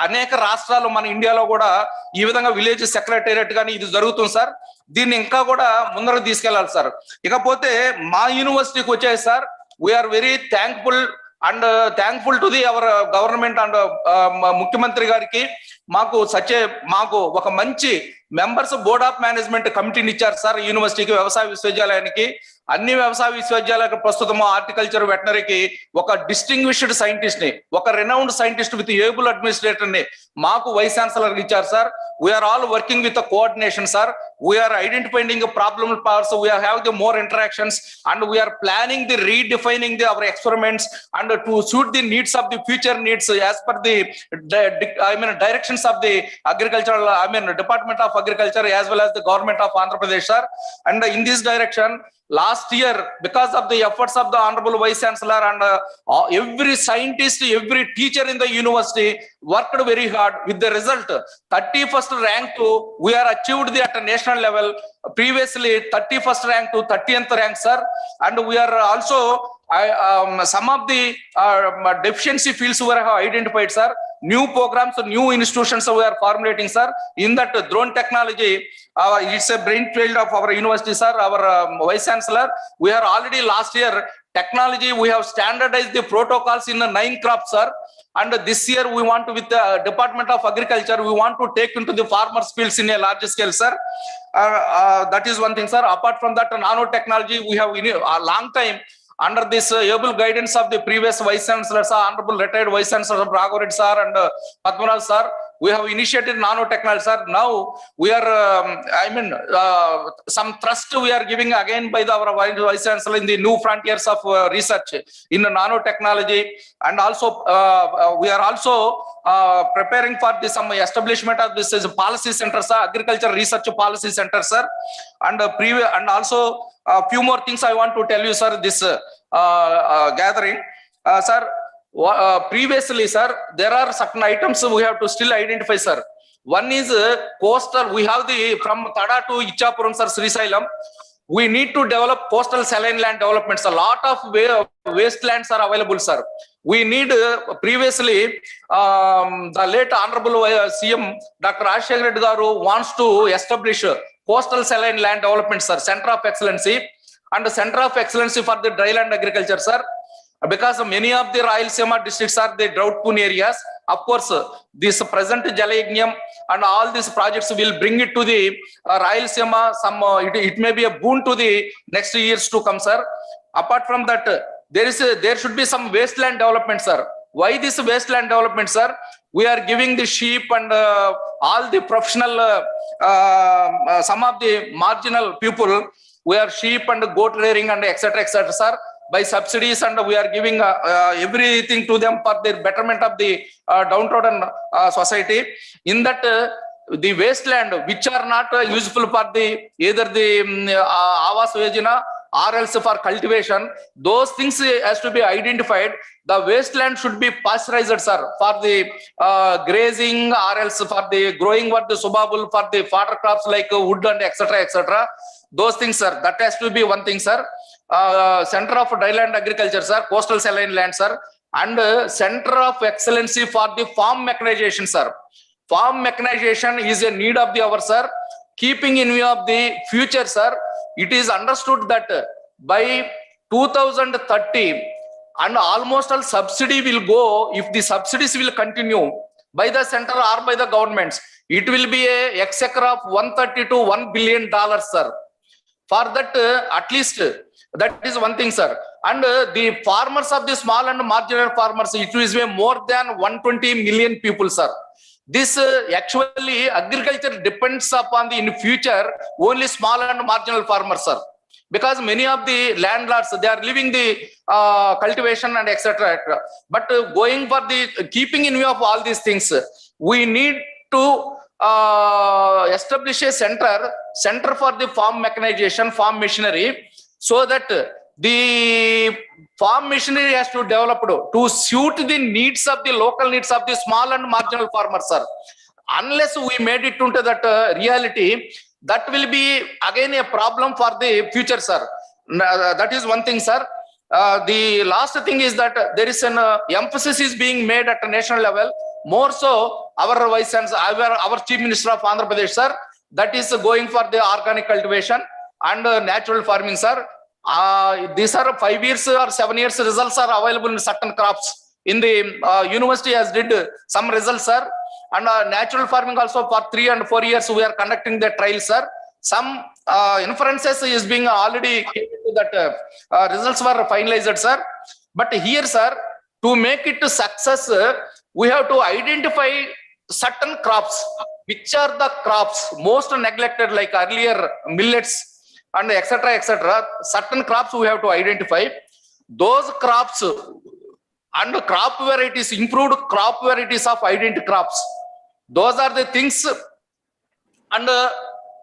అనేక రాష్ట్రాలు, మన ఇండియాలో కూడా ఈ విధంగా విలేజ్ సెక్రటేరియట్ కానీ ఇది జరుగుతుంది సార్. దీన్ని ఇంకా కూడా ముందరకు తీసుకెళ్లాలి సార్. ఇకపోతే మా యూనివర్సిటీకి వచ్చాయి sir, we're very thankful to the our government and ముఖ్యమంత్రి గారికి. మాకు ఒక మంచి మెంబర్స్ బోర్డ్ ఆఫ్ మేనేజ్మెంట్ కమిటీని ఇచ్చారు సార్ యూనివర్సిటీకి, వ్యవసాయ విశ్వవిద్యాలయానికి. అన్ని వ్యవసాయ విశ్వవిద్యాలయాలకు ప్రస్తుతం హార్టికల్చర్, వెటనరీకి ఒక డిస్టింగ్విష్డ్ సైంటిస్ట్ ని, ఒక renowned scientist with able administrator ని మాకు వైస్ ఛాన్సలర్ ఇచ్చారు sir. We're all working with coordination sir. We're identifying problem powers, we're have the more interactions and we're planning the redefining the our experiments and to suit the needs of the future needs as per the directions of the agricultural, Department of Agriculture as well as the government of Andhra Pradesh sir. And in this direction, last year, because of the efforts of the Honorable Vice Chancellor and every scientist, every teacher in the university worked very hard. With the result, 31st rank to we are achieved at a national level. Previously 31st rank to 30th rank sir. And we are also some of the deficiency fields were identified sir. New programs, new institutions we are formulating sir. In that drone technology, it's a brainchild of our university sir, our vice chancellor. We are already last year technology, we have standardized the protocols in 9 crops sir. And this year we want to, with the Department of Agriculture, we want to take into the farmers fields in a large scale sir. That is one thing sir. Apart from that, nanotechnology, we have in a long time under this able guidance of the previous vice chancellors, honorable retired vice chancellor Raghav Reddy sir and Padmanabh sir, we have initiated nanotechnology sir. Now we are some thrust we are giving again by our vice chancellor in the new frontiers of research in nanotechnology. And also we are also preparing for this some establishment of this is policy center sir, agriculture research policy center sir. And and also a few more things I want to tell you sir, this gathering sir. Previously sir, there are certain items we have to still identify sir. One is coastal, we have the from Tada to Ichapuram sir, Srisailam, we need to develop coastal saline land developments. A lot of wastelands are available sir. We need previously the late honorable CM Dr. Rajshekar Reddy garu wants to establish coastal saline land development sir, center of excellency and center of excellency for the dryland agriculture sir. Because many of the Rayalaseema districts are the drought prone areas. Of course, this present Jalayagnam and all these projects will bring it to the Rayalaseema. It may be a boon to the next years to come, sir. Apart from that, there should be some wasteland development, sir. Why this wasteland development, sir? We are giving the sheep and all the professional, some of the marginal people. We are sheep and goat rearing and etc. sir. By subsidies, and we are giving everything to them for the betterment of the downtrodden society. In that, the wasteland which are not useful for the either the Awas Yojana or else for cultivation, those things has to be identified. The wasteland should be pasteurized sir, for the grazing or else for the growing what the subabul, for the fodder crops like wood and etc. Those things sir, that has to be one thing sir. Center of dryland agriculture sir, coastal saline land sir, and center of excellency for the farm mechanization sir. Farm mechanization is a need of the hour sir. Keeping in view of the future sir, it is understood that by 2030 and almost all subsidy will go, if the subsidies will continue by the center or by the governments, it will be a exchequer of $130 to $1 billion sir. For that at least that is one thing sir. And the farmers of the small and marginal farmers, it is more than 120 million people sir. This actually agriculture depends upon the in future only small and marginal farmers sir, because many of the landlords they are leaving the cultivation and etc. But going for the keeping in view of all these things, we need to establish a center for the farm mechanization, farm machinery, so that the farm machinery has to develop to suit the needs of the local needs of the small and marginal farmers, sir. Unless we made it into that reality, that will be again a problem for the future, sir. That is one thing, sir. The last thing is that there is an emphasis is being made at a national level. More so, our vice chancellor, our chief minister of Andhra Pradesh, sir, that is going for the organic cultivation and natural farming, sir. These are 5 years or 7 years results are available in certain crops. In the university has did some results, sir. And natural farming also for 3 and 4 years we are conducting the trials, sir. Some inferences is being already that results were finalized, sir. But here, sir, to make it a success, we have to identify certain crops. Which are the crops most neglected, like earlier millets and etc. Certain crops we have to identify. Those crops and crop varieties, improved crop varieties of identity crops. Those are the things, and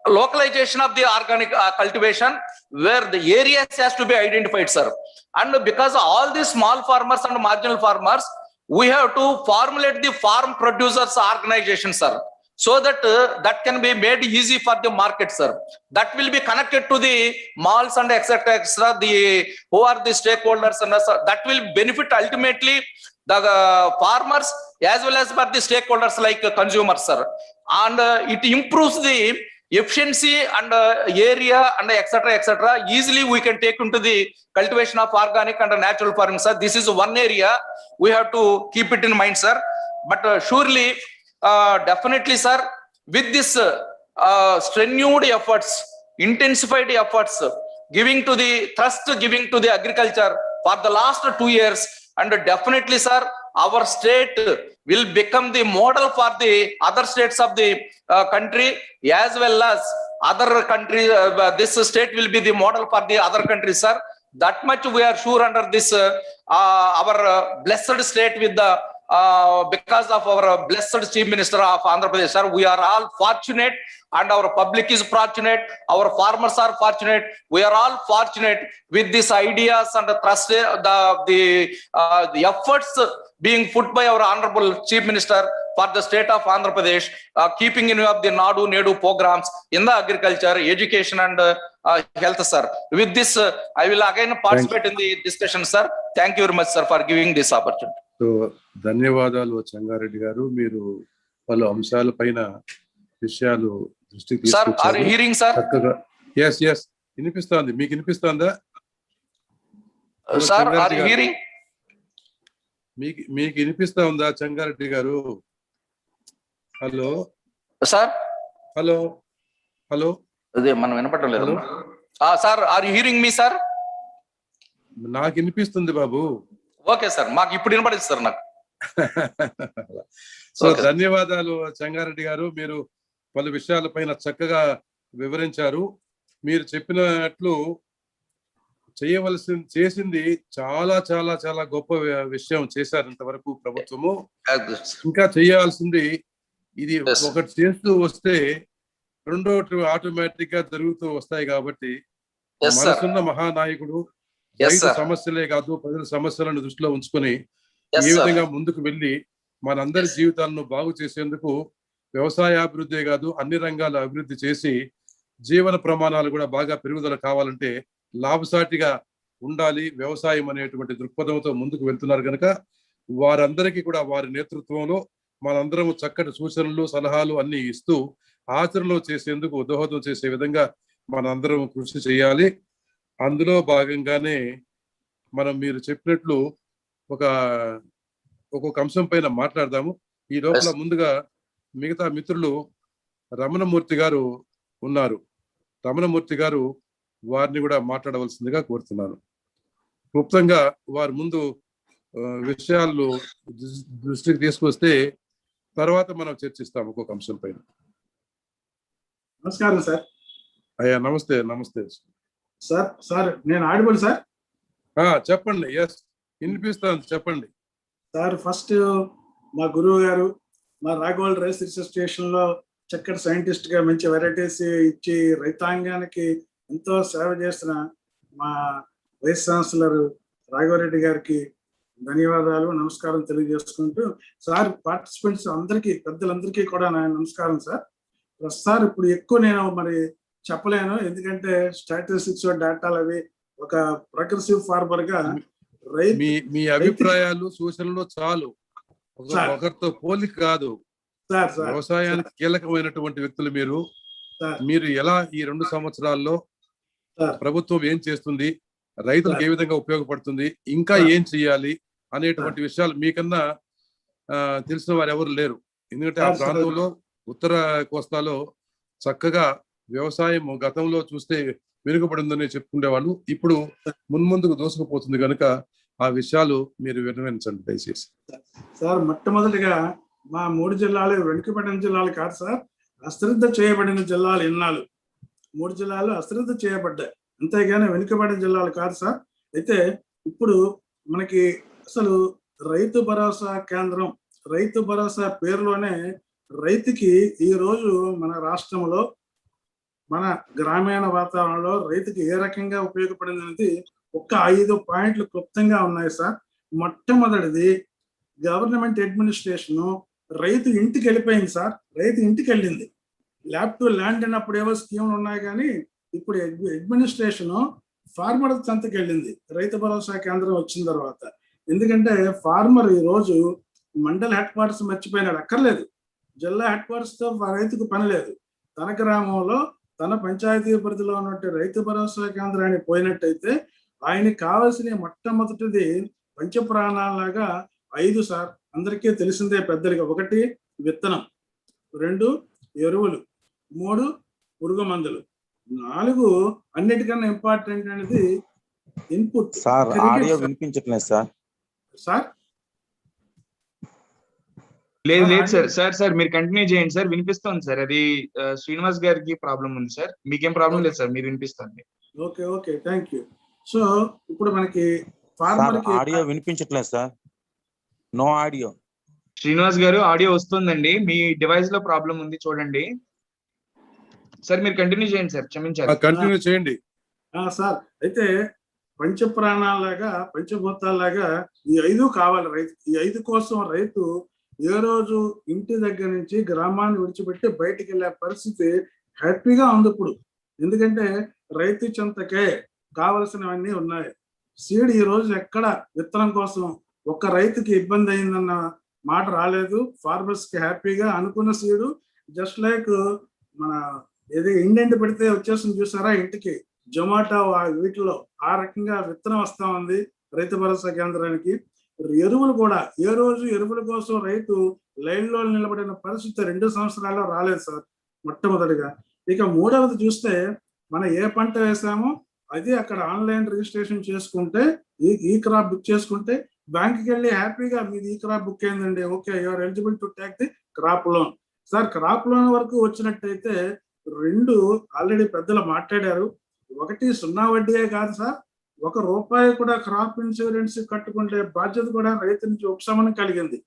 localization of the organic cultivation, where the areas has to be identified, sir. And because all these small farmers and marginal farmers, we have to formulate the farm producers organization, sir, so that that can be made easy for the market, sir. That will be connected to the malls and etc. The who are the stakeholders, and that will benefit ultimately the farmers as well as for the stakeholders like consumers, sir. And it improves the efficiency and area and etc. Easily we can take into the cultivation of organic and natural farming, sir. This is one area we have to keep it in mind, sir. But surely, definitely, sir, with this strenuous efforts, intensified efforts, giving to the agriculture for the last 2 years, and definitely, sir, our state will become the model for the other states of the country as well as other countries. This state will be the model for the other countries, sir. That much we are sure under this our blessed state with the because of our blessed chief minister of Andhra Pradesh, sir. We are all fortunate, and our public is fortunate, our farmers are fortunate, we are all fortunate with these ideas and the trust, the efforts being put by our honorable chief minister for the state of Andhra Pradesh, keeping in view of the Nadu Nedu programs in the agriculture, education and health, sir. With this, I will again participate in the discussion, sir. Thank you very much, sir, for giving this opportunity. So ధన్యవాదాలు చెంగారెడ్డి గారు. మీరు పలు అంశాల పైన విషయాలు దృష్టికి Sir, are you hearing, sir? చక్కగా yes వినిపిస్తోంది. మీకు వినిపిస్తోందా? Sir, are you hearing? మీకు వినిపిస్తా ఉందా చెంగారెడ్డి గారు? హలో Sir, హలో హలో అదే మనం వినపడడం లేదు. Sir, are you hearing me, sir? నాకు వినిపిస్తుంది బాబు. ఓకే సార్, మాకు ఇప్పుడు వినపడింది సార్ నాకు. సో ధన్యవాదాలు చెంగారెడ్డి గారు. మీరు పలు విషయాలపైన చక్కగా వివరించారు. మీరు చెప్పినట్లు చేసింది చాలా చాలా చాలా గొప్ప విషయం చేశారు ఇంతవరకు ప్రభుత్వము. ఇంకా చేయాల్సింది ఇది ఒకటి చేస్తూ వస్తే రెండోటి ఆటోమేటిక్ గా జరుగుతూ వస్తాయి. కాబట్టి మనసున్న మహానాయకుడు రైతు సమస్యలే కాదు, ప్రజల సమస్యలను దృష్టిలో ఉంచుకొని ఏ విధంగా ముందుకు వెళ్ళి మనందరి జీవితాలను బాగు చేసేందుకు వ్యవసాయాభివృద్ధి కాదు అన్ని రంగాల అభివృద్ధి చేసి జీవన ప్రమాణాలు కూడా బాగా పెరుగుదల కావాలంటే లాభసాటిగా ఉండాలి వ్యవసాయం అనేటువంటి దృక్పథంతో ముందుకు వెళ్తున్నారు కనుక వారందరికీ కూడా వారి నేతృత్వంలో మనందరం చక్కటి సూచనలు సలహాలు అన్ని ఇస్తూ ఆచరణలో చేసేందుకు దోహదం చేసే విధంగా మనందరం కృషి చేయాలి. అందులో భాగంగానే మీరు చెప్పినట్లు ఒక్కొక్క అంశం పైన మాట్లాడదాము. ఈ లోపల ముందుగా మిగతా మిత్రులు రమణమూర్తి గారు ఉన్నారు. రమణమూర్తి గారు వారిని కూడా మాట్లాడవలసిందిగా కోరుతున్నాను. క్లుప్తంగా వారి ముందు విషయాలు దృష్టికి తీసుకొస్తే తర్వాత మనం చర్చిస్తాం ఒక్కొక్క అంశం పైన. నమస్కారం సార్. అయ్యా నమస్తే. నమస్తే సార్ నేను ఆడిబుల్ సార్? చెప్పండి. ఎస్ వినిపిస్తాను, చెప్పండి సార్. ఫస్ట్ మా గురువు గారు మా రాఘవల్ రైస్ రీసెర్చ్ స్టేషన్ లో చక్కటి సైంటిస్ట్ గా మంచి వెరైటీస్ ఇచ్చి రైతాంగానికి ఎంతో సేవ చేసిన మా వైస్ ఛాన్సలర్ రాఘవరెడ్డి గారికి ధన్యవాదాలు, నమస్కారం తెలియజేసుకుంటూ, సార్ పార్టిసిపెంట్స్ అందరికీ, పెద్దలందరికీ కూడా నా నమస్కారం సార్. సార్ ఇప్పుడు ఎక్కువ నేను మరి చెప్పలేను, ఎందుకంటే స్టాటిస్టిక్స్ డేటాలు అవి ఒక ప్రోగ్రెసివ్ ఫార్మర్ గా మీ అభిప్రాయాలు సూచనలు చాలు, సార్. ఒకరితో పోలిక కాదు. సార్ వ్యవసాయానికి కీలకమైనటువంటి వ్యక్తులు మీరు. సార్. మీరు ఎలా ఈ 2 సంవత్సరాల్లో సార్. ప్రభుత్వం ఏం చేస్తుంది, రైతులకు ఏ విధంగా ఉపయోగపడుతుంది, ఇంకా సార్. ఏం చేయాలి అనేటువంటి విషయాలు మీకన్నా తెలిసిన వారు ఎవరు లేరు. ఎందుకంటే ఆ సార్. ప్రాంతంలో ఉత్తర కోస్తాలో చక్కగా వ్యవసాయం గతంలో చూస్తే వెనుకబడిందని చెప్పుకునేవాళ్ళు, ఇప్పుడు మున్ముందుకు దూసుకుపోతుంది కనుక ఆ విషయాలు మీరు వివరించండి దయచేసి. సార్ మొట్టమొదటిగా మా 3 జిల్లాలు వెనుకబడిన జిల్లాలు కాదు సార్, అశ్రద్ధ చేయబడిన జిల్లాలు ఎన్నాళ్ళు. 3 జిల్లాలు అశ్రద్ధ చేయబడ్డాయి, అంతేగాని వెనుకబడిన జిల్లాలు కాదు సార్. అయితే ఇప్పుడు మనకి అసలు రైతు భరోసా కేంద్రం, రైతు భరోసా పేరులోనే రైతుకి ఈ రోజు మన రాష్ట్రంలో, మన గ్రామీణ వాతావరణంలో రైతుకి ఏ రకంగా ఉపయోగపడింది అనేది ఒక్క 5 పాయింట్లు క్లుప్తంగా ఉన్నాయి సార్. మొట్టమొదటిది, గవర్నమెంట్ అడ్మినిస్ట్రేషన్ రైతు ఇంటికి వెళ్ళిపోయింది సార్. రైతు ఇంటికి వెళ్ళింది. ల్యాబ్ టు ల్యాండ్ అన్నప్పుడు ఏవో స్కీములు ఉన్నాయి, కానీ ఇప్పుడు అడ్మినిస్ట్రేషన్ ఫార్మర్ సంతకి వెళ్ళింది రైతు భరోసా కేంద్రం వచ్చిన తర్వాత. ఎందుకంటే ఫార్మర్ ఈ రోజు మండల హెడ్ క్వార్టర్స్ మర్చిపోయినాడు, అక్కర్లేదు. జిల్లా హెడ్ క్వార్టర్స్ తో రైతుకు పని లేదు. తన గ్రామంలో, తన పంచాయతీ పరిధిలో ఉన్నట్టు రైతు భరోసా కేంద్రాన్ని పోయినట్టయితే ఆయనకి కావాల్సిన మొట్టమొదటిది పంచప్రాణాలాగా 5 సార్, అందరికీ తెలిసిందే పెద్దలుగా. 1 విత్తనం, 2 ఎరువులు, 3 పురుగు మందులు, 4 అన్నిటికన్నా ఇంపార్టెంట్ అనేది ఇన్పుట్. సార్ ఆడియో వినిపించట్లేదు సార్. సార్ లేదు లేదు సార్. సార్ మీరు కంటిన్యూ చేయండి సార్, వినిపిస్తుంది సార్. అది శ్రీనివాస్ గారికి ప్రాబ్లం ఉంది సార్, మీకేం ప్రాబ్లం లేదు సార్, మీరు వినిపిస్తుంది. Okay thank you. సో ఇప్పుడు మనకి ఫార్మర్ కి ఆడియో వినిపించట్లేదు సార్, నో ఆడియో. శ్రీనివాస్ గారు ఆడియో వస్తుందండి, మీ డివైస్ లో ప్రాబ్లం ఉంది చూడండి సార్. మీరు కంటిన్యూ చేయండి సార్, క్షమించాలి. కంటిన్యూ చేయండి సార్. అయితే పంచప్రాణాలాగా, పంచభూతాలాగా ఈ 5 కావాలి రైతు. ఈ 5 కోసం రైతు ఏ రోజు ఇంటి దగ్గర నుంచి గ్రామాన్ని విడిచిపెట్టి బయటికి వెళ్ళే పరిస్థితి హ్యాపీగా ఉంది ఇప్పుడు. ఎందుకంటే రైతు చెంతకే కావలసినవన్నీ ఉన్నాయి. సీడ్ ఈ రోజు ఎక్కడ విత్తనం కోసం ఒక్క రైతుకి ఇబ్బంది అయిందన్న మాట రాలేదు. ఫార్మర్స్ కి హ్యాపీగా అనుకున్న సీడు, జస్ట్ లైక్ మన ఏది ఇండెంట్ పెడితే వచ్చేసింది చూసారా ఇంటికి, జొమాటో వీటిలో ఆ రకంగా విత్తనం వస్తా ఉంది రైతు భరోసా కేంద్రానికి. ఎరువులు కూడా ఏ రోజు ఎరువుల కోసం రైతు లైన్ లో నిలబడిన పరిస్థితి 2 సంవత్సరాల్లో రాలేదు సార్ మొట్టమొదటిగా. ఇక మూడవది చూస్తే, మనం ఏ పంట వేసామో అది అక్కడ ఆన్లైన్ రిజిస్ట్రేషన్ చేసుకుంటే, ఈ క్రాప్ బుక్ చేసుకుంటే బ్యాంక్కి వెళ్ళి హ్యాపీగా మీది ఈ క్రాప్ బుక్ అయిందండి, okay you're eligible to take the crop loan. Sir crop loan వరకు వచ్చినట్టయితే 2 ఆల్రెడీ పెద్దలు మాట్లాడారు. 1 సున్నా వడ్డీయే కాదు సార్, ₹1 కూడా క్రాప్ ఇన్సూరెన్స్ కట్టుకుంటే బాధ్యత కూడా రైతు నుంచి ఉపశమనం కలిగింది.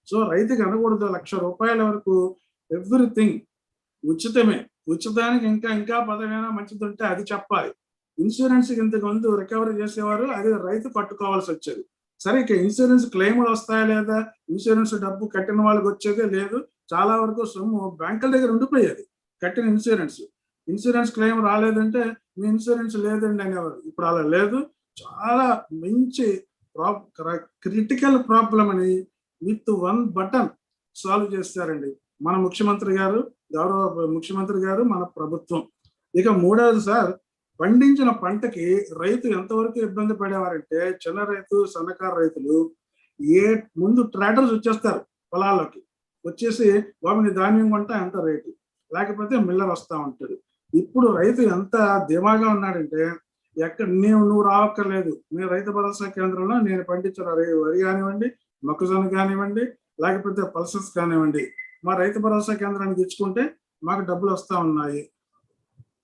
సో రైతుకి అనకూడదు, ₹1,00,000 వరకు ఎవ్రీథింగ్ ఉచితమే. ఉచితానికి ఇంకా పదమైనా మంచిది ఉంటే అది చెప్పాలి. ఇన్సూరెన్స్ ఇంతకు ముందు రికవరీ చేసేవారు, అది రైతు కట్టుకోవాల్సి వచ్చేది. సరే ఇక ఇన్సూరెన్స్ క్లెయిములు వస్తాయా లేదా, ఇన్సూరెన్స్ డబ్బు కట్టిన వాళ్ళకి వచ్చేదే లేదు. చాలా వరకు సొమ్ము బ్యాంకుల దగ్గర ఉండిపోయేది కట్టిన ఇన్సూరెన్స్ క్లెయిమ్ రాలేదంటే మీ ఇన్సూరెన్స్ లేదండి అనేవారు. ఇప్పుడు అలా లేదు. చాలా మంచి క్రిటికల్ ప్రాబ్లం అని విత్ 1 బటన్ సాల్వ్ చేస్తారండి మన ముఖ్యమంత్రి గారు, గౌరవ ముఖ్యమంత్రి గారు, మన ప్రభుత్వం. ఇక మూడవది సార్, పండించిన పంటకి రైతు ఎంతవరకు ఇబ్బంది పడేవారంటే, చిన్న రైతు, సన్నకారు రైతులు ముందు ట్రాక్టర్స్ వచ్చేస్తారు పొలాల్లోకి, వచ్చేసి బాబుని ధాన్యం కొంట ఎంత రేటు, లేకపోతే మిల్లర్ వస్తా ఉంటాడు. ఇప్పుడు రైతు ఎంత ధీమాగా ఉన్నాడంటే, ఎక్కడ నువ్వు రావక్కర్లేదు, మీ రైతు భరోసా కేంద్రంలో నేను పండించిన వరి కానివ్వండి, మొక్కజొన్న కానివ్వండి, లేకపోతే పల్సెస్ కానివ్వండి, మా రైతు భరోసా కేంద్రానికి ఇచ్చుకుంటే మాకు డబ్బులు వస్తా ఉన్నాయి.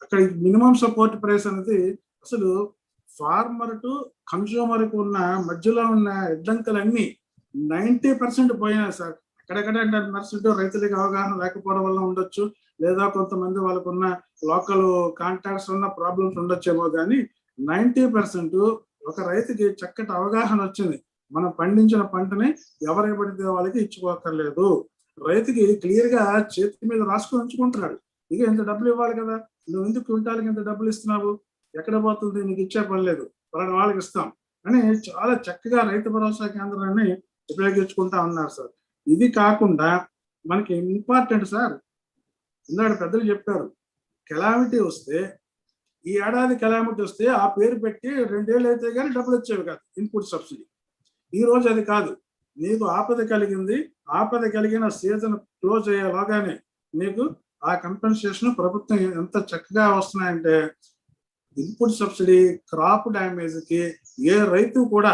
అక్కడ మినిమం సపోర్ట్ ప్రైస్ అనేది అసలు ఫార్మర్ టు కన్స్యూమర్ కు ఉన్న మధ్యలో ఉన్న అడ్డంకులన్నీ 90% పోయినాయి సార్. అక్కడెక్కడ 10% రైతులకి అవగాహన లేకపోవడం వల్ల ఉండొచ్చు, లేదా కొంతమంది వాళ్ళకున్న లోకల్ కాంటాక్ట్స్ ఉన్న ప్రాబ్లమ్స్ ఉండొచ్చేమో, కానీ 90% ఒక రైతుకి చక్కటి అవగాహన వచ్చింది. మనం పండించిన పంటని ఎవరికి పడితే వాళ్ళకి ఇచ్చుకోకర్లేదు. రైతుకి క్లియర్ గా చేతి మీద రాసుకొని ఉంచుకుంటున్నాడు. ఇక ఇంత డబ్బులు ఇవ్వాలి కదా, నువ్వు ఎందుకు క్వింటాల్కి ఇంత డబ్బులు ఇస్తున్నావు, ఎక్కడ పోతుంది, నీకు ఇచ్చే పని లేదు, పలానా వాళ్ళకి ఇస్తాం అని చాలా చక్కగా రైతు భరోసా కేంద్రాన్ని ఉపయోగించుకుంటా ఉన్నారు సార్. ఇది కాకుండా మనకి ఇంపార్టెంట్ సార్, ఇందాక పెద్దలు చెప్పారు, కెలామిటీ వస్తే, ఈ ఏడాది కెలామిటీ వస్తే ఆ పేరు పెట్టి 2 ఏళ్ళు అయితే కానీ డబ్బులు వచ్చేవి కాదు, ఇన్పుట్ సబ్సిడీ. ఈ రోజు అది కాదు, నీకు ఆపద కలిగింది, ఆపద కలిగిన సీజన్ క్లోజ్ అయ్యేలాగానే నీకు ఆ కంపెన్సేషన్ ప్రభుత్వం ఎంత చక్కగా వస్తున్నాయంటే, ఇన్పుట్ సబ్సిడీ, క్రాప్ డ్యామేజ్ కి ఏ రైతు కూడా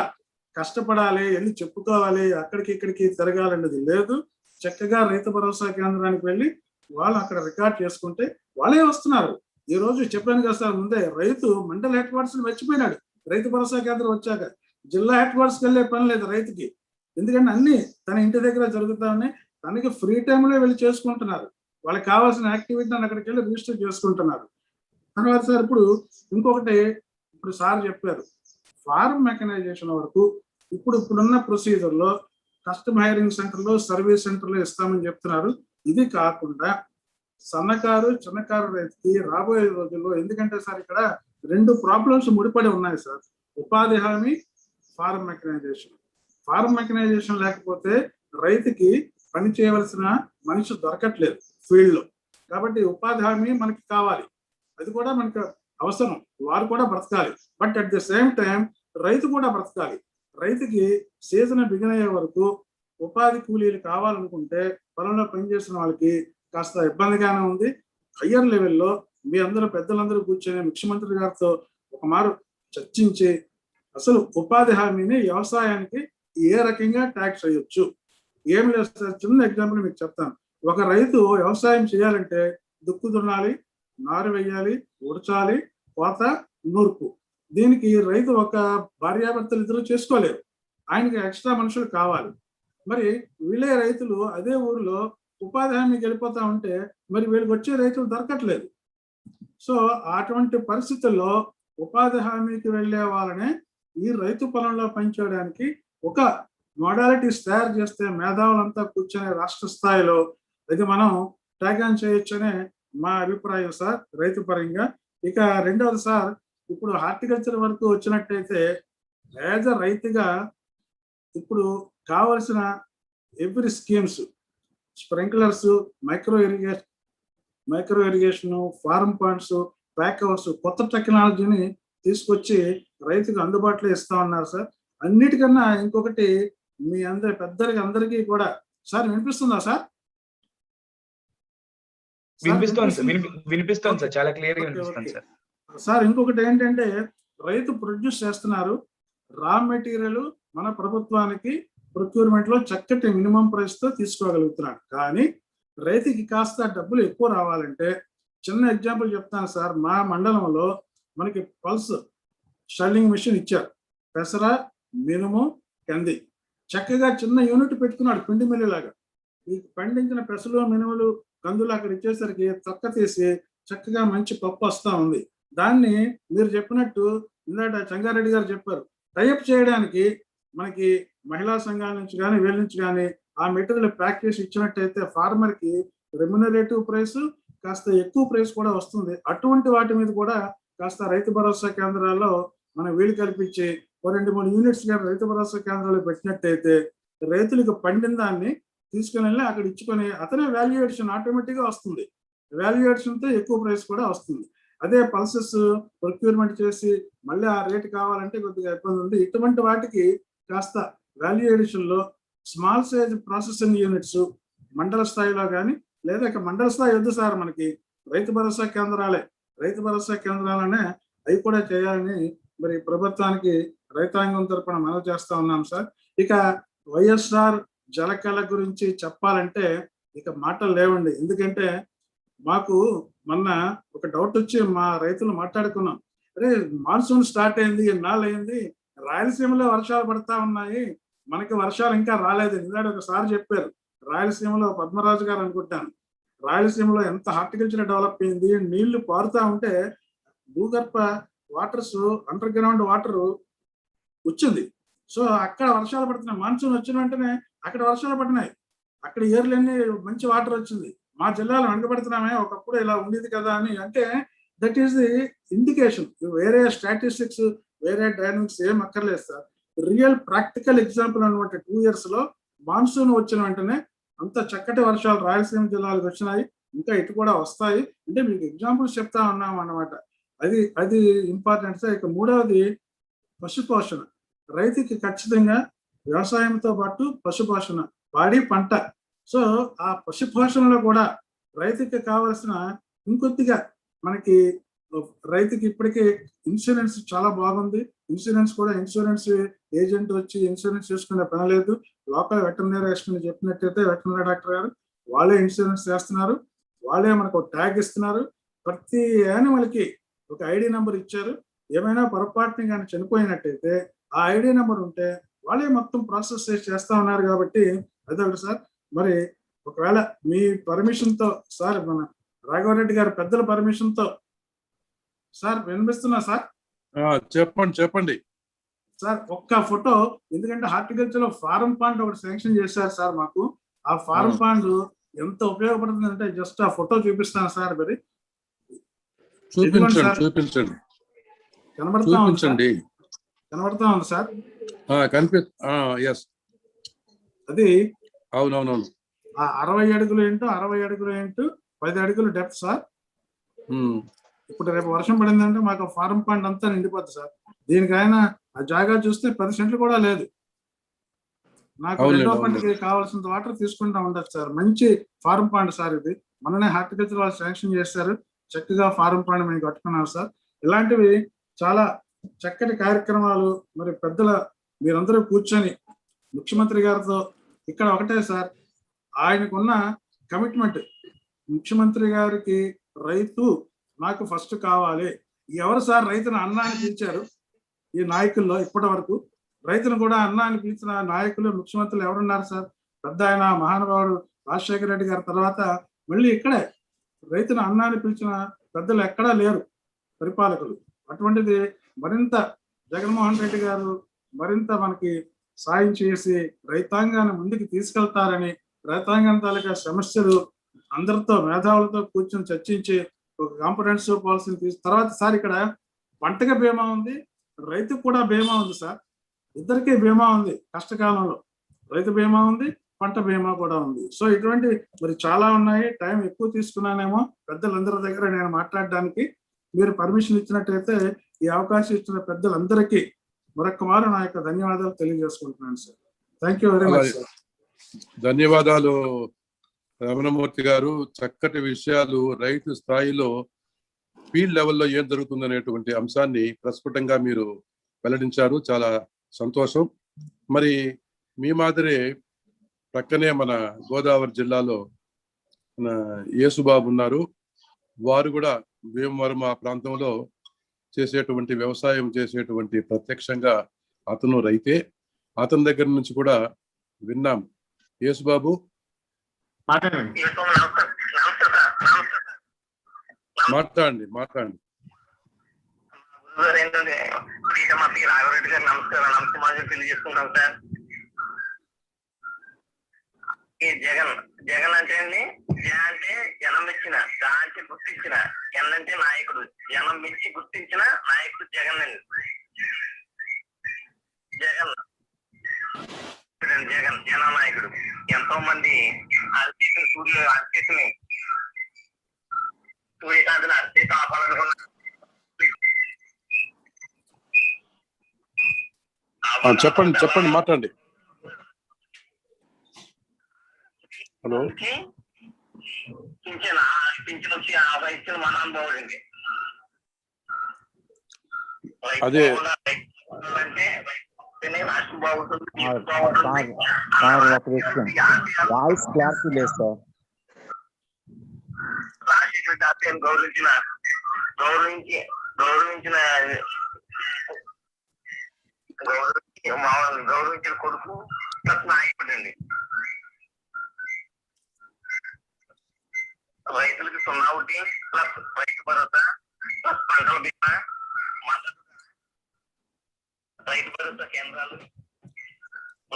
కష్టపడాలి, వెళ్ళి చెప్పుకోవాలి, అక్కడికి ఇక్కడికి తిరగాలనేది లేదు. చక్కగా రైతు భరోసా కేంద్రానికి వెళ్ళి వాళ్ళు అక్కడ రికార్డ్ చేసుకుంటే వాళ్ళే వస్తున్నారు. ఈ రోజు చెప్పాను కదా సార్ ముందే, రైతు మండల హెడ్ క్వార్టర్స్ మర్చిపోయినాడు. రైతు భరోసా కేంద్రం వచ్చాక జిల్లా హెడ్ క్వార్టర్స్కి వెళ్ళే పని లేదు రైతుకి, ఎందుకంటే అన్ని తన ఇంటి దగ్గర జరుగుతా ఉన్నాయి. తనకి ఫ్రీ టైంలో వెళ్ళి చేసుకుంటున్నారు, వాళ్ళకి కావాల్సిన యాక్టివిటీని అక్కడికి వెళ్ళి రిజిస్టర్ చేసుకుంటున్నారు. తర్వాత సార్ ఇప్పుడు ఇంకొకటి, ఇప్పుడు సార్ చెప్పారు ఫార్మ్ మెకనైజేషన్ వరకు ఇప్పుడున్న ప్రొసీజర్లో కస్టమ్ హైరింగ్ సెంటర్లో, సర్వీస్ సెంటర్లో ఇస్తామని చెప్తున్నారు. ఇది కాకుండా సన్నకారు చిన్నకారు రైతుకి రాబోయే రోజుల్లో, ఎందుకంటే సార్ ఇక్కడ 2 ప్రాబ్లమ్స్ ముడిపడి ఉన్నాయి సార్, ఉపాధి హామీ, ఫార్మ్ మెకనైజేషన్. ఫార్మ్ మెకనైజేషన్ లేకపోతే రైతుకి పని చేయవలసిన మనిషి దొరకట్లేదు ఫీల్డ్ లో. కాబట్టి ఉపాధి హామీ మనకి కావాలి, అది కూడా మనకు అవసరం, వారు కూడా బ్రతకాలి. But at the same time రైతు కూడా బ్రతకాలి. రైతుకి సీజన్ బిగిన్ అయ్యే వరకు ఉపాధి కూలీలు కావాలనుకుంటే పొలంలో పనిచేసిన వాళ్ళకి కాస్త ఇబ్బందిగానే ఉంది. హయ్యర్ లెవెల్లో మీ అందరూ పెద్దలందరూ కూర్చొని ముఖ్యమంత్రి గారితో ఒక మారు చర్చించి అసలు ఉపాధి హామీని వ్యవసాయానికి ఏ రకంగా ట్యాక్స్ చేయొచ్చు. ఏం లేదు సార్, చిన్న ఎగ్జాంపుల్ మీకు చెప్తాను. ఒక రైతు వ్యవసాయం చేయాలంటే దుక్కు దున్నాలి, నారు వేయాలి, ఉడచాలి, కోత, నూర్పు. దీనికి రైతు ఒక భార్యాభర్తలు ఇద్దరు చేసుకోలేరు, ఆయనకి ఎక్స్ట్రా మనుషులు కావాలి. మరి వీళ్ళే రైతులు అదే ఊరిలో ఉపాధి హామీకి వెళ్ళిపోతా ఉంటే మరి వీళ్ళకి వచ్చే రైతులు దొరకట్లేదు. సో అటువంటి పరిస్థితుల్లో ఉపాధి హామీకి వెళ్ళే వాళ్ళనే ఈ రైతు పొలంలో పనిచేయడానికి ఒక మోడాలిటీస్ తయారు చేస్తే మేధావులంతా కూర్చొని రాష్ట్ర స్థాయిలో ఇది మనం ట్యాగ్ ఆన్ చేయొచ్చనే మా అభిప్రాయం సార్ రైతు పరంగా. ఇక రెండవది సార్, ఇప్పుడు హార్టికల్చర్ వరకు వచ్చినట్టయితే యాజ్ అ రైతుగా ఇప్పుడు కావలసిన every schemes, sprinklers, micro irrigation, farm points, pack house, కొత్త టెక్నాలజీని తీసుకొచ్చి రైతుకు అందుబాటులో ఇస్తా ఉన్నారు సార్. అన్నిటికన్నా ఇంకొకటి, మీ అందరి అందరికీ కూడా సార్ వినిపిస్తుందా సార్? వినిపిస్తుంది సార్, చాలా క్లియర్ గా వినిపిస్తుంది సార్. సార్ ఇంకొకటి ఏంటంటే, రైతు ప్రొడ్యూస్ చేస్తున్నారు రా మెటీరియల్, మన ప్రభుత్వానికి ప్రొక్యూర్మెంట్ లో చక్కటి మినిమం ప్రైస్ తో తీసుకోగలుగుతున్నాడు. కానీ రైతుకి కాస్త డబ్బులు ఎక్కువ రావాలంటే, చిన్న ఎగ్జాంపుల్ చెప్తాను సార్, మా మండలంలో మనకి పల్స్ షెల్లింగ్ మిషన్ ఇచ్చారు, పెసర, మినుము, కంది. చక్కగా చిన్న యూనిట్ పెట్టుకున్నాడు పిండి మిల్లు లాగా. ఈ పండించిన పెసలు, మినుములు, కందులు అక్కడ ఇచ్చేసరికి తొక్క తీసి చక్కగా మంచి పప్పు వస్తా ఉంది. దాన్ని మీరు చెప్పినట్టు ఇందాక చంగారెడ్డి గారు చెప్పారు, టైప్ చేయడానికి మనకి మహిళా సంఘాల నుంచి కానీ వీళ్ళ నుంచి కానీ ఆ మెటీరియల్ ప్యాక్ చేసి ఇచ్చినట్టయితే ఫార్మర్ కి రెమ్యునరేటివ్ ప్రైస్, కాస్త ఎక్కువ ప్రైస్ కూడా వస్తుంది. అటువంటి వాటి మీద కూడా కాస్త రైతు భరోసా కేంద్రాల్లో మనం వీలు కల్పించి 2-3 యూనిట్స్ కానీ రైతు భరోసా కేంద్రాలు పెట్టినట్టయితే రైతులకు పండిన దాన్ని తీసుకుని వెళ్ళి అక్కడ ఇచ్చుకొని అతనే వాల్యుయేషన్ ఆటోమేటిక్ గా వస్తుంది. వాల్యుయేషన్ తో ఎక్కువ ప్రైస్ కూడా వస్తుంది. అదే పల్సెస్ ప్రొక్యూర్మెంట్ చేసి మళ్ళీ ఆ రేటు కావాలంటే కొద్దిగా ఇబ్బంది ఉంది. ఇటువంటి వాటికి కాస్త వాల్యుయేషన్ లో స్మాల్ సైజ్ ప్రాసెసింగ్ యూనిట్స్ మండల స్థాయిలో కానీ, లేదా ఇక మండల స్థాయి వద్దు సార్, మనకి రైతు భరోసా కేంద్రాలనే అవి కూడా చేయాలని మరి ప్రభుత్వానికి రైతాంగం తరపున మనవి చేస్తా ఉన్నాం సార్. ఇక వైఎస్ఆర్ జలకళ గురించి చెప్పాలంటే ఇక మాటలు లేవండి. ఎందుకంటే మాకు మొన్న ఒక డౌట్ వచ్చి మా రైతులు మాట్లాడుకున్నాం, అరే మాన్సూన్ స్టార్ట్ అయింది, ఎన్నాళ్ళు అయింది, రాయలసీమలో వర్షాలు పడతా ఉన్నాయి, మనకి వర్షాలు ఇంకా రాలేదు. ఇందాక ఒకసారి చెప్పారు, రాయలసీమలో పద్మరాజు గారు అనుకుంటాను, రాయలసీమలో ఎంత హార్టికల్చర్ డెవలప్ అయింది, నీళ్లు పారుతా ఉంటే భూగర్భ వాటర్స్, అండర్ గ్రౌండ్ వాటర్ వచ్చింది. సో అక్కడ వర్షాలు పడుతున్నాయి, మాన్సూన్ వచ్చిన వెంటనే అక్కడ వర్షాలు పడినాయి, అక్కడ ఏర్లన్నీ మంచి వాటర్ వచ్చింది. మా జిల్లాలో వెనకబడుతున్నామే, ఒకప్పుడు ఇలా ఉండేది కదా అని. అంటే దట్ ఈస్ ది ఇండికేషన్. వేరే స్టాటిస్టిక్స్, వేరే డైనమిక్స్ ఏం అక్కర్లేదు సార్. రియల్ ప్రాక్టికల్ ఎగ్జాంపుల్ అనమాట. 2 years లో మాన్సూన్ వచ్చిన వెంటనే అంత చక్కటి వర్షాలు రాయలసీమ జిల్లాలకు వచ్చినాయి, ఇంకా ఇటు కూడా వస్తాయి. అంటే మీకు ఎగ్జాంపుల్స్ చెప్తా ఉన్నాం అన్నమాట. అది ఇంపార్టెంట్ సార్. ఇక మూడవది పశుపోషణ. రైతుకి ఖచ్చితంగా వ్యవసాయంతో పాటు పశుపోషణ, పాడి పంట. సో ఆ పశుపోషణలో కూడా రైతుకి కావాల్సిన ఇంకొద్దిగా మనకి రైతుకి ఇప్పటికే ఇన్సూరెన్స్ చాలా బాగుంది. ఇన్సూరెన్స్ కూడా ఇన్సూరెన్స్ ఏజెంట్ వచ్చి ఇన్సూరెన్స్ చేసుకునే పని లేదు. లోకల్ వెటర్నరీ అసిస్టెంట్ చెప్పినట్టయితే వెటర్నరీ డాక్టర్ గారు వాళ్ళే ఇన్సూరెన్స్ చేస్తున్నారు, వాళ్ళే మనకు ట్యాగ్ ఇస్తున్నారు. ప్రతి యానిమల్ కి ఒక ఐడి నెంబర్ ఇచ్చారు. ఏమైనా పొరపాటుని కానీ చనిపోయినట్టయితే ఆ ఐడి నెంబర్ ఉంటే వాళ్ళే మొత్తం ప్రాసెస్ చేస్తా ఉన్నారు. కాబట్టి అదొకటి సార్. మరి ఒకవేళ మీ పర్మిషన్ తో సార్, మన రాఘవరెడ్డి గారి పెద్దల పర్మిషన్ తో సార్ వినిపిస్తున్నా సార్? చెప్పండి సార్. ఒక్క ఫోటో, ఎందుకంటే హార్టికల్చర్ లో ఫారం పాండ్ ఒకటి శాంక్షన్ చేశారు సార్ మాకు. ఆ ఫారం పాండ్ ఎంత ఉపయోగపడుతుంది అంటే జస్ట్ ఆ ఫోటో చూపిస్తాను సార్. మరి చూపించండి కనబడతా ఉంది సార్. అది అవునవునవును, 60 అడుగులు ఇంటూ 60 అడుగులు ఇంటూ 10 అడుగులు డెప్త్ సార్. ఇప్పుడు రేపు వర్షం పడిందంటే మాకు ఫారం పాండ్ అంతా నిండిపోద్ది సార్. దీనికైనా ఆ జాగా చూస్తే 10 సెంట్లు కూడా లేదు. నాకు రెండో పంటకి కావాల్సినంత వాటర్ తీసుకుంటా ఉండదు సార్. మంచి ఫారం పాండ్ సార్ ఇది. మననే హార్టికల్చర్ వాళ్ళు శాంక్షన్ చేశారు. చక్కగా ఫారం పాండ్ మేము కట్టుకున్నాం సార్. ఇలాంటివి చాలా చక్కటి కార్యక్రమాలు. మరి పెద్దల మీరందరూ కూర్చొని ముఖ్యమంత్రి గారితో ఇక్కడ ఒకటే సార్, ఆయనకున్న కమిట్మెంట్. ముఖ్యమంత్రి గారికి రైతు నాకు ఫస్ట్ కావాలి. ఎవరు సార్ రైతును అన్నాన్ని పిలిచారు ఈ నాయకుల్లో? ఇప్పటి వరకు రైతును కూడా అన్నాన్ని పిలిచిన నాయకులు, ముఖ్యమంత్రులు ఎవరున్నారు సార్? పెద్ద ఆయన మహానుభావుడు రాజశేఖర రెడ్డి గారి తర్వాత మళ్ళీ ఇక్కడే రైతును అన్నాన్ని పిలిచిన పెద్దలు ఎక్కడా లేరు, పరిపాలకులు. అటువంటిది మరింత జగన్మోహన్ రెడ్డి గారు మరింత మనకి సాయం చేసి రైతాంగాన్ని ముందుకు తీసుకెళ్తారని, రైతాంగం తాలూకా సమస్యలు అందరితో మేధావులతో కూర్చొని చర్చించి ఒక కాంప్రహెన్సివ్ పాలసీని తర్వాత సార్ ఇక్కడ పంటకి బీమా ఉంది, రైతుకు కూడా బీమా ఉంది సార్. ఇద్దరికీ బీమా ఉంది. కష్టకాలంలో రైతు బీమా ఉంది, పంట బీమా కూడా ఉంది. సో ఇటువంటి మరి చాలా ఉన్నాయి. టైం ఎక్కువ తీసుకున్నానేమో పెద్దలందరి దగ్గర నేను మాట్లాడడానికి. మీరు పర్మిషన్ ఇచ్చినట్టయితే ఈ అవకాశం ఇచ్చిన పెద్దలందరికీ మరొక మారు నా యొక్క ధన్యవాదాలు తెలియజేసుకుంటున్నాను sir. Thank you very much sir. ధన్యవాదాలు రమణమూర్తి గారు. చక్కటి విషయాలు రైతు స్థాయిలో ఫీల్డ్ లెవెల్లో ఏం జరుగుతుందనేటువంటి అంశాన్ని ప్రస్ఫుటంగా మీరు వెల్లడించారు. చాలా సంతోషం. మరి మీ మాదిరి ప్రక్కనే మన గోదావరి జిల్లాలో మన యేసుబాబు ఉన్నారు. వారు కూడా భీమవరం ఆ ప్రాంతంలో చేసేటువంటి వ్యవసాయం చేసేటువంటి ప్రత్యక్షంగా అతను రైతే. అతని దగ్గర నుంచి కూడా విన్నాం. యేసుబాబు మాట్లాడండి. రాఘవరెడ్డి గారు నమస్కారం తెలియజేసుకుంటాం సార్. ఈ జగన్ అంటే అండి, అంటే జనం మెచ్చిన, అంటే గుర్తించిన, జన్ అంటే నాయకుడు, జనం మెచ్చి గుర్తించిన నాయకుడు జగన్ అండి. జగన్ జననాయకుడు. ఎంతో మంది సూర్యకాంతిని అర్చి కాపాలనుకున్న చెప్పండి మాట్లాడండి. హలో, పింఛన్ వచ్చి 50 ఇచ్చిన మహానుభావుడు అండి. అదే అంటే రాష్ట్రం బాగుంటుంది. వాయిస్ క్లారిటీ లేదు సార్. రాజశేఖర డాక్టర్ గౌరవించిన కొడుకు ప్లస్ నాయకుడు అండి. రైతులకి 0 ప్లస్ రైతు భరోసా ప్లస్ పంటల బీమా రైతు భరోసా కేంద్రాలు,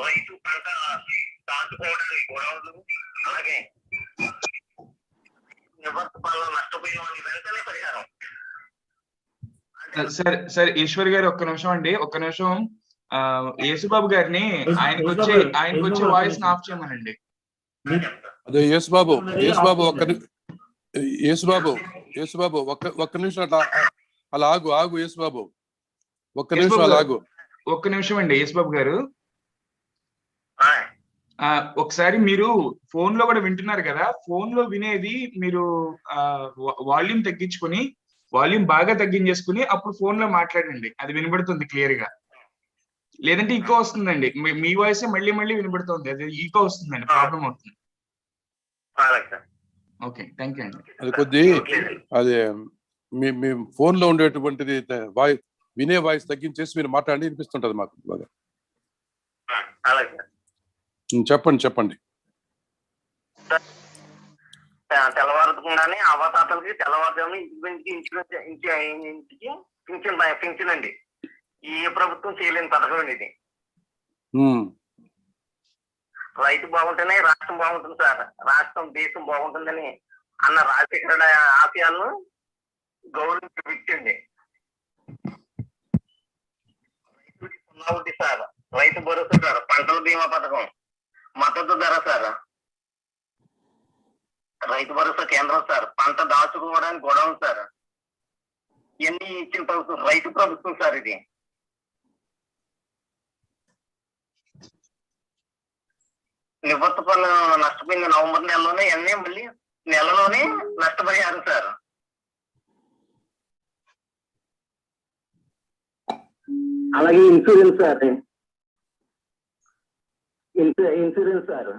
రైతు పంట దాచుకోవడానికి గొడవలు, అలాగే నివర్తనాల్లో నష్టపోయిన వాళ్ళకి వెంటనే పరిహారం. సార్ ఈశ్వర్ గారు ఒక్క నిమిషం అండి, ఒక్క నిమిషం. యేసుబాబు గారిని ఆయనకు వచ్చే వాయిస్ ఆఫ్ చేయమనండి. అదే యేసుబాబు ఒక్క నిమిషం అలా ఆగు యేసుబాబు, ఒక్క నిమిషం అలా ఆగు. ఒక్క నిమిషం అండి యేసుబాబు గారు. ఒకసారి మీరు ఫోన్ లో కూడా వింటున్నారు కదా, ఫోన్ లో వినేది మీరు వాల్యూమ్ తగ్గించుకుని, వాల్యూమ్ బాగా తగ్గించేసుకుని అప్పుడు ఫోన్ లో మాట్లాడండి, అది వినబడుతుంది క్లియర్ గా. లేదంటే ఈకో వస్తుందండి, మీ వాయిస్ మళ్ళీ వినబడుతుంది, అది ఈకో వస్తుందండి, ప్రాబ్లం అవుతుంది. ఓకే, థ్యాంక్ యూ అండి. అది కొద్ది అదే మీ ఫోన్ లో ఉండేటువంటిది వాయిస్, వినే వాయిస్ తగ్గించేసి మీరు మాట్లాడి వినిపిస్తుంటది మాకు బాగా. చెప్పండి. తెల్లవారుతుందని అవతాతలకి తెల్లవారుజామున ఇంటికి పింఛన్ అండి. ఈ ప్రభుత్వం చేయలేని పథకం అండి ఇది. రైతు బాగుంటేనే రాష్ట్రం బాగుంటుంది సార్, రాష్ట్రం దేశం బాగుంటుందని అన్న రాజశేఖర ఆశయాలను గౌరవించి వ్యక్తి రైతుడి సార్, రైతు భరోసా సార్, పంటల బీమా పథకం, మద్దతు ధర సార్, రైతు భరోసా కేంద్రం సార్, పంట దాచుకోవడానికి గొడవ సార్, ఇవన్నీ ఇచ్చిన ప్రభుత్వం రైతు ప్రభుత్వం సార్ ఇది. నివృత్త పనులు నష్టపోయింది నవంబర్ నెలలోనే, అన్నీ మళ్ళీ నెలలోనే నష్టపరిహారం సార్. అలాగే ఇన్సూరెన్స్ సార్, ఇన్సూరెన్స్ సార్,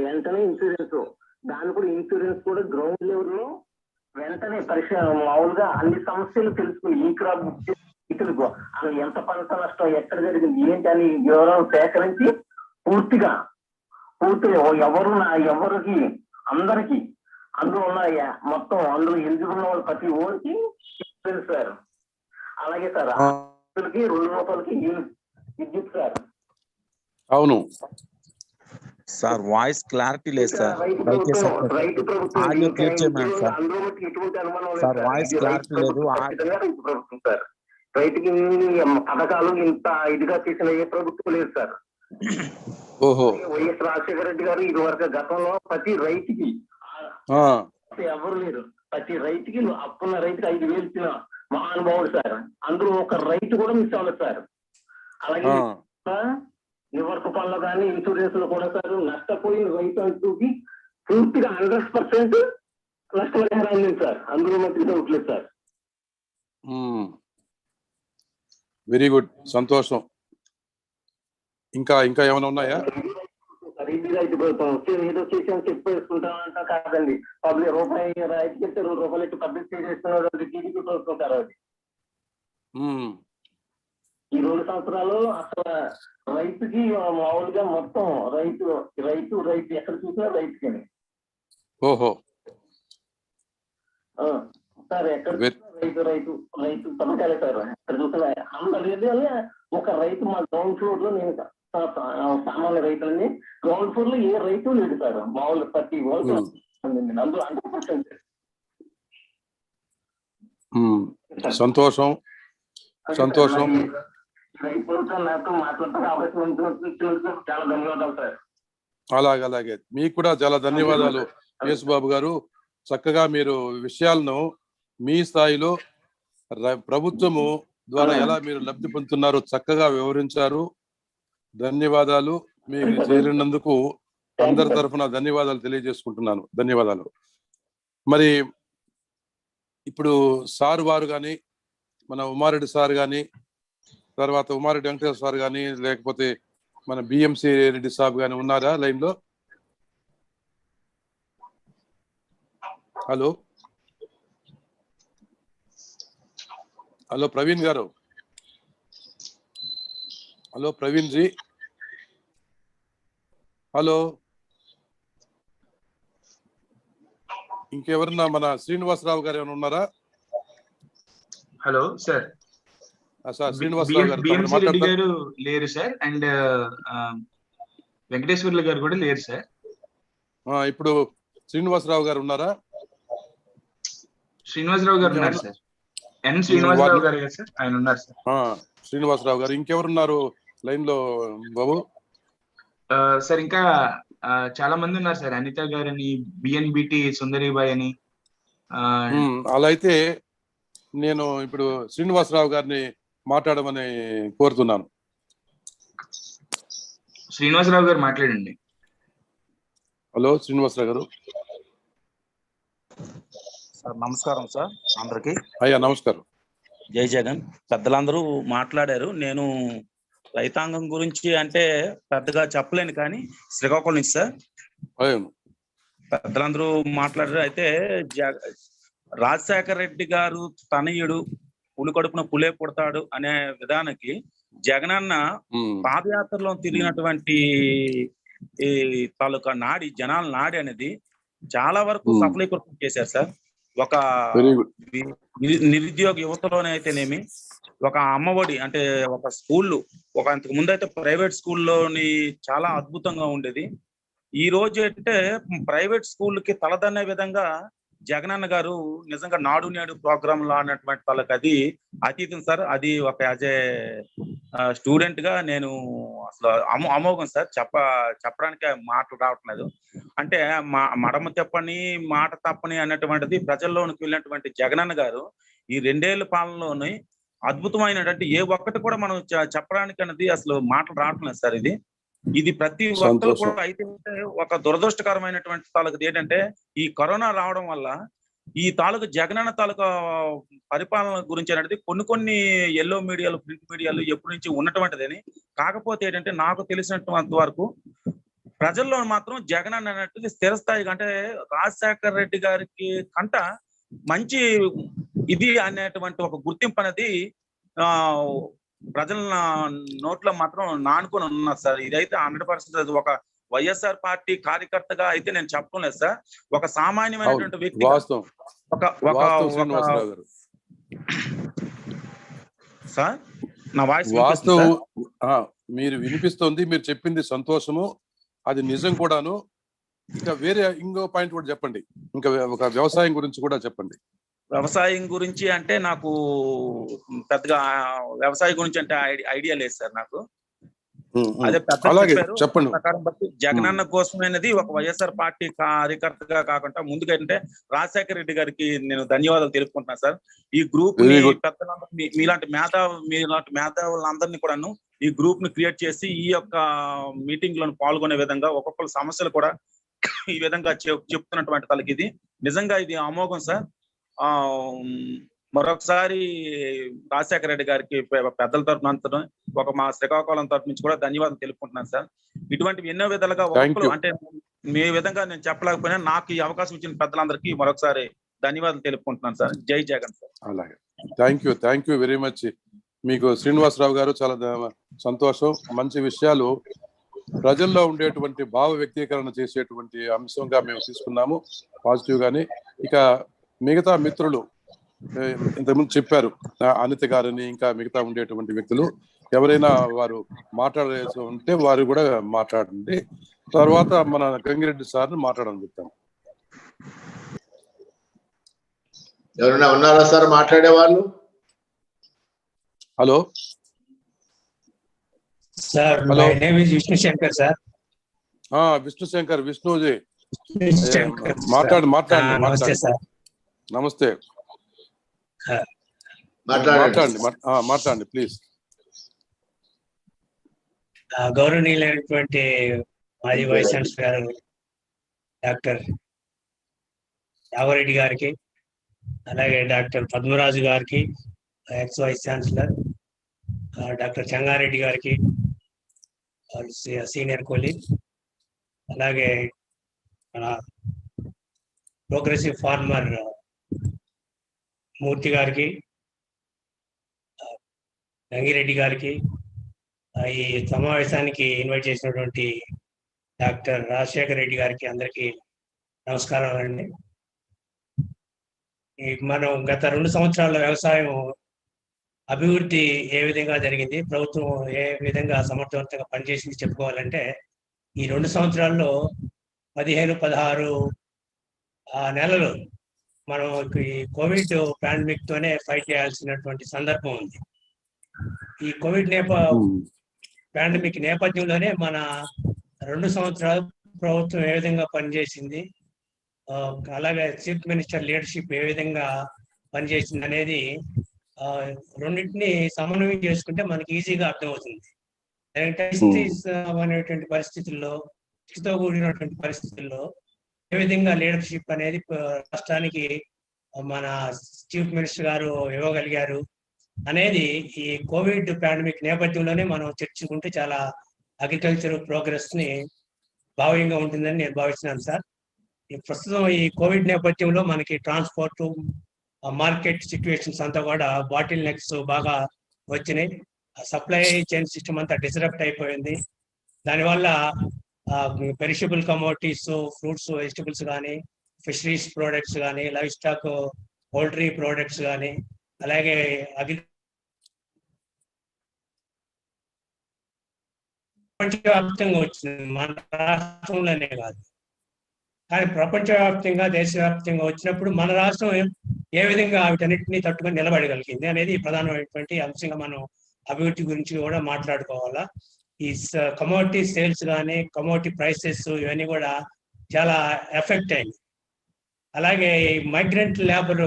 వెంటనే ఇన్సూరెన్స్, దాని కూడా ఇన్సూరెన్స్ కూడా గ్రౌండ్ లెవెల్ లో వెంటనే మామూలుగా అన్ని సమస్యలు తెలుసుకుని ఈ క్రాప్ రైతులకు అసలు ఎంత పంట నష్టం, ఎక్కడ జరిగింది, ఏంటి అని వివరాలు సేకరించి పూర్తిగా ఎవరికి అందరికి అందులో ఉన్నాయా మొత్తం, అందులో ఎలిజిబుల్ ఉన్న వాళ్ళు ప్రతి ఓరికి సార్. అలాగే సార్ 2 రూపాయలకి విద్యుత్ సార్. అవును సార్, వాయిస్ క్లారిటీ లేదు సార్, రైతు ప్రభుత్వం ఆడియో క్లియర్ చేయమని సార్. ఎటువంటి అనుమానం సార్ వాయిస్ క్లారిటీ లేదు. రైతు ప్రభుత్వం సార్, రైతుకి పథకాలు ఇంత ఇదిగా చేసిన ఏ ప్రభుత్వం లేదు సార్. వైఎస్ రాజశేఖర రెడ్డి గారు ఇది వరకు గతంలో ప్రతి రైతుకి ఎవరు లేరు, ప్రతి రైతుకి అప్పున్న రైతుకి 5,000 ఇచ్చిన మహానుభావుడు సార్. అందులో ఒక రైతు కూడా మిస్ అవ్వలేదు సార్. అలాగే నివర్త పనులు కానీ ఇన్సూరెన్స్ లో కూడా సార్ నష్టపోయిన రైతు అంటూకి పూర్తిగా 100% నష్టపరిహారం అందింది సార్. అందులో మధ్య డౌట్ లేదు సార్. వెరీ గుడ్, సంతోషం. ఇంకా ఏమైనా ఉన్నాయా? రైతు ప్రభుత్వం ఏదో చేసాను చెప్పేసుకుంటామంట కాదండి, పబ్లిక్ రూపాయి రైతు చెప్తే 2 రూపాయలు ఇచ్చి పబ్లిక్ చేస్తున్నారు, టీడీపీ చూసుకుంటారు. అది ఈ 2 సంవత్సరాలు అసలు రైతుకి మామూలుగా మొత్తం రైతు ఎక్కడ చూసినా రైతుకి. ఓహో సార్ ఎక్కడ రైతు పథకాలే సార్, ఎక్కడ చూసినా అందరూ. ఒక రైతు మా గ్రౌండ్ ఫ్లోర్ లో, నేను సామాన్య రైతులని గ్రౌండ్ ఫ్లోర్ లో ఏ రైతు లేదు సార్, మామూలు ప్రతి వాళ్ళు అందులో 100%. సంతోషం. రైతులతో నాతో మాట్లాడతారు అవకాశం చాలా ధన్యవాదాలు సార్. అలాగే మీకు కూడా చాలా ధన్యవాదాలు యేసుబాబు గారు. చక్కగా మీరు విషయాలను మీ స్థాయిలో ప్రభుత్వము ద్వారా ఎలా మీరు లబ్ధి పొందుతున్నారో చక్కగా వివరించారు. ధన్యవాదాలు. మీకు చేరినందుకు అందరి తరఫున ధన్యవాదాలు తెలియజేసుకుంటున్నాను. ధన్యవాదాలు. మరి ఇప్పుడు సార్ వారు కానీ, మన ఉమారెడ్డి సార్ కానీ, తర్వాత ఉమారెడ్డి వెంకటేశ్వర సార్ కానీ, లేకపోతే మన బిఎంసి రెడ్డి సాబ్ కానీ ఉన్నారా లైన్ లో? హలో ప్రవీణ్ గారు. Hello Praveen G. హలో, ఇంకెవరన్నా మన శ్రీనివాసరావు గారు ఏమైనా ఉన్నారా? Hello sir. సార్ శ్రీనివాసరావు గారు బిఎంసి రెడ్డి మాట్లాడతారు. గారు లేరు సార్, అండ్ వెంకటేశ్వర్లు గారు కూడా లేరు సార్. ఇప్పుడు శ్రీనివాసరావు గారు ఉన్నారా? శ్రీనివాసరావు గారు ఉన్నారు సార్. ఎన్ శ్రీనివాసరావు గారు కదా సార్, ఆయన ఉన్నారు సార్. శ్రీనివాసరావు గారు. ఇంకెవరున్నారు లైన్ లో బాబు? సార్ ఇంకా చాలా మంది ఉన్నారు సార్. అనిత గారని, బిఎన్బిటి సుందరిబాయ్ అని. అలా అయితే నేను ఇప్పుడు శ్రీనివాసరావు గారిని మాట్లాడమని కోరుతున్నాను. శ్రీనివాసరావు గారు మాట్లాడండి. హలో శ్రీనివాసరావు గారు. సార్ నమస్కారం సార్ అందరికి. అయ్యా నమస్కారం. జై జగన్. పెద్దలందరూ మాట్లాడారు. నేను రైతాంగం గురించి అంటే పెద్దగా చెప్పలేను, కానీ శ్రీకాకుళం నుంచి సార్ పెద్దలందరూ మాట్లాడారు. అయితే రాజశేఖర రెడ్డి గారు తనయుడు పులి కడుపున పులే పుడతాడు అనే విధానానికి జగనన్న పాదయాత్రలో తిరిగినటువంటి ఈ తాలూకా నాడి, జనాల నాడి అనేది చాలా వరకు సఫలీకృతం చేశారు సార్. ఒక నిరుద్యోగ యువతలోనే అయితేనేమి, ఒక అమ్మఒడి అంటే ఒక స్కూళ్ళు, ఒక అంతకు ముందు అయితే ప్రైవేట్ స్కూల్లోని చాలా అద్భుతంగా ఉండేది. ఈ రోజు అంటే ప్రైవేట్ స్కూల్కి తలదన్నే విధంగా జగనన్న గారు నిజంగా నాడు నేడు ప్రోగ్రామ్ లో అన్నటువంటి వాళ్ళకి అది అతీతం సార్. అది ఒక యాజ్ ఏ స్టూడెంట్ గా నేను అసలు అమోఘం సార్. చెప్పడానికి మాటలు రావట్లేదు. అంటే మడమ తెప్పని మాట తప్పని అన్నటువంటిది ప్రజల్లోనికి వెళ్ళినటువంటి జగనన్న గారు ఈ 2 ఏళ్ల పాలనలోని అద్భుతమైనటువంటి ఏ ఒక్కటి కూడా మనం చెప్పడానికి అన్నది అసలు మాటలు రావట్లేదు సార్. ఇది ప్రతి ఒక్కరు కూడా అయితే ఒక దురదృష్టకరమైనటువంటి తాలూకు ఏంటంటే ఈ కరోనా రావడం వల్ల ఈ తాలూకు జగనన్న తాలూకా పరిపాలన గురించి అనేది కొన్ని ఎల్లో మీడియాలు, ప్రింట్ మీడియాలు ఎప్పటి నుంచి ఉన్నటువంటిదని. కాకపోతే ఏంటంటే నాకు తెలిసినంత వరకు ప్రజల్లో మాత్రం జగనన్న అన్నట్టు స్థిరస్థాయిగా, అంటే రాజశేఖర రెడ్డి గారికి కంట మంచి ఇది అనేటువంటి ఒక గుర్తింపు అనేది ప్రజల నోట్లో మాత్రం నానుకొని ఉన్నారు సార్. ఇదైతే 100% ఒక వైఎస్ఆర్ పార్టీ కార్యకర్తగా అయితే నేను చెప్పడం లేదు సార్. ఒక సామాన్యమైనటువంటి వ్యక్తి సార్. నా వాయిస్ మీరు వినిపిస్తుంది, మీరు చెప్పింది సంతోషము, అది నిజం కూడాను. ఇంకా వేరే ఇంకో పాయింట్ కూడా చెప్పండి. ఇంకా ఒక వ్యవసాయం గురించి కూడా చెప్పండి. వ్యవసాయం గురించి అంటే నాకు పెద్దగా వ్యవసాయం గురించి అంటే ఐడియా లేదు సార్ నాకు. అదే చెప్పండి. ప్రకారం బట్టి జగనన్న కోసమైనది ఒక వైఎస్ఆర్ పార్టీ కార్యకర్తగా కాకుండా ముందుగా అంటే రాజశేఖర రెడ్డి గారికి నేను ధన్యవాదాలు తెలుపుకుంటున్నాను సార్. ఈ గ్రూప్ పెద్దలందరినీ, మీలాంటి మేధావులందరినీ కూడాను ఈ గ్రూప్ ని క్రియేట్ చేసి ఈ యొక్క మీటింగ్ లో పాల్గొనే విధంగా ఒక్కొక్కరు సమస్యలు కూడా ఈ విధంగా చెప్తున్నటువంటి వాళ్ళకి ఇది నిజంగా ఇది అమోఘం సార్. మరొకసారి రాజశేఖర రెడ్డి గారికి పెద్దల తరఫున ఒక మా శ్రీకాకుళం తరఫు నుంచి కూడా ధన్యవాదాలు తెలుపుకుంటున్నాను సార్. ఇటువంటివి ఎన్నో విధాలుగా అంటే మీ విధంగా నేను చెప్పలేకపోయినా నాకు ఈ అవకాశం ఇచ్చిన పెద్దలందరికీ మరొకసారి ధన్యవాదాలు తెలుపుకుంటున్నాను సార్. జై జగన్ సార్. అలాగే, థ్యాంక్ యూ వెరీ మచ్. మీకు శ్రీనివాసరావు గారు చాలా సంతోషం. మంచి విషయాలు ప్రజల్లో ఉండేటువంటి భావ వ్యక్తీకరణ చేసేటువంటి అంశంగా మేము తీసుకున్నాము పాజిటివ్ గాని. ఇక మిగతా మిత్రులు ఇంతకుముందు చెప్పారు, అనిత గారిని, ఇంకా మిగతా ఉండేటువంటి వ్యక్తులు ఎవరైనా వారు మాట్లాడాల్సి ఉంటే వారు కూడా మాట్లాడండి. తర్వాత మన గంగిరెడ్డి సార్ని మాట్లాడని చెప్తాను. ఎవరైనా ఉన్నారా సార్ మాట్లాడే వాళ్ళు? Hello sir, my name is Vishnu Shankar sir. Vishnu Shankar, Vishnuji మాట్లాడండి. సార్ నమస్తే, మాట్లాడండి ప్లీజ్. గౌరవనీయులైనటువంటి మాజీ వైస్ ఛాన్సలర్ డాక్టర్ రాఘవరెడ్డి గారికి, అలాగే డాక్టర్ పద్మరాజు గారికి, ex vice chancellor doctor Chengareddy గారికి, సీనియర్ కొలీగ్, అలాగే మన ప్రోగ్రెసివ్ ఫార్మర్ మూర్తి గారికి, గంగిరెడ్డి గారికి, ఈ సమావేశానికి ఇన్వైట్ చేసినటువంటి డాక్టర్ రాజశేఖర రెడ్డి గారికి అందరికీ నమస్కారం అండి. మనం గత 2 సంవత్సరాల వ్యవసాయం అభివృద్ధి ఏ విధంగా జరిగింది, ప్రభుత్వం ఏ విధంగా సమర్థవంతంగా పనిచేసింది చెప్పుకోవాలంటే ఈ 2 సంవత్సరాల్లో 15-16 నెలలు మనం ఈ కోవిడ్ పాండమిక్ తోనే ఫైట్ చేయాల్సినటువంటి సందర్భం ఉంది. ఈ కోవిడ్ పాండమిక్ నేపథ్యంలోనే మన 2 సంవత్సరాలు ప్రభుత్వం ఏ విధంగా పనిచేసింది, అలాగే చీఫ్ మినిస్టర్ లీడర్షిప్ ఏ విధంగా పనిచేసింది అనేది రెండింటిని సమన్వయం చేసుకుంటే మనకి ఈజీగా అర్థమవుతుంది. అనేటువంటి పరిస్థితుల్లో, తో కూడినటువంటి పరిస్థితుల్లో ఏ విధంగా లీడర్షిప్ అనేది రాష్ట్రానికి మన చీఫ్ మినిస్టర్ గారు ఇవ్వగలిగారు అనేది ఈ కోవిడ్ పాండమిక్ నేపథ్యంలోనే మనం చర్చించుకుంటే చాలా అగ్రికల్చర్ ప్రోగ్రెస్ ని భావ్యంగా ఉంటుందని నేను భావిస్తున్నాను సార్. ప్రస్తుతం ఈ కోవిడ్ నేపథ్యంలో మనకి ట్రాన్స్పోర్ట్, మార్కెట్ సిచ్యువేషన్స్ అంతా కూడా బాటిల్ నెక్స్ బాగా వచ్చినాయి. సప్లై చైన్ సిస్టమ్ అంతా డిస్రప్ట్ అయిపోయింది. దానివల్ల పెరిషబుల్ కమోడిటీస్, ఫ్రూట్స్, వెజిటబుల్స్ కానీ, ఫిషరీస్ ప్రోడక్ట్స్ కానీ, లైవ్ స్టాక్, పౌల్ట్రీ ప్రోడక్ట్స్ కానీ, అలాగే ప్రపంచవ్యాప్తంగా వచ్చింది, మన రాష్ట్రంలోనే కాదు. కానీ ప్రపంచవ్యాప్తంగా, దేశవ్యాప్తంగా వచ్చినప్పుడు మన రాష్ట్రం ఏ విధంగా వీటన్నిటిని తట్టుకొని నిలబడగలిగింది అనేది ప్రధానమైనటువంటి అంశంగా మనం అభివృద్ధి గురించి కూడా మాట్లాడుకోవాలా. ఈ కమోడిటీ సేల్స్ కానీ, కమోడిటీ ప్రైసెస్ ఇవన్నీ కూడా చాలా ఎఫెక్ట్ అయింది. అలాగే మైగ్రెంట్ లేబర్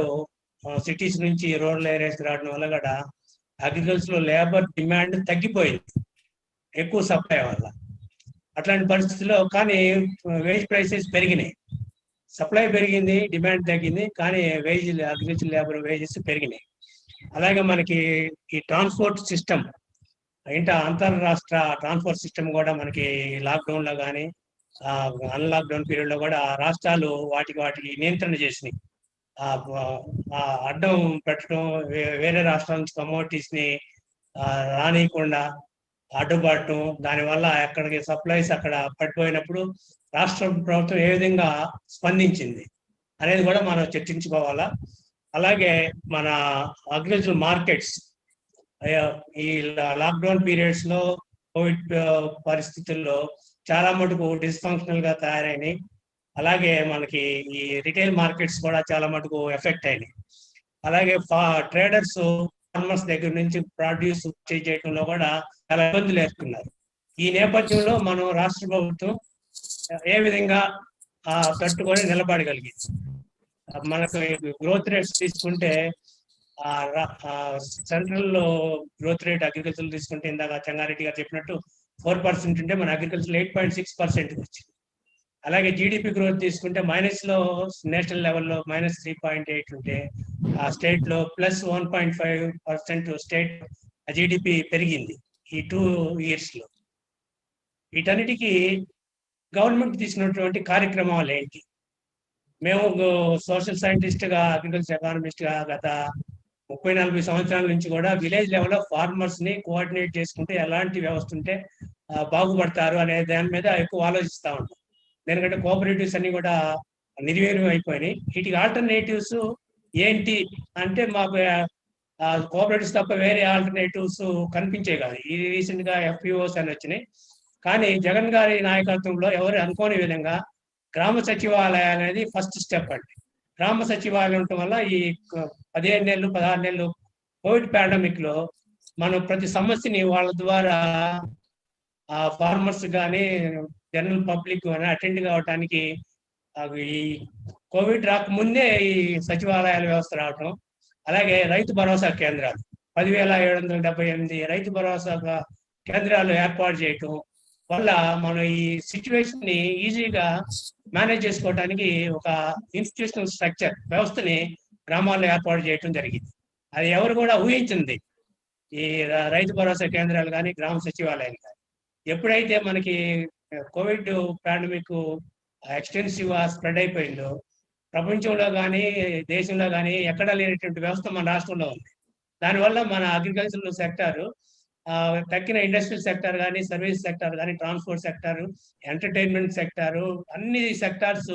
సిటీస్ నుంచి రూరల్ ఏరియాస్కి రావడం వల్ల కూడా అగ్రికల్చర్ లేబర్ డిమాండ్ తగ్గిపోయింది ఎక్కువ సప్లై వల్ల. అట్లాంటి పరిస్థితుల్లో కానీ వేజ్ ప్రైసెస్ పెరిగినాయి. సప్లై పెరిగింది, డిమాండ్ తగ్గింది, కానీ అగ్రికల్చర్ లేబర్ వేజెస్ పెరిగినాయి. అలాగే మనకి ఈ ట్రాన్స్పోర్ట్ సిస్టమ్, అంతర్రాష్ట్ర ట్రాన్స్పోర్ట్ సిస్టమ్ కూడా మనకి లాక్డౌన్ లో కానీ, అన్లాక్డౌన్ పీరియడ్ లో కూడా రాష్ట్రాలు వాటికి నియంత్రణ చేసినాయి. అడ్డం పెట్టడం, వేరే రాష్ట్రాల నుంచి కమోడిటీస్ ని రానియకుండా అడ్డుపడటం, దానివల్ల ఎక్కడికి సప్లైస్ అక్కడ పడిపోయినప్పుడు రాష్ట్ర ప్రభుత్వం ఏ విధంగా స్పందించింది అనేది కూడా మనం చర్చించుకోవాలా. అలాగే మన అగ్రికల్చర్ మార్కెట్స్ ఈ లాక్డౌన్ పీరియడ్స్ లో, కోవిడ్ పరిస్థితుల్లో చాలా మటుకు డిస్ఫంక్షనల్ గా తయారైనాయి. అలాగే మనకి ఈ రిటైల్ మార్కెట్స్ కూడా చాలా మటుకు ఎఫెక్ట్ అయినాయి. అలాగే ట్రేడర్స్ ఫార్మర్స్ దగ్గర నుంచి ప్రొడ్యూస్ చేయడంలో కూడా చాలా ఇబ్బందులు ఎదుర్కొన్నారు. ఈ నేపథ్యంలో మనం రాష్ట్ర ప్రభుత్వం ఏ విధంగా తట్టుకొని నిలబడగలిగింది. మనకు గ్రోత్ రేట్స్ తీసుకుంటే సెంట్రల్ లో గ్రోత్ రేట్ అగ్రికల్చర్ తీసుకుంటే ఇందాక చెంగారెడ్డి గారు చెప్పినట్టు 4% ఉంటే మన అగ్రికల్చర్ 8.6% వచ్చింది. అలాగే జీడిపి గ్రోత్ తీసుకుంటే మైనస్ లో నేషనల్ లెవెల్లో -3.8 ఉంటే ఆ స్టేట్ లో +1.5% స్టేట్ జీడిపి పెరిగింది ఈ 2 years లో. వీటన్నిటికీ గవర్నమెంట్ తీసుకున్నటువంటి కార్యక్రమాలు ఏంటి? మేము సోషల్ సైంటిస్ట్ గా, అగ్రికల్చర్ ఎకానమిస్ట్ గా గత 30-40 సంవత్సరాల నుంచి కూడా విలేజ్ లెవెల్లో ఫార్మర్స్ ని కోఆర్డినేట్ చేసుకుంటే ఎలాంటి వ్యవస్థ ఉంటే బాగుపడతారు అనే దాని మీద ఎక్కువ ఆలోచిస్తూ ఉంటాం. ఎందుకంటే కోఆపరేటివ్స్ అన్ని కూడా నిర్వీర్యం అయిపోయినాయి. వీటికి ఆల్టర్నేటివ్స్ ఏంటి అంటే మాకు కోఆపరేటివ్స్ తప్ప వేరే ఆల్టర్నేటివ్స్ కనిపించే కాదు. ఈ రీసెంట్ గా FPOs అని వచ్చినాయి. కానీ జగన్ గారి నాయకత్వంలో ఎవరు అనుకోని విధంగా గ్రామ సచివాలయాలు అనేది ఫస్ట్ స్టెప్ అండి. గ్రామ సచివాలయం ఉండటం వల్ల ఈ 15 నెలలు 16 నెలలు కోవిడ్ పాండమిక్ లో మనం ప్రతి సమస్యని వాళ్ళ ద్వారా ఫార్మర్స్ కానీ, జనరల్ పబ్లిక్ కానీ అటెండ్ కావడానికి ఈ కోవిడ్ రాకముందే ఈ సచివాలయాల వ్యవస్థ రావటం, అలాగే రైతు భరోసా కేంద్రాలు 10,778 రైతు భరోసా కేంద్రాలు ఏర్పాటు చేయటం వల్ల మనం ఈ సిచ్యువేషన్ ని ఈజీగా మేనేజ్ చేసుకోవడానికి ఒక ఇన్స్టిట్యూషనల్ స్ట్రక్చర్ వ్యవస్థని గ్రామాల్లో ఏర్పాటు చేయటం జరిగింది. అది ఎవరు కూడా ఊహించింది ఈ రైతు భరోసా కేంద్రాలు కానీ, గ్రామ సచివాలయాలు కానీ. ఎప్పుడైతే మనకి కోవిడ్ పాండమిక్ ఎక్స్టెన్సివ్ స్ప్రెడ్ అయిపోయిందో ప్రపంచంలో కానీ, దేశంలో కానీ ఎక్కడా లేనటువంటి వ్యవస్థ మన రాష్ట్రంలో ఉంది. దానివల్ల మన అగ్రికల్చర్ సెక్టార్, తక్కిన ఇండస్ట్రియల్ సెక్టార్ కానీ, సర్వీస్ సెక్టార్ కానీ, ట్రాన్స్పోర్ట్ సెక్టార్, ఎంటర్టైన్మెంట్ సెక్టార్, అన్ని సెక్టార్స్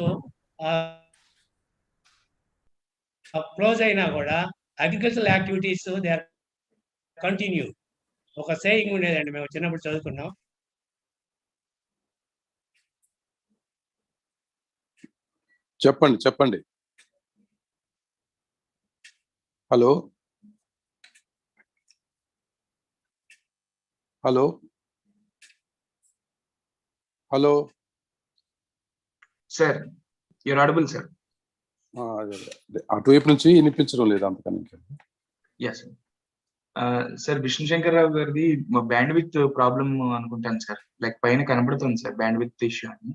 క్లోజ్ అయినా కూడా agricultural activities they are continue. ఒక సేయింగ్ ఉండేదండి, మేము చిన్నప్పుడు చదువుకున్నాం. చెప్పండి చెప్పండి. Hello hello hello sir you're audible sir. అటువైపు నుంచి వినిపించడం లేదు అంతకని. ఎస్ సార్, విష్ణు శంకర్ రావు గారిది బ్యాండ్ విత్ ప్రాబ్లమ్ అనుకుంటాను సార్. లైక్ పైన కనబడుతుంది సార్ బ్యాండ్ విత్ ఇష్యూ అని.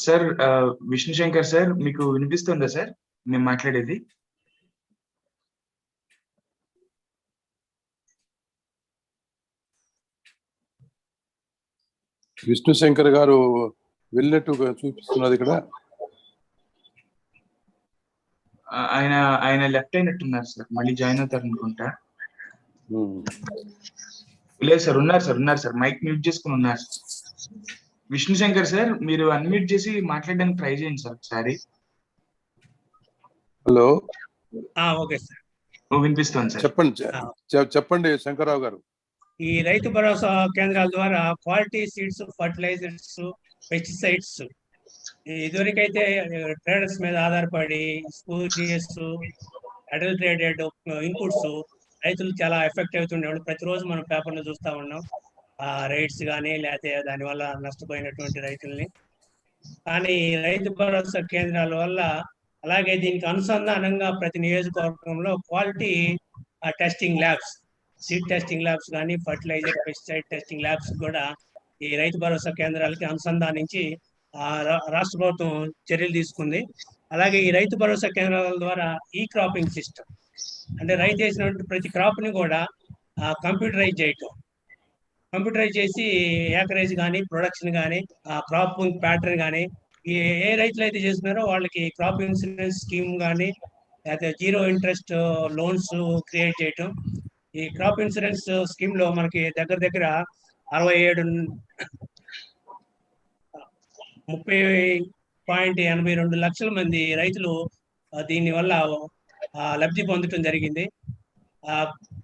సార్ విష్ణు శంకర్ సార్, మీకు వినిపిస్తుందా సార్ మేము మాట్లాడేది? విష్ణు శంకర్ గారు వెళ్ళినట్టు చూపిస్తున్నది ఇక్కడ. ఆయన లెఫ్ట్ అయినట్టున్నారు సార్, మళ్ళీ జాయిన్ అవుతారు అనుకుంటా. లేదు సార్, ఉన్నారు సార్, మైక్ మ్యూట్ చేసుకుని ఉన్నారు. విష్ణు శంకర్ సార్, మీరు అన్మ్యూట్ చేసి మాట్లాడడానికి ట్రై చేయండి సార్ ఒకసారి. హలో, ఓకే సార్, వినిపిస్తుంది సార్. చెప్పండి శంకర్రావు గారు. ఈ రైతు భరోసా కేంద్రాల ద్వారా క్వాలిటీ సీడ్స్, ఫర్టిలైజర్స్, పెస్టిసైడ్స్ ఇదివరకైతే ట్రేడర్స్ మీద ఆధారపడి స్పూరియస్, అడల్టరేటెడ్ ఇన్పుట్స్ రైతులు చాలా ఎఫెక్ట్ అవుతుండేవాళ్ళు. ప్రతిరోజు మనం పేపర్లో చూస్తూ ఉన్నాం ఆ రేట్స్ కానీ, లేకపోతే దానివల్ల నష్టపోయినటువంటి రైతుల్ని. కానీ రైతు భరోసా కేంద్రాల వల్ల, అలాగే దీనికి అనుసంధానంగా ప్రతి నియోజకవర్గంలో quality testing labs, seed testing labs కానీ, ఫర్టిలైజర్, పెస్టిసైడ్ టెస్టింగ్ ల్యాబ్స్ కూడా ఈ రైతు భరోసా కేంద్రాలకి అనుసంధానించి రాష్ట్ర ప్రభుత్వం చర్యలు తీసుకుంది. అలాగే ఈ రైతు భరోసా కేంద్రాల ద్వారా ఈ క్రాపింగ్ సిస్టమ్, అంటే రైతు వేసినటువంటి ప్రతి క్రాప్ని కూడా కంప్యూటరైజ్ చేయటం, కంప్యూటరైజ్ చేసి ఏకరేజ్ కానీ, ప్రొడక్షన్ కానీ, క్రాప్ ప్యాటర్న్ కానీ, ఏ రైతులు అయితే చేస్తున్నారో వాళ్ళకి క్రాప్ ఇన్సూరెన్స్ స్కీమ్ కానీ, లేకపోతే జీరో ఇంట్రెస్ట్ లోన్స్ క్రియేట్ చేయటం. ఈ క్రాప్ ఇన్సూరెన్స్ స్కీమ్ లో మనకి దగ్గర 30.82 లక్షల మంది రైతులు దీని వల్ల లబ్ధి పొందటం జరిగింది.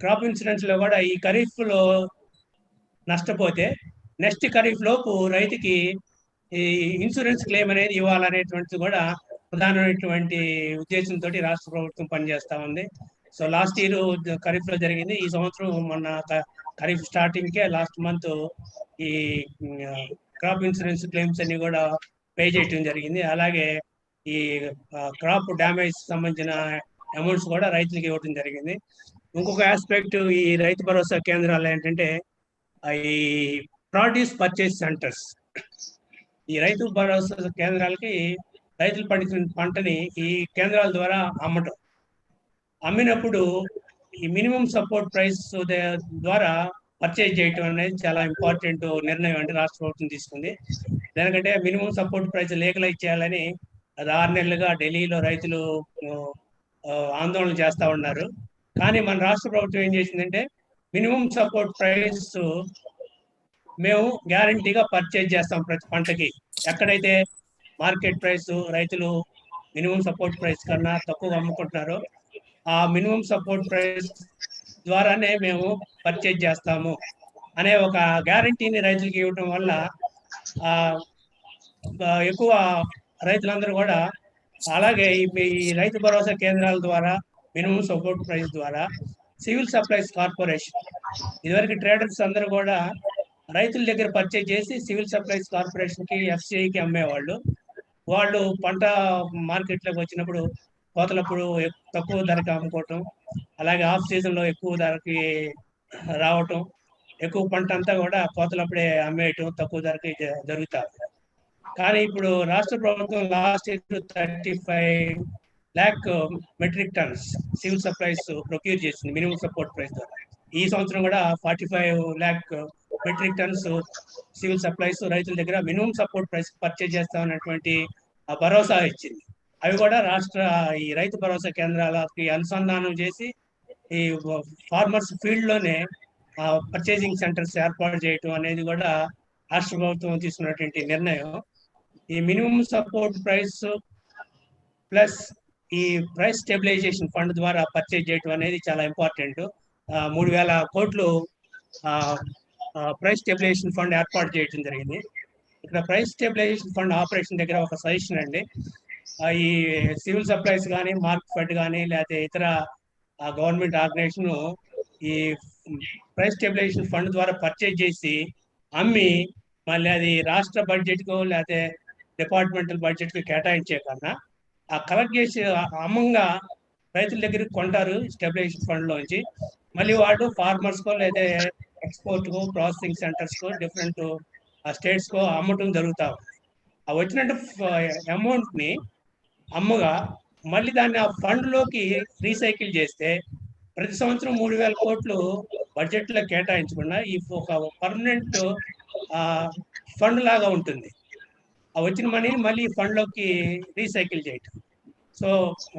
క్రాప్ ఇన్సూరెన్స్ లో కూడా ఈ ఖరీఫ్ లో నష్టపోతే నెక్స్ట్ ఖరీఫ్ లోపు రైతుకి ఈ ఇన్సూరెన్స్ క్లెయిమ్ అనేది ఇవ్వాలనేటువంటిది కూడా ప్రధానమైనటువంటి ఉద్దేశంతో రాష్ట్ర ప్రభుత్వం పనిచేస్తా ఉంది. సో లాస్ట్ ఇయర్ ఖరీఫ్ లో జరిగింది. ఈ సంవత్సరం మొన్న ఖరీఫ్ స్టార్టింగ్ కే లాస్ట్ మంత్ ఈ క్రాప్ ఇన్సూరెన్స్ క్లెయిమ్స్ అన్ని కూడా పే చేయటం జరిగింది. అలాగే ఈ క్రాప్ డ్యామేజ్ సంబంధించిన అమౌంట్స్ కూడా రైతులకు ఇవ్వడం జరిగింది. ఇంకొక ఆస్పెక్ట్ ఈ రైతు భరోసా కేంద్రాలు ఏంటంటే ఈ ప్రొడ్యూస్ పర్చేస్ సెంటర్స్. ఈ రైతు భరోసా కేంద్రాలకి రైతులు పండించిన పంటని ఈ కేంద్రాల ద్వారా అమ్మినప్పుడు ఈ మినిమం సపోర్ట్ ప్రైస్ ద్వారా పర్చేజ్ చేయటం అనేది చాలా ఇంపార్టెంట్ నిర్ణయం అంటే రాష్ట్ర ప్రభుత్వం తీసుకుంది. ఎందుకంటే మినిమం సపోర్ట్ ప్రైస్ లీగలైజ్ చేయాలని అది 6 నెలలుగా ఢిల్లీలో రైతులు ఆందోళన చేస్తూ ఉన్నారు. కానీ మన రాష్ట్ర ప్రభుత్వం ఏం చేసిందంటే మినిమం సపోర్ట్ ప్రైస్ మేము గ్యారంటీగా పర్చేజ్ చేస్తాం ప్రతి పంటకి. ఎక్కడైతే మార్కెట్ ప్రైస్ రైతులు మినిమం సపోర్ట్ ప్రైస్ కన్నా తక్కువ అమ్ముకుంటున్నారో ఆ మినిమం సపోర్ట్ ప్రైస్ ద్వారానే మేము పర్చేజ్ చేస్తాము అనే ఒక గ్యారంటీని రైతులకి ఇవ్వటం వల్ల ఎక్కువ రైతులందరూ కూడా, అలాగే ఈ రైతు భరోసా కేంద్రాల ద్వారా మినిమం సపోర్ట్ ప్రైస్ ద్వారా సివిల్ సప్లైస్ కార్పొరేషన్, ఇదివరకు ట్రేడర్స్ అందరూ కూడా రైతుల దగ్గర పర్చేజ్ చేసి సివిల్ సప్లైస్ కార్పొరేషన్కి, ఎఫ్సిఐకి అమ్మేవాళ్ళు. వాళ్ళు పంట మార్కెట్లోకి వచ్చినప్పుడు కోతలప్పుడు తక్కువ ధరకి అమ్ముకోవటం, అలాగే ఆఫ్ సీజన్లో ఎక్కువ ధరకి రావటం, ఎక్కువ పంట అంతా కూడా కోతలప్పుడే అమ్మేయటం తక్కువ ధరకి జరుగుతారు. కానీ ఇప్పుడు రాష్ట్ర ప్రభుత్వం last year 35 lakh metric tons civil supplies procure చేసింది మినిమం సపోర్ట్ ప్రైస్ ద్వారా. ఈ సంవత్సరం కూడా 45 lakh metric tons civil supplies రైతుల దగ్గర మినిమం సపోర్ట్ ప్రైస్ పర్చేజ్ చేస్తామన్నటువంటి భరోసా ఇచ్చింది. అవి కూడా ఈ రైతు భరోసా కేంద్రాలకి అనుసంధానం చేసి ఈ ఫార్మర్స్ ఫీల్డ్ లోనే పర్చేజింగ్ సెంటర్స్ ఏర్పాటు చేయటం అనేది కూడా రాష్ట్ర ప్రభుత్వం తీసుకున్నటువంటి నిర్ణయం. ఈ మినిమం సపోర్ట్ ప్రైస్ ప్లస్ ఈ ప్రైస్ స్టెబిలైజేషన్ ఫండ్ ద్వారా పర్చేజ్ చేయడం అనేది చాలా ఇంపార్టెంట్. 3,000 కోట్లు ప్రైస్ స్టెబిలైజేషన్ ఫండ్ ఏర్పాటు చేయడం జరిగింది. ఇక్కడ ప్రైస్ స్టెబిలైజేషన్ ఫండ్ ఆపరేషన్ దగ్గర ఒక సజెషన్ అండి. ఈ సివిల్ సప్లైస్ కానీ, మార్క్ ఫెడ్ కానీ, లేకపోతే ఇతర గవర్నమెంట్ ఆర్గనైజేషన్ ఈ ప్రైస్ స్టెబిలైజేషన్ ఫండ్ ద్వారా పర్చేజ్ చేసి అమ్మి మళ్ళీ అది రాష్ట్ర బడ్జెట్కు లేకపోతే డిపార్ట్మెంటల్ బడ్జెట్కు కేటాయించే కన్నా ఆ కలెక్ట్ చేసి అమ్మంగా రైతుల దగ్గరికి కొంటారు స్టెబిలైజేషన్ ఫండ్లోంచి. మళ్ళీ వాడు ఫార్మర్స్కో లేదా ఎక్స్పోర్ట్కో, ప్రాసెసింగ్ సెంటర్స్కో, డిఫరెంట్ స్టేట్స్కో అమ్మటం జరుగుతా ఉంది. ఆ వచ్చినట్టు అమౌంట్ని అమ్మగా మళ్ళీ దాన్ని ఆ ఫండ్లోకి రీసైకిల్ చేస్తే ప్రతి సంవత్సరం 3,000 కోట్లు బడ్జెట్లో కేటాయించకుండా ఈ ఒక పర్మనెంట్ ఫండ్ లాగా ఉంటుంది. ఆ వచ్చిన మనీని మళ్ళీ ఈ ఫండ్లోకి రీసైకిల్ చేయటం. సో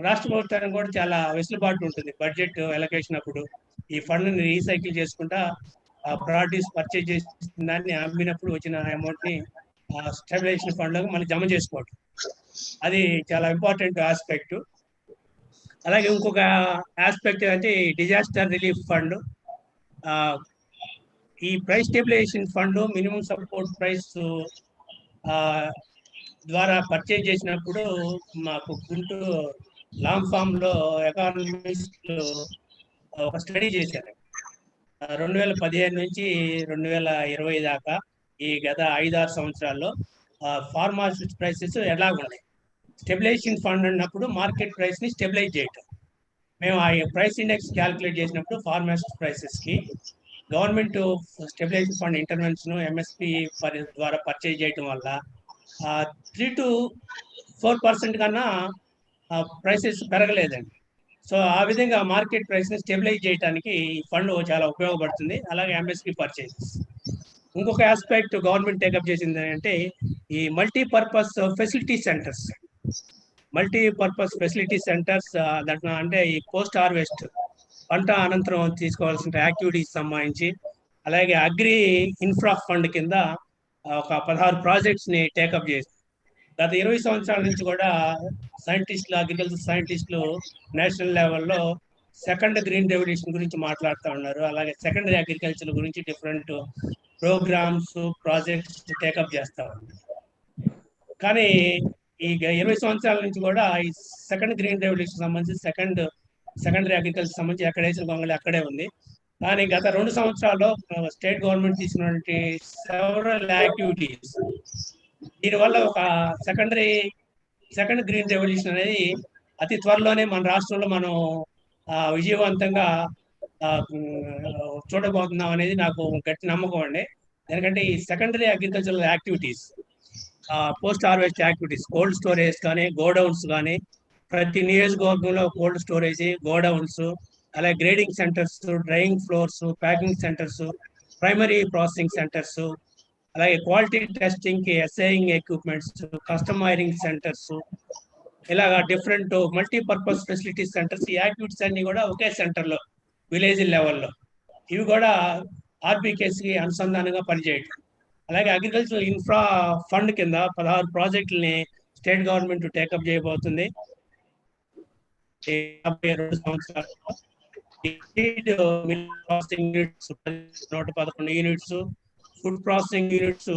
రాష్ట్ర ప్రభుత్వానికి కూడా చాలా వెసులుబాటు ఉంటుంది బడ్జెట్ ఎలకేషన్ అప్పుడు ఈ ఫండ్ని రీసైకిల్ చేసుకుంటా ప్రాడక్ట్స్ పర్చేజ్ చేసిన దాన్ని అమ్మినప్పుడు వచ్చిన అమౌంట్ని స్టెబిలైజేషన్ ఫండ్లోకి మళ్ళీ జమ చేసుకోవటం. అది చాలా ఇంపార్టెంట్ ఆస్పెక్ట్. అలాగే ఇంకొక ఆస్పెక్ట్ అంటే డిజాస్టర్ రిలీఫ్ ఫండ్. ఈ price stabilisation fund minimum support price ద్వారా పర్చేజ్ చేసినప్పుడు మాకు గుంటూరు లాంగ్ ఫామ్ లో ఎకానమిస్ట్ ఒక స్టడీ చేశారు. 2015 నుంచి 2020 దాకా ఈ గత 5-6 సంవత్సరాల్లో ఫార్మాసిటీ ప్రైసెస్ ఎలాగున్నాయి. స్టెబిలైజేషన్ ఫండ్ అన్నప్పుడు మార్కెట్ ప్రైస్ ని స్టెబిలైజ్ చేయటం. మేము ఆ ప్రైస్ ఇండెక్స్ క్యాల్కులేట్ చేసినప్పుడు ఫార్మాసిటీ ప్రైసెస్ కి government stabilisation fund intervention MSP ద్వారా పర్చేజ్ చేయడం వల్ల 3 to 4% కన్నా ప్రైసెస్ పెరగలేదండి. సో ఆ విధంగా మార్కెట్ ప్రైస్ ని స్టెబిలైజ్ చేయడానికి ఈ ఫండ్ చాలా ఉపయోగపడుతుంది. అలాగే ఎంఎస్పి పర్చేజెస్. ఇంకొక ఆస్పెక్ట్ గవర్నమెంట్ టేకప్ చేసింది అంటే ఈ multipurpose facility centres. Multipurpose facility centres దాంట్లో అంటే ఈ పోస్ట్ హార్వెస్ట్ పంట అనంతరం తీసుకోవాల్సిన యాక్టివిటీస్ సంబంధించి, అలాగే అగ్రి ఇన్ఫ్రా ఫండ్ కింద ఒక 16 ప్రాజెక్ట్స్ ని టేకప్ చేసి గత 20 సంవత్సరాల నుంచి కూడా సైంటిస్టులు, అగ్రికల్చర్ సైంటిస్టులు నేషనల్ లెవెల్లో సెకండ్ గ్రీన్ రెవల్యూషన్ గురించి మాట్లాడుతూ ఉన్నారు. అలాగే సెకండరీ అగ్రికల్చర్ గురించి డిఫరెంట్ ప్రోగ్రామ్స్, ప్రాజెక్ట్స్ టేకప్ చేస్తా ఉన్నారు. కానీ ఈ 20 సంవత్సరాల నుంచి కూడా ఈ సెకండ్ గ్రీన్ రెవల్యూషన్ సంబంధించి సెకండరీ అగ్రికల్చర్ సంబంధించి ఎక్కడ వేసిన గొంగళి అక్కడే ఉంది. కానీ గత 2 సంవత్సరాల్లో స్టేట్ గవర్నమెంట్ తీసుకున్నటువంటి సెవరల్ యాక్టివిటీస్ దీనివల్ల ఒక సెకండ్ గ్రీన్ రెవల్యూషన్ అనేది అతి త్వరలోనే మన రాష్ట్రంలో మనం విజయవంతంగా చూడబోతున్నాం అనేది నాకు గట్టి నమ్మకం అండి. ఎందుకంటే ఈ secondary agricultural activities, post harvest activities, cold storage కానీ, గోడౌన్స్ కానీ, ప్రతి నియోజకవర్గంలో కోల్డ్ స్టోరేజ్, గోడౌన్స్, అలాగే grading centres, drying floors, packing centres, primary processing centres, అలాగే క్వాలిటీ టెస్టింగ్ కి అసెయింగ్ ఎక్విప్మెంట్స్, కస్టమైరింగ్ సెంటర్స్, ఇలాగా డిఫరెంట్ మల్టీపర్పస్ ఫెసిలిటీ సెంటర్స్. ఈ యాక్టివిటీస్ అన్ని కూడా ఒకే సెంటర్లో విలేజ్ లెవెల్లో ఇవి కూడా ఆర్బీకేస్కి అనుసంధానంగా పనిచేయటం. అలాగే అగ్రికల్చరల్ ఇన్ఫ్రా ఫండ్ కింద 16 ప్రాజెక్టులని స్టేట్ గవర్నమెంట్ టేకప్ చేయబోతుంది 52 సంవత్సరాల్లో. 111 యూనిట్స్, ఫుడ్ ప్రాసెసింగ్ యూనిట్స్,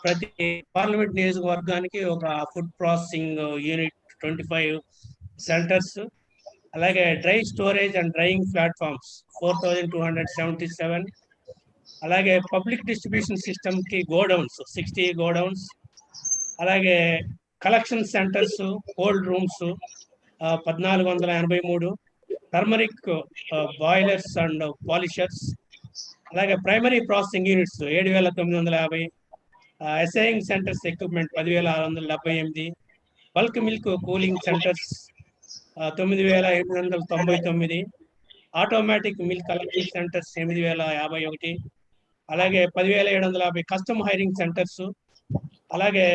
ప్రతి పార్లమెంట్ నియోజకవర్గానికి ఒక ఫుడ్ ప్రాసెసింగ్ యూనిట్, 25 సెంటర్స్. అలాగే dry storage and drying platforms 4277. అలాగే పబ్లిక్ డిస్ట్రిబ్యూషన్ సిస్టమ్ కి గోడౌన్స్ 60 గోడౌన్స్. అలాగే collection centres, cold rooms 1483. Turmeric boilers and polishers. అలాగే primary processing units 7950. Assaying centres equipment 10,678. Bulk milk cooling centres 9,899. Automatic milk collection centres 8,051. అలాగే 10,750 custom hiring centres. అలాగే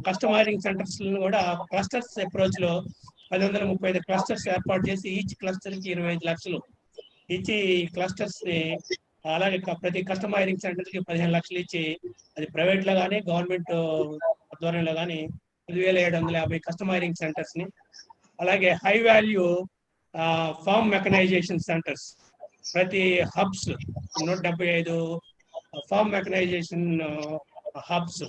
custom hiring centres కూడా clusters approach లో 135 clusters ఏర్పాటు చేసి each cluster కి 25 లక్షలు ఇచ్చి క్లస్టర్స్ ని, అలాగే ప్రతి కస్టమ్ హైరింగ్ సెంటర్ కి 15 లక్షలు ఇచ్చి, అది ప్రైవేట్ లో కానీ గవర్నమెంట్ ఆధ్వర్యంలో కానీ 10,750 కస్టమ్ హైరింగ్ సెంటర్స్ ని అలాగే high value farm mechanisation centres ప్రతి hubs 175 farm mechanisation hubs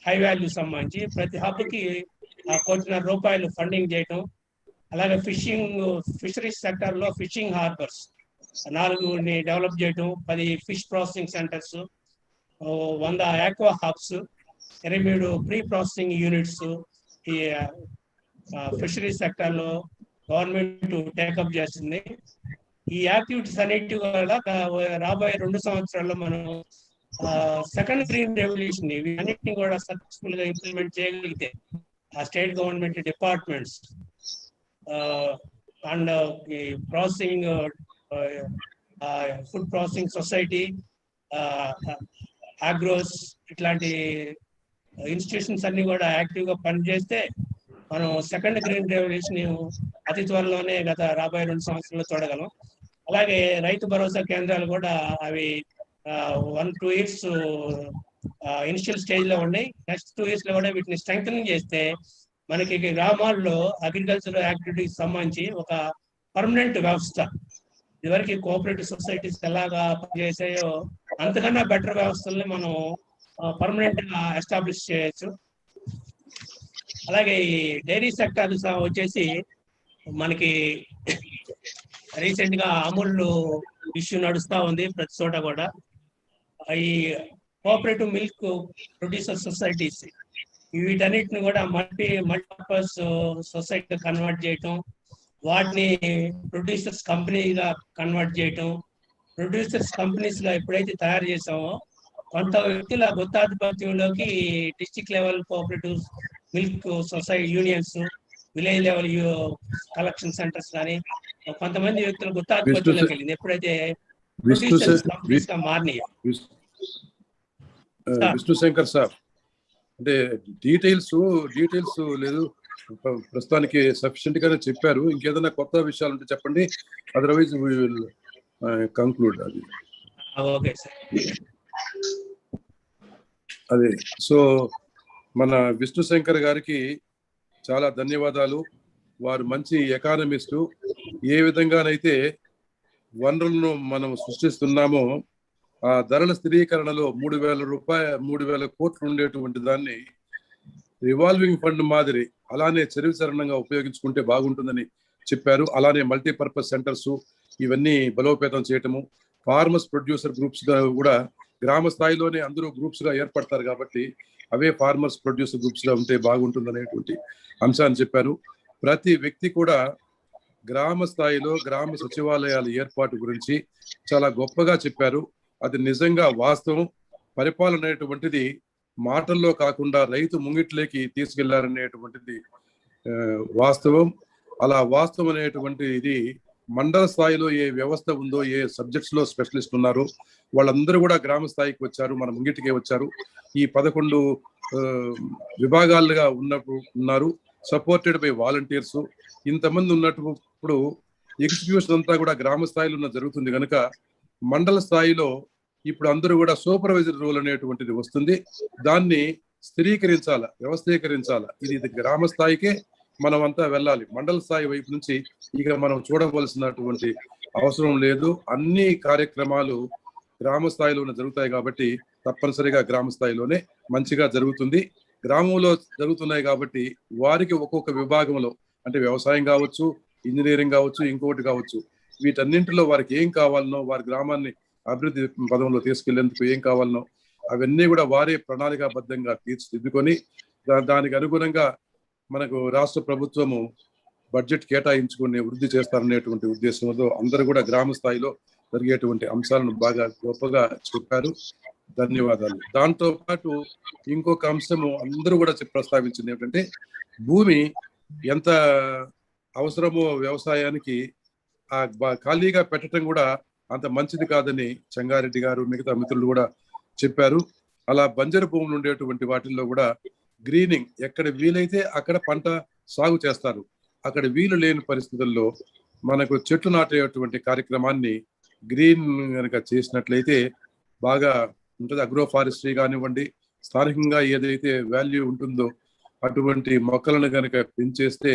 high value సంబంధించి ప్రతి హబ్కి ₹1,00,00,000 ఫండింగ్ చేయటం. అలాగే ఫిషరీస్ సెక్టర్ లో ఫిషింగ్ హార్బర్స్ 4 డెవలప్ చేయటం, 10 fish processing centres, 100 aqua hubs, 8 pre processing units ఈ ఫిషరీస్ సెక్టర్ లో గవర్నమెంట్ టేకప్ చేస్తుంది. ఈ యాక్టివిటీస్ అన్నిటి వల్ల రాబోయే 2 సంవత్సరాల్లో మనం సెకండ్ గ్రీన్ రెవల్యూషన్ ఇవి అన్నిటిని కూడా సక్సెస్ఫుల్ గా ఇంప్లిమెంట్ చేయగలిగితే ఆ state government departments and processing food processing society, Agros ఇట్లాంటి ఇన్స్టిట్యూషన్స్ అన్ని కూడా యాక్టివ్ గా పనిచేస్తే మనం సెకండ్ గ్రీన్ రెవల్యూషన్ అతి త్వరలోనే రాబోయే 2 సంవత్సరాల్లో చూడగలం. అలాగే రైతు భరోసా కేంద్రాలు కూడా అవి 1-2 ఇయర్స్ ఇనిషియల్ స్టేజ్ లో ఉన్నాయి. నెక్స్ట్ 2 ఇయర్స్ లో కూడా వీటిని స్ట్రెంగ్ చేస్తే మనకి గ్రామాల్లో అగ్రికల్చర్ యాక్టివిటీకి సంబంధించి ఒక పర్మనెంట్ వ్యవస్థ, ఇదివరకు కోఆపరేటివ్ సొసైటీస్ ఎలాగా పనిచేసాయో అంతకన్నా బెటర్ వ్యవస్థల్ని మనం పర్మనెంట్ గా ఎస్టాబ్లిష్ చేయొచ్చు. అలాగే ఈ డైరీ సెక్టర్ వచ్చేసి మనకి రీసెంట్ గా అమూల్ ఇష్యూ నడుస్తా ఉంది ప్రతి చోట కూడా. ఈ కోఆపరేటివ్ మిల్క్ ప్రొడ్యూసర్ సొసైటీస్ వీటన్నిటిని కూడా మల్టీపర్పస్ సొసైటీ కన్వర్ట్ చేయటం, వాటిని ప్రొడ్యూసర్స్ కంపెనీగా కన్వర్ట్ చేయటం, ప్రొడ్యూసర్స్ కంపెనీస్ గా ఎప్పుడైతే తయారు చేసామో కొంత వ్యక్తుల గుత్తాధిపత్యంలోకి district level cooperative milk society unions, village level collection centres కానీ కొంతమంది వ్యక్తులు గుత్తాధిపత్యంలోకి వెళ్ళింది. ఎప్పుడైతే కంపెనీస్ గా మారినాయి. విష్ణు శంకర్ సార్, అంటే డీటెయిల్స్ లేదు, ప్రస్తుతానికి సఫిషియెంట్ గానే చెప్పారు. ఇంకేదైనా కొత్త విషయాలు ఉంటే చెప్పండి, అదర్వైజ్ వి విల్ కంక్లూడ్. అది ఓకే సార్. అదే, సో మన విష్ణు శంకర్ గారికి చాలా ధన్యవాదాలు. వారు మంచి ఎకానమిస్టు. ఏ విధంగానైతే వనరులను మనం సృష్టిస్తున్నామో ఆ ధరల స్థిరీకరణలో 3,000 కోట్లు ఉండేటువంటి దాన్ని రివాల్వింగ్ ఫండ్ మాదిరి అలానే చరణంగా ఉపయోగించుకుంటే బాగుంటుందని చెప్పారు. అలానే మల్టీపర్పస్ సెంటర్స్ ఇవన్నీ బలోపేతం చేయటము, ఫార్మర్స్ ప్రొడ్యూసర్ గ్రూప్స్ గా కూడా గ్రామ స్థాయిలోనే అందరూ గ్రూప్స్ గా ఏర్పడతారు కాబట్టి అవే ఫార్మర్స్ ప్రొడ్యూసర్ గ్రూప్స్ గా ఉంటే బాగుంటుందనేటువంటి అంశాన్ని చెప్పారు. ప్రతి వ్యక్తి కూడా గ్రామ స్థాయిలో గ్రామ సచివాలయాల ఏర్పాటు గురించి చాలా గొప్పగా చెప్పారు. అది నిజంగా వాస్తవం. పరిపాలన అనేటువంటిది మాటల్లో కాకుండా రైతు ముంగిట్లోకి తీసుకెళ్లారనేటువంటిది వాస్తవం. అలా వాస్తవం అనేటువంటి ఇది మండల స్థాయిలో ఏ వ్యవస్థ ఉందో, ఏ సబ్జెక్ట్స్ లో స్పెషలిస్ట్ ఉన్నారో వాళ్ళందరూ కూడా గ్రామ స్థాయికి వచ్చారు, మన ముంగిటికే వచ్చారు. ఈ 11 విభాగాలుగా ఉన్నారు, సపోర్టెడ్ బై వాలంటీర్స్. ఇంతమంది ఉన్నప్పుడు ఎగ్జిక్యూషన్ అంతా కూడా గ్రామ స్థాయిలో జరుగుతుంది కనుక మండల స్థాయిలో ఇప్పుడు అందరూ కూడా సూపర్వైజర్ రోల్ అనేటువంటిది వస్తుంది. దాన్ని స్థిరీకరించాలా, వ్యవస్థీకరించాలా. ఇది గ్రామ స్థాయికే మనం అంతా వెళ్ళాలి. మండల స్థాయి వైపు నుంచి ఇక మనం చూడవలసినటువంటి అవసరం లేదు. అన్ని కార్యక్రమాలు గ్రామ స్థాయిలోనే జరుగుతాయి కాబట్టి తప్పనిసరిగా గ్రామ స్థాయిలోనే మంచిగా జరుగుతుంది. గ్రామంలో జరుగుతున్నాయి కాబట్టి వారికి ఒక్కొక్క విభాగంలో, అంటే వ్యవసాయం కావచ్చు, ఇంజనీరింగ్ కావచ్చు, ఇంకొకటి కావచ్చు, వీటన్నింటిలో వారికి ఏం కావాలనో, వారి గ్రామాన్ని అభివృద్ధి పదంలో తీసుకెళ్లేందుకు ఏం కావాలనో అవన్నీ కూడా వారే ప్రణాళికాబద్ధంగా తీర్చిదిద్దుకొని దానికి అనుగుణంగా మనకు రాష్ట్ర ప్రభుత్వము బడ్జెట్ కేటాయించుకుని వృద్ధి చేస్తారనేటువంటి ఉద్దేశంతో అందరూ కూడా గ్రామ స్థాయిలో జరిగేటువంటి అంశాలను బాగా గొప్పగా చెప్పారు. ధన్యవాదాలు. దాంతో పాటు ఇంకొక అంశము అందరూ కూడా ప్రస్తావించింది ఏమిటంటే భూమి ఎంత అవసరమో వ్యవసాయానికి ఆ ఖాళీగా పెట్టడం కూడా అంత మంచిది కాదని చెంగారెడ్డి గారు మిగతా మిత్రులు కూడా చెప్పారు. అలా బంజరు భూములు ఉండేటువంటి వాటిల్లో కూడా గ్రీనింగ్ ఎక్కడ వీలైతే అక్కడ పంట సాగు చేస్తారు. అక్కడ వీలు లేని పరిస్థితుల్లో మనకు చెట్లు నాటేటువంటి కార్యక్రమాన్ని గ్రీన్ కనుక చేసినట్లయితే బాగా ఉంటుంది. అగ్రో ఫారెస్ట్రీ కానివ్వండి, స్థానికంగా ఏదైతే వాల్యూ ఉంటుందో అటువంటి మొక్కలను కనుక పెంచేస్తే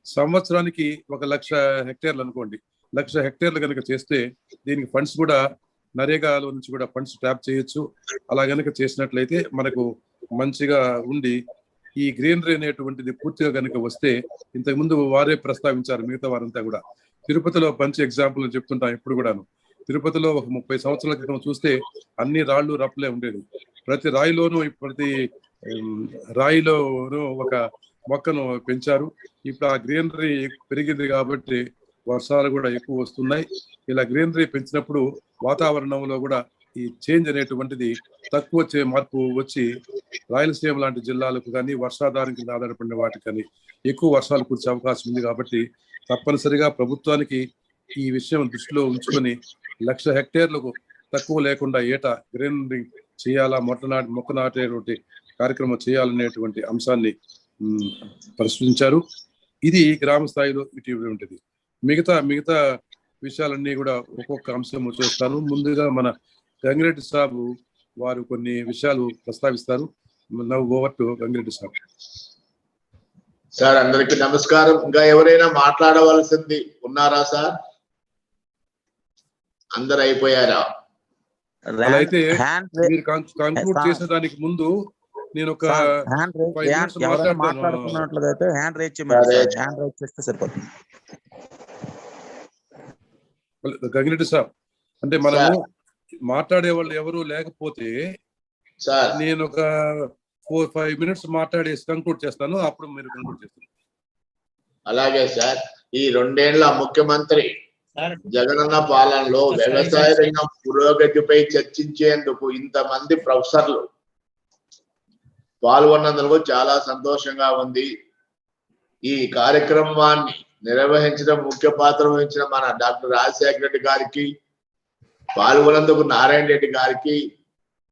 సంవత్సరానికి 1,00,000 హెక్టేర్లు అనుకోండి. 1,00,000 హెక్టేర్లు కనుక చేస్తే దీనికి ఫండ్స్ కూడా నరేగాలో నుంచి కూడా ఫండ్స్ ట్యాప్ చేయొచ్చు. అలా కనుక చేసినట్లయితే మనకు మంచిగా ఉండి ఈ గ్రీనరీ అనేటువంటిది పూర్తిగా కనుక వస్తే, ఇంతకుముందు వారే ప్రస్తావించారు మిగతా వారంతా కూడా, తిరుపతిలో మంచి ఎగ్జాంపుల్ చెప్తుంటాం ఎప్పుడు కూడాను. తిరుపతిలో ఒక 30 సంవత్సరాల క్రితం చూస్తే అన్ని రాళ్ళు రప్పలే ఉండేది. ప్రతి రాయిలోనూ ఒక మొక్కను పెంచారు. ఇప్పుడు ఆ గ్రీనరీ పెరిగింది కాబట్టి వర్షాలు కూడా ఎక్కువ వస్తున్నాయి. ఇలా గ్రీనరీ పెంచినప్పుడు వాతావరణంలో కూడా ఈ చేంజ్ అనేటువంటిది తక్కువ వచ్చే మార్పు వచ్చి రాయలసీమ లాంటి జిల్లాలకు కానీ వర్షాధారం కింద ఆధారపడిన వాటికి కానీ ఎక్కువ వర్షాలు కురిసే అవకాశం ఉంది. కాబట్టి తప్పనిసరిగా ప్రభుత్వానికి ఈ విషయం దృష్టిలో ఉంచుకొని 1,00,000 హెక్టేర్లకు తక్కువ లేకుండా ఏటా గ్రీనరీ చేయాలా, మొక్క నాటేటువంటి కార్యక్రమం చేయాలనేటువంటి అంశాన్ని పరిశీలించారు. ఇది గ్రామ స్థాయిలో ఇటీవల ఉంటుంది. మిగతా విషయాలన్నీ కూడా ఒక్కొక్క అంశం చేస్తాను. ముందుగా మన గంగిరెడ్డి సాబు వారు కొన్ని విషయాలు ప్రస్తావిస్తారు. Now over to Gangireddy saab. Sir అందరికి నమస్కారం. ఇంకా ఎవరైనా మాట్లాడవలసింది ఉన్నారా సార్? అందరు అయిపోయారా? అలా అయితే మీరు కంక్లూడ్ చేసేదానికి ముందు నేను ఒక మాట్లాడుతున్నట్లయితే హ్యాండ్ రైజ్ చేస్తే సరిపోతుంది. గంగిరెడ్డి సార్, అంటే మనము మాట్లాడే వాళ్ళు ఎవరు లేకపోతే నేను ఒక 4-5 minutes మాట్లాడేసి కంక్లూడ్ చేస్తాను, అప్పుడు మీరు కంక్లూడ్ చేస్తారు. అలాగే సార్. ఈ 2 ఏళ్ల ముఖ్యమంత్రి జగనన్న పాలనలో వ్యవసాయ రంగం పురోగతిపై చర్చించేందుకు ఇంతమంది ప్రొఫెసర్లు పాల్గొన్నందుకు చాలా సంతోషంగా ఉంది. ఈ కార్యక్రమాన్ని నిర్వహించడం ముఖ్య పాత్ర వహించిన మన డాక్టర్ రాజశేఖర రెడ్డి గారికి, పాల్గొన్నందుకు నారాయణ రెడ్డి గారికి,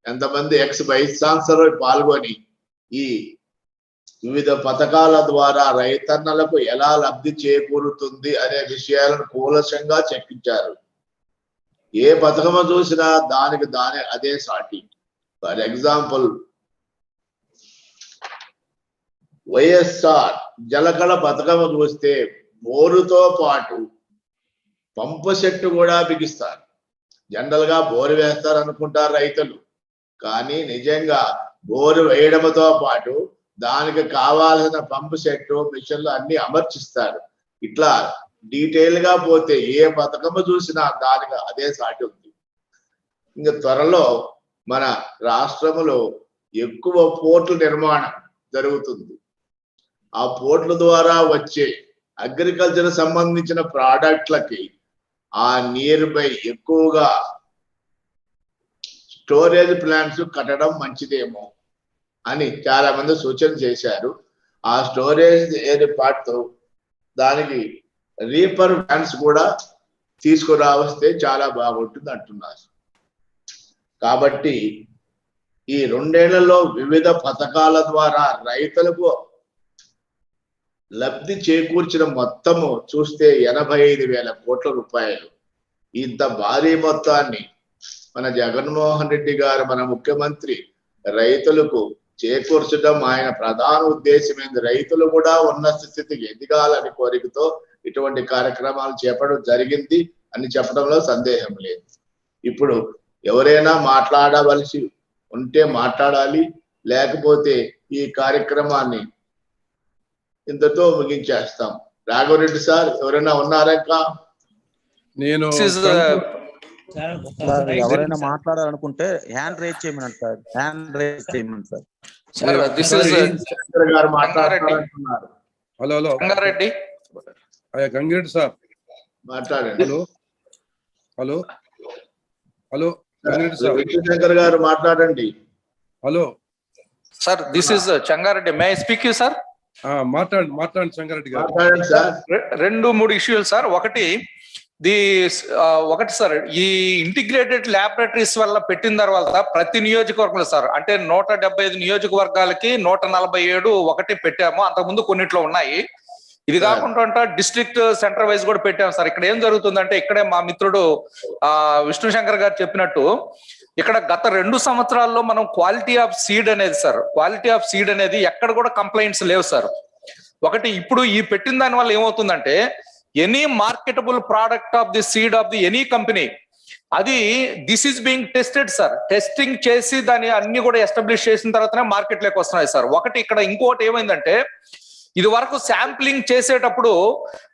ఎంతమంది ఎక్స్ వైస్ ఛాన్సలర్ పాల్గొని ఈ వివిధ పథకాల ద్వారా రైతన్నలకు ఎలా లబ్ధి చేకూరుతుంది అనే విషయాలను కూలసంగా చర్చించారు. ఏ పథకము చూసినా దానికి అదే సాటి. ఫర్ ఎగ్జాంపుల్ వైఎస్ఆర్ జలకళ పథకము చూస్తే బోరుతో పాటు పంపు సెట్ కూడా బిగిస్తారు. జనరల్ గా బోరు వేస్తారు అనుకుంటారు రైతులు, కానీ నిజంగా బోరు వేయడంతో పాటు దానికి కావాల్సిన పంపు సెట్, మిషన్లు అన్ని అమర్చిస్తారు. ఇట్లా డీటెయిల్ గా పోతే ఏ పథకము చూసినా దానికి అదే సాటి ఉంది. ఇంకా త్వరలో మన రాష్ట్రములో ఎక్కువ పోర్టుల నిర్మాణం జరుగుతుంది. ఆ పోర్టుల ద్వారా వచ్చే అగ్రికల్చర్ సంబంధించిన ప్రోడక్ట్లకి ఆ నియర్ బై ఎక్కువగా స్టోరేజ్ ప్లాంట్స్ కట్టడం మంచిదేమో అని చాలా మంది సూచన చేశారు. ఆ స్టోరేజ్ ఏర్పాటుతో దానికి రీపర్ వ్యాన్స్ కూడా తీసుకురావస్తే చాలా బాగుంటుంది అంటున్నారు. కాబట్టి ఈ 2 ఏళ్లలో వివిధ పథకాల ద్వారా రైతులకు లబ్ధి చేకూర్చిన మొత్తము చూస్తే 85,000 కోట్ల రూపాయలు. ఇంత భారీ మొత్తాన్ని మన జగన్మోహన్ రెడ్డి గారు, మన ముఖ్యమంత్రి రైతులకు చేకూర్చడం ఆయన ప్రధాన ఉద్దేశమైంది. రైతులు కూడా ఉన్నత స్థితికి ఎదగాలని కోరికతో ఇటువంటి కార్యక్రమాలు చేపట్టడం జరిగింది అని చెప్పడంలో సందేహం లేదు. ఇప్పుడు ఎవరైనా మాట్లాడవలసి ఉంటే మాట్లాడాలి, లేకపోతే ఈ కార్యక్రమాన్ని ఇంతతో ముగించేస్తాం. రాఘవరెడ్డి సార్ ఎవరైనా ఉన్నారా? నేను ఎవరైనా మాట్లాడాలనుకుంటే హ్యాండ్ రైజ్ చేయమని సార్. హ్యాండ్ రైజ్ చేయమని సార్. గారు మాట్లాడాలంటున్నారు. హలో గంగారెడ్డి గంగిరెడ్డి సార్ మాట్లాడండి. హలో గంగిరెడ్డి సార్, విష్ణుశంకర్ గారు మాట్లాడండి. Hello sir, this is Changa Reddy. May I speak you sir? మాట్లాడండి చంగారెడ్డి గారు. 2-3 ఇష్యూలు సార్. ఒకటి సార్, ఈ ఇంటిగ్రేటెడ్ ల్యాబొరేటరీస్ వల్ల పెట్టిన తర్వాత ప్రతి నియోజకవర్గంలో సార్, అంటే 175 నియోజకవర్గాలకి 147 ఒకటి పెట్టాము. అంతకుముందు కొన్నిట్లో ఉన్నాయి. ఇది కాకుండా డిస్ట్రిక్ట్ సెంటర్ వైజ్ కూడా పెట్టాము సార్. ఇక్కడ ఏం జరుగుతుందంటే, ఇక్కడే మా మిత్రుడు విష్ణుశంకర్ గారు చెప్పినట్టు, ఇక్కడ గత 2 సంవత్సరాల్లో మనం క్వాలిటీ ఆఫ్ సీడ్ అనేది ఎక్కడ కూడా కంప్లైంట్స్ లేవు సార్. ఒకటి ఇప్పుడు ఈ పెట్టిన దాని వల్ల ఏమవుతుందంటే any marketable product of the seed of the any company అది this is being tested sir. Testing చేసి దాన్ని అన్ని కూడా ఎస్టాబ్లిష్ చేసిన తర్వాతనే మార్కెట్లోకి వస్తున్నాయి సార్. ఒకటి ఇక్కడ ఇంకోటి ఏమైందంటే ఇది వరకు శాంప్లింగ్ చేసేటప్పుడు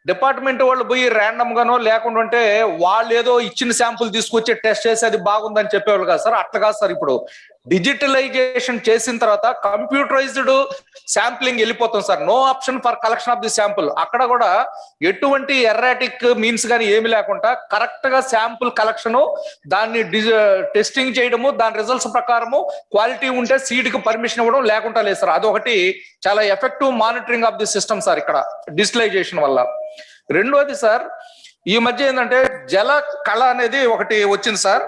డిపార్ట్మెంట్ వాళ్ళు పోయి ర్యాండమ్ గానో లేకుంటే వాళ్ళు ఏదో ఇచ్చిన శాంపుల్ తీసుకొచ్చి టెస్ట్ చేసి అది బాగుందని చెప్పేవాళ్ళు కాదు సార్. అట్లా కాదు సార్. ఇప్పుడు డిజిటలైజేషన్ చేసిన తర్వాత కంప్యూటరైజ్డ్ శాంప్లింగ్ వెళ్ళిపోతుంది sir. No option for collection of the sample. అక్కడ కూడా ఎటువంటి ఎర్రాటిక్ మీన్స్ కానీ ఏమి లేకుండా కరెక్ట్ గా శాంపుల్ కలెక్షన్, దాన్ని టెస్టింగ్ చేయడము, దాని రిజల్ట్స్ ప్రకారము క్వాలిటీ ఉంటే సీడ్ కి పర్మిషన్ ఇవ్వడం లేకుండా లేదు సార్. అదొకటి చాలా effective monitoring of the system sir ఇక్కడ డిజిటలైజేషన్ వల్ల. రెండోది సార్, ఈ మధ్య ఏంటంటే జల కళ అనేది ఒకటి వచ్చింది సార్.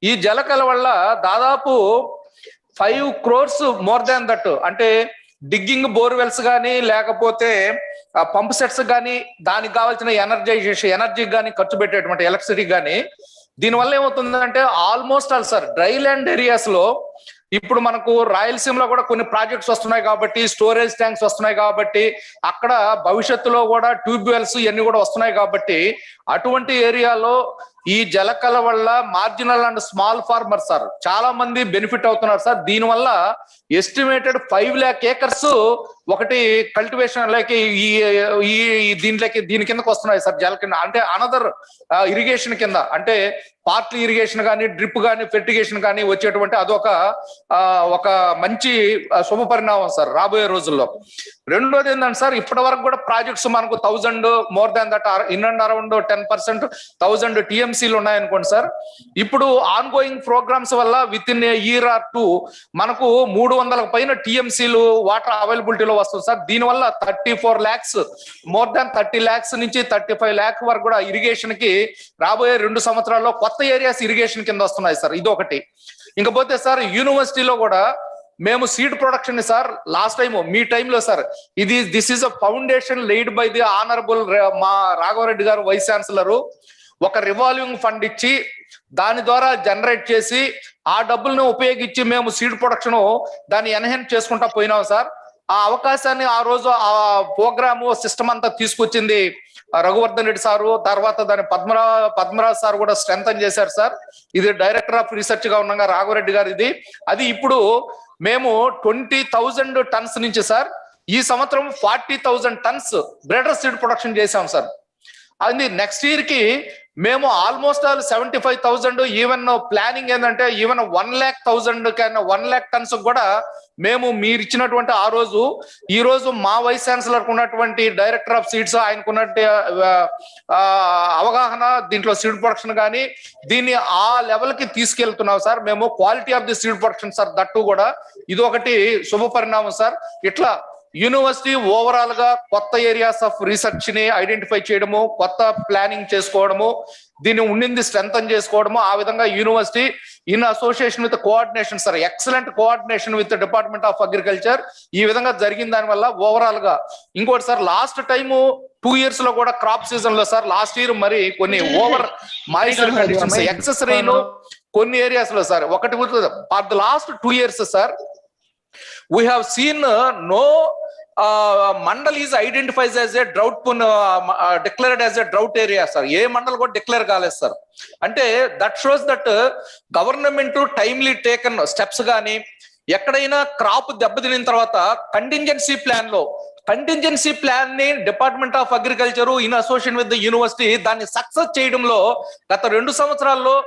ఈ జల కళ వల్ల దాదాపు 5 crores మోర్ దాన్ దట్, అంటే డిగ్గింగ్ బోర్వెల్స్ కానీ లేకపోతే పంప్ సెట్స్ కానీ దానికి కావాల్సిన ఎనర్జీకి కానీ ఖర్చు పెట్టేటువంటి ఎలక్ట్రిసిటీ కానీ దీనివల్ల ఏమవుతుందంటే almost all sir dry land areas లో ఇప్పుడు మనకు రాయలసీమలో కూడా కొన్ని ప్రాజెక్ట్స్ వస్తున్నాయి కాబట్టి, స్టోరేజ్ ట్యాంక్స్ వస్తున్నాయి కాబట్టి, అక్కడ భవిష్యత్తులో కూడా ట్యూబ్ వెల్స్ ఇవన్నీ కూడా వస్తున్నాయి కాబట్టి అటువంటి ఏరియాలో ఈ జలకళ వల్ల marginal and small farmers sir చాలా మంది బెనిఫిట్ అవుతున్నారు సార్. దీనివల్ల ఎస్టిమేటెడ్ 5 lakh acres ఒకటి కల్టివేషన్ లైక్ ఈ దీని కిందకి వస్తున్నాయి సార్. జల కింద అంటే అనదర్ ఇరిగేషన్ కింద, అంటే పార్ట్లీ ఇరిగేషన్ కానీ డ్రిప్ కానీ ఫెర్టిగేషన్ కానీ వచ్చేటువంటి అదొక ఒక మంచి శుభ పరిణామం సార్ రాబోయే రోజుల్లో. రెండోది ఏంటంటే సార్, ఇప్పటి వరకు కూడా ప్రాజెక్ట్స్ మనకు 1000 more than that in and around 10% 1000 TMCలు ఉన్నాయనుకోండి సార్. ఇప్పుడు ఆన్ గోయింగ్ ప్రోగ్రామ్స్ వల్ల విత్ ఇన్ ఇయర్ ఆర్ 2 మనకు 300 పైన TMCలు వాటర్ అవైలబిలిటీలో వస్తుంది సార్. దీనివల్ల 34 lakhs మోర్ దాన్ 30 lakhs నుంచి 35 lakh వరకు కూడా ఇరిగేషన్ కి రాబోయే 2 సంవత్సరాల్లో కొత్త ఏరియాస్ ఇరిగేషన్ కింద వస్తున్నాయి సార్. ఇదొకటి. ఇంకపోతే సార్ యూనివర్సిటీలో కూడా మేము సీడ్ ప్రొడక్షన్ ని సార్ లాస్ట్ టైం మీ టైంలో sir this is a foundation laid by the honourable మా రాఘవరెడ్డి గారు వైస్ ఛాన్సలర్ ఒక రివాల్వింగ్ ఫండ్ ఇచ్చి దాని ద్వారా జనరేట్ చేసి ఆ డబ్బులను ఉపయోగించి మేము సీడ్ ప్రొడక్షన్ దాన్ని ఎన్హాన్స్ చేసుకుంటా పోయినాం సార్. ఆ అవకాశాన్ని ఆ రోజు ఆ ప్రోగ్రాము సిస్టమ్ అంతా తీసుకొచ్చింది రఘువర్ధన్ రెడ్డి సారు. తర్వాత దాన్ని పద్మరాజ్ సార్ కూడా స్ట్రెంథన్ చేశారు సార్. ఇది డైరెక్టర్ ఆఫ్ రీసెర్చ్ గా ఉండగా రాఘవరెడ్డి గారు ఇది. అది ఇప్పుడు మేము 20,000 tons నుంచి సార్ ఈ సంవత్సరం 40,000 tons బ్రెడర్ సీడ్ ప్రొడక్షన్ చేశాం సార్. అది నెక్స్ట్ ఇయర్ కి మేము ఆల్మోస్ట్ ఆల్ 75,000, ఈవెన్ ప్లానింగ్ ఏంటంటే ఈవెన్ 1,00,000 కన్నా 1 lakh tons కూడా మేము మీరు ఇచ్చినటువంటి ఆ రోజు ఈ రోజు మా వైస్ ఛాన్సలర్ ఉన్నటువంటి డైరెక్టర్ ఆఫ్ సీడ్స్ ఆయనకున్నట్టు అవగాహన దీంట్లో సీడ్ ప్రొడక్షన్ కానీ దీన్ని ఆ లెవెల్ కి తీసుకెళ్తున్నాం సార్ మేము. Quality of the seed production sir that కూడా ఇది ఒకటి శుభ పరిణామం సార్. ఇట్లా యూనివర్సిటీ ఓవరాల్ గా కొత్త ఏరియాస్ ఆఫ్ రీసెర్చ్ ని ఐడెంటిఫై చేయడము, కొత్త ప్లానింగ్ చేసుకోవడము, దీన్ని ఉండింది స్ట్రెంథన్ చేసుకోవడము, ఆ విధంగా university in association with coordination sir excellent coordination with department of agriculture ఈ విధంగా జరిగిన దాని వల్ల ఓవరాల్ గా. ఇంకోటి సార్ లాస్ట్ టైము 2 years లో కూడా క్రాప్ సీజన్ లో సార్ లాస్ట్ ఇయర్ మరి కొన్ని over moisture conditions excess rain కొన్ని ఏరియాస్ లో సార్ ఒకటి for the last 2 years sir we have seen no mandal is identified as a drought declared as a drought area sir. ఏ మండల్ కూడా declare కాలేదు sir. అంటే that shows that government timely taken steps కానీ ఎక్కడైనా crop దెబ్బతిన తర్వాత contingency plan ని department of agriculture in association with the university దాన్ని success చేయడంలో గత 2 సంవత్సరాల్లో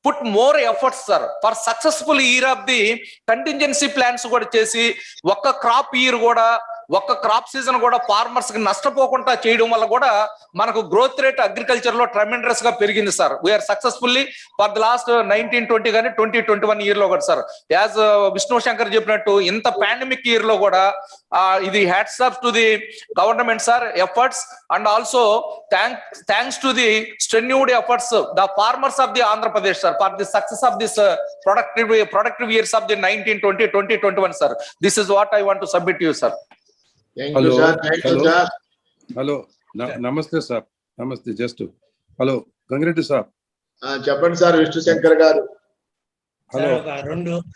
put more efforts sir for successful year of the contingency plans కూడా చేసి ఒక్క క్రాప్ ఇయర్ కూడా ఒక్క క్రాప్ సీజన్ కూడా ఫార్మర్స్ కి నష్టపోకుండా చేయడం వల్ల కూడా మనకు గ్రోత్ రేట్ అగ్రికల్చర్ లో ట్రెమెండరస్ గా పెరిగింది sir. We're successfully for the last 1920 కానీ 2021 ఇయర్ లో కూడా సార్ యాజ్ విష్ణు శంకర్ చెప్పినట్టు ఇంత పాండమిక్ ఇయర్ లో కూడా ఇది hats off to the government sir efforts and also thanks to the strenuous efforts the farmers of the Andhra Pradesh sir for the success of this productive years of the 1920 2021 sir. This is what I want to submit to you sir. Hello నమస్తే sir. నమస్తే just hello Gangireddy sir చెప్పండి sir. Vishnu Shankar గారు hello.